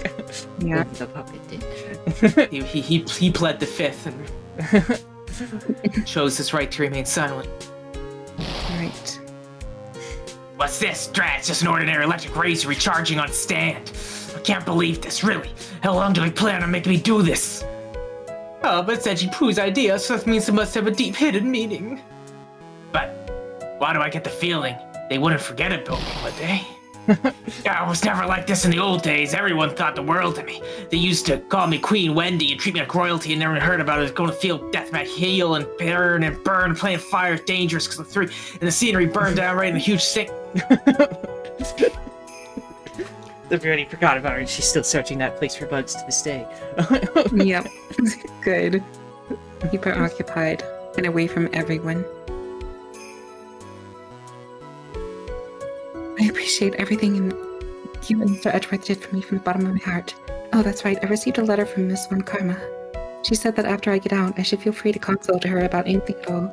parts. Yeah. The puppet did. He pled the fifth and chose his right to remain silent. Right. What's this? Drat, just an ordinary electric razor recharging on stand. I can't believe this, really. How long do they plan on making me do this? Oh, but it's Edgy Pooh's idea, so that means it must have a deep hidden meaning. But why do I get the feeling they wouldn't forget about me, would they? I was never like this in the old days. Everyone thought the world of me. They used to call me Queen Wendy and treat me like royalty, and never heard about it. Going to field deathmatch, heal and burn, playing fire is dangerous because the scenery burned down right in a huge sink. They've already forgot about her, and she's still searching that place for bugs to this day. Yep. Good. Keep her occupied and away from everyone. I appreciate everything you and Mr. Edgeworth did for me from the bottom of my heart. Oh, that's right. I received a letter from Miss Von Karma. She said that after I get out, I should feel free to consult her about anything at all.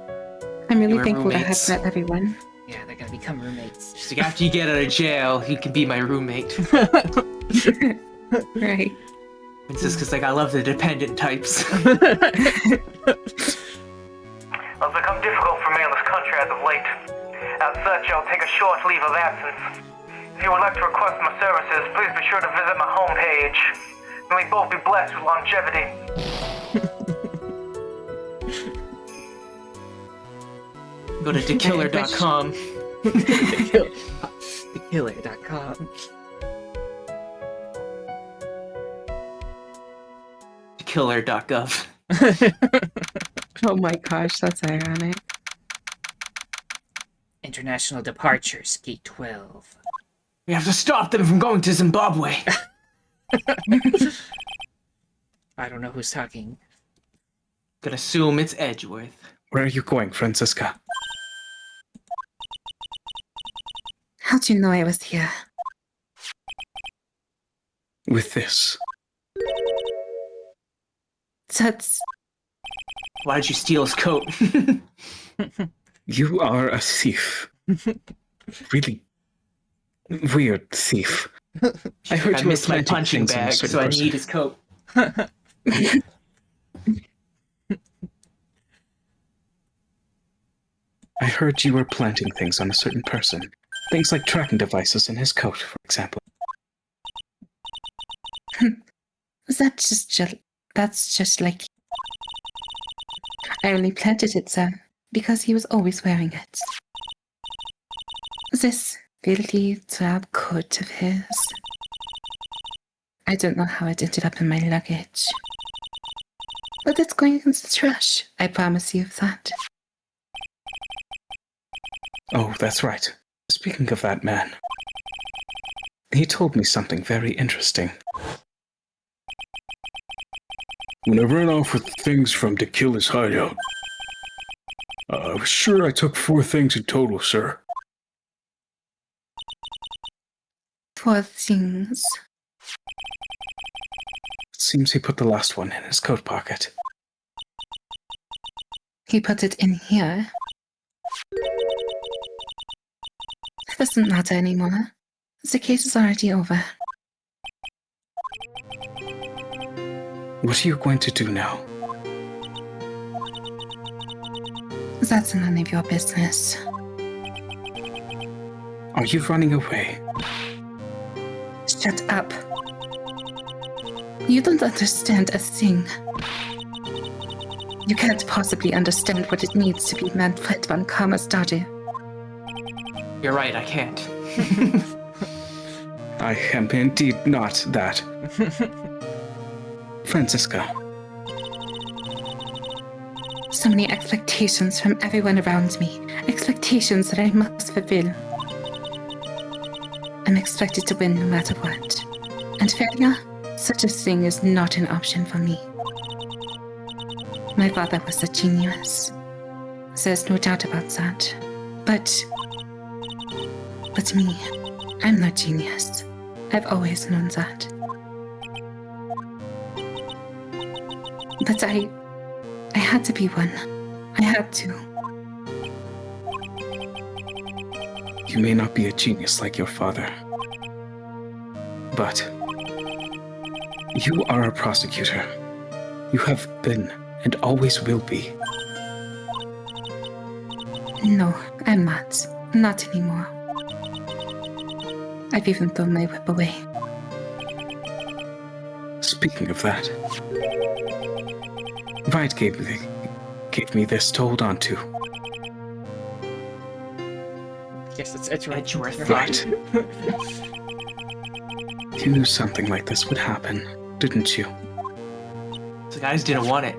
I'm really We're thankful roommates. to have met everyone. Yeah, they're gonna become roommates. She's like, after you get out of jail, you can be my roommate. Right. It's just because, like, I love the dependent types. Well, it's become difficult for me in this country as of late. As such, I'll take a short leave of absence. If you would like to request my services, please be sure to visit my homepage. May we both be blessed with longevity. Go to thekiller.com. Thekiller.com. Thekiller.gov. Oh my gosh, that's ironic. International departures, Gate 12. We have to stop them from going to Zimbabwe. I don't know who's talking. Gonna assume it's Edgeworth. Where are you going, Francisca? How'd you know I was here? With this. That's... Why did you steal his coat? You are a thief. Really weird thief. I heard you were missed my planting punching things on a bag, certain so I person. need his coat. I heard you were planting things on a certain person. Things like tracking devices in his coat, for example. That's just like... I only planted it, sir, because he was always wearing it. This filthy drab coat of his. I don't know how it ended up in my luggage. But it's going into the trash, I promise you of that. Oh, that's right. Speaking of that man, he told me something very interesting. When I ran off with things from Tequila's hideout, I was sure I took 4 things in total, sir. 4 things. It seems he put the last one in his coat pocket. He put it in here. It doesn't matter anymore. The case is already over. What are you going to do now? That's none of your business. Are you running away? Shut up. You don't understand a thing. You can't possibly understand what it means to be Manfred von Karma's daughter. You're right, I can't. I am indeed not that. Francisca, So many expectations from everyone around me. Expectations that I must fulfill. I'm expected to win no matter what. And failure? Such a thing is not an option for me. My father was a genius. There's no doubt about that. But me, I'm not genius. I've always known that. But I had to be one. I had to. you may not be a genius like your father, but you are a prosecutor. You have been and always will be. No, I'm not. Not anymore. I've even thrown my whip away. Speaking of that, Wright gave me this to hold on to. Yes, that's right. Edgeworth. Right. You knew something like this would happen, didn't you? The guys didn't want it.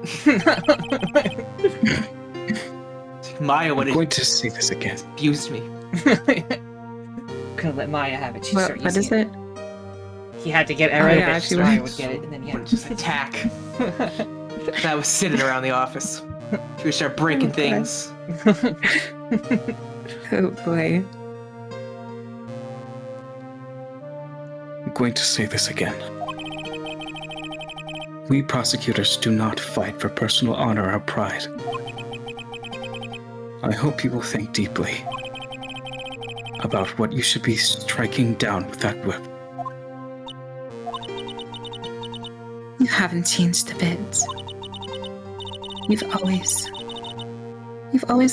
Maya would I'm have going to say this again. abused me. Couldn't let Maya have it. She What, started what using is it? He had to get Oh, rid yeah, of it so she Maya was- would get it, and then yeah. Would just attack. That was sitting around the office. She would start breaking Okay. things. Oh boy. I'm going to say this again. We prosecutors do not fight for personal honor or pride. I hope you will think deeply about what you should be striking down with that whip. You haven't changed a bit. You've always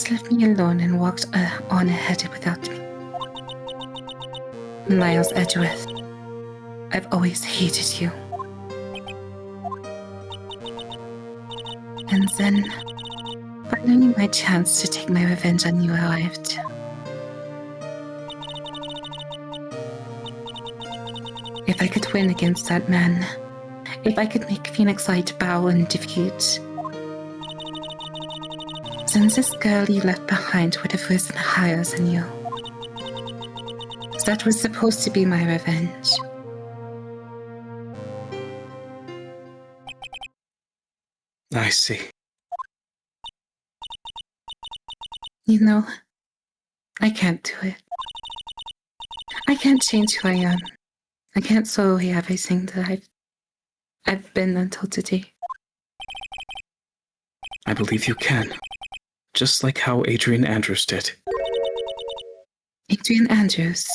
left me alone and walked on ahead without me. Miles Edgeworth, I've always hated you. And then, finally my chance to take my revenge on you arrived. If I could win against that man, if I could make Phoenix Light bow in defeat, then this girl you left behind would have risen higher than you. That was supposed to be my revenge. I see. You know, I can't do it. I can't change who I am. I can't throw away everything that I've been until today. I believe you can. Just like how Adrian Andrews did. Adrian Andrews.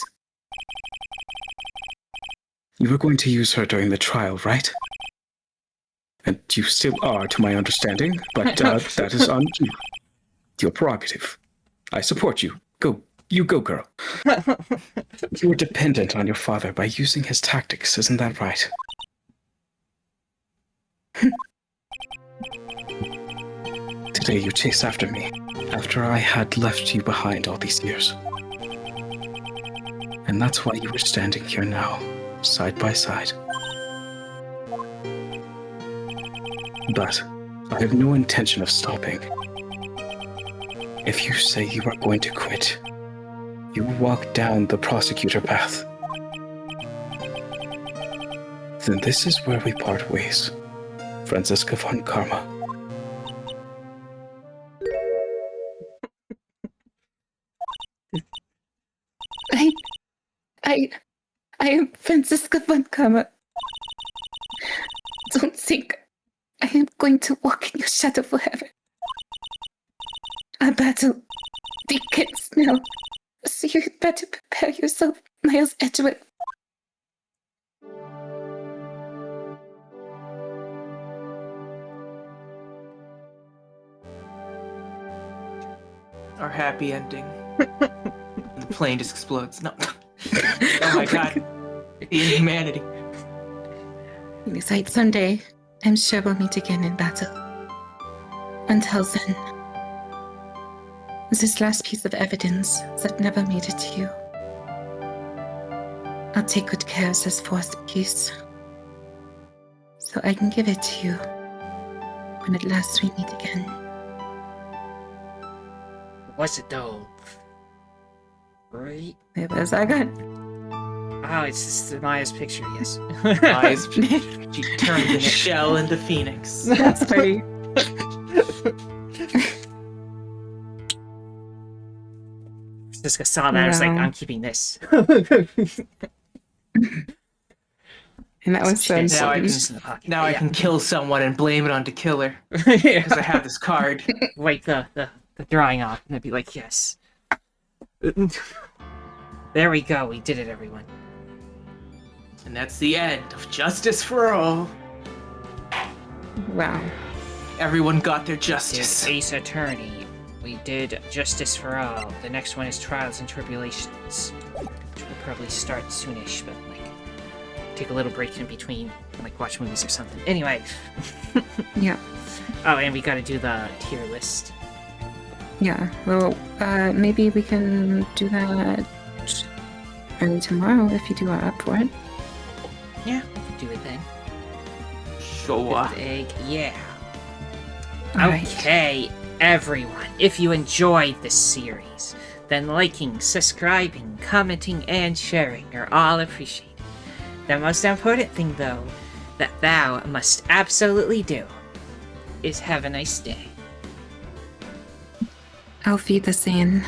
You were going to use her during the trial, right? And you still are, to my understanding, but that is on you. Your prerogative. I support you. Go. You go, girl. You were dependent on your father by using his tactics, isn't that right? Today you chased after me, after I had left you behind all these years. And that's why you were standing here now, side by side. But I have no intention of stopping. If you say you are going to quit, you walk down the prosecutor path. Then this is where we part ways. Franziska von Karma. I am Franziska von Kammer. Don't think I am going to walk in your shadow forever. Our battle begins now, so you had better prepare yourself, Miles Edgeworth. Our happy ending. The plane just explodes. No. Oh my god. The inhumanity. Besides, someday, I'm sure we'll meet again in battle. Until then, this last piece of evidence that never made it to you, I'll take good care of this fourth piece, so I can give it to you when at last we meet again. What's it though? Right? It was I got. Oh, it's just Maya's picture, yes. Eyes. She turned the shell into Phoenix. That's funny. Jessica saw that, I was like, Yeah. I'm keeping this. And that was so Shit, now I important. it's in the pocket. Now I Yeah. can kill someone and blame it on Killer Yeah. because I have this card. Wipe the drawing off, and I'd be like, yes. There we go, we did it, everyone. And that's the end of Justice for All. Wow. Everyone got their Did justice. Ace Attorney. We did Justice for All. The next one is Trials and Tribulations, which will probably start soonish, but like take a little break in between, like watch movies or something. Anyway. Yeah. Oh, and we gotta do the tier list. Yeah, well, maybe we can do that early tomorrow if you two are up for it. Yeah, we can do it then. Sure. Fifth egg, yeah. Alright. Okay, everyone, if you enjoyed this series, then liking, subscribing, commenting, and sharing are all appreciated. The most important thing, though, that thou must absolutely do is have a nice day. Auf Wiedersehen.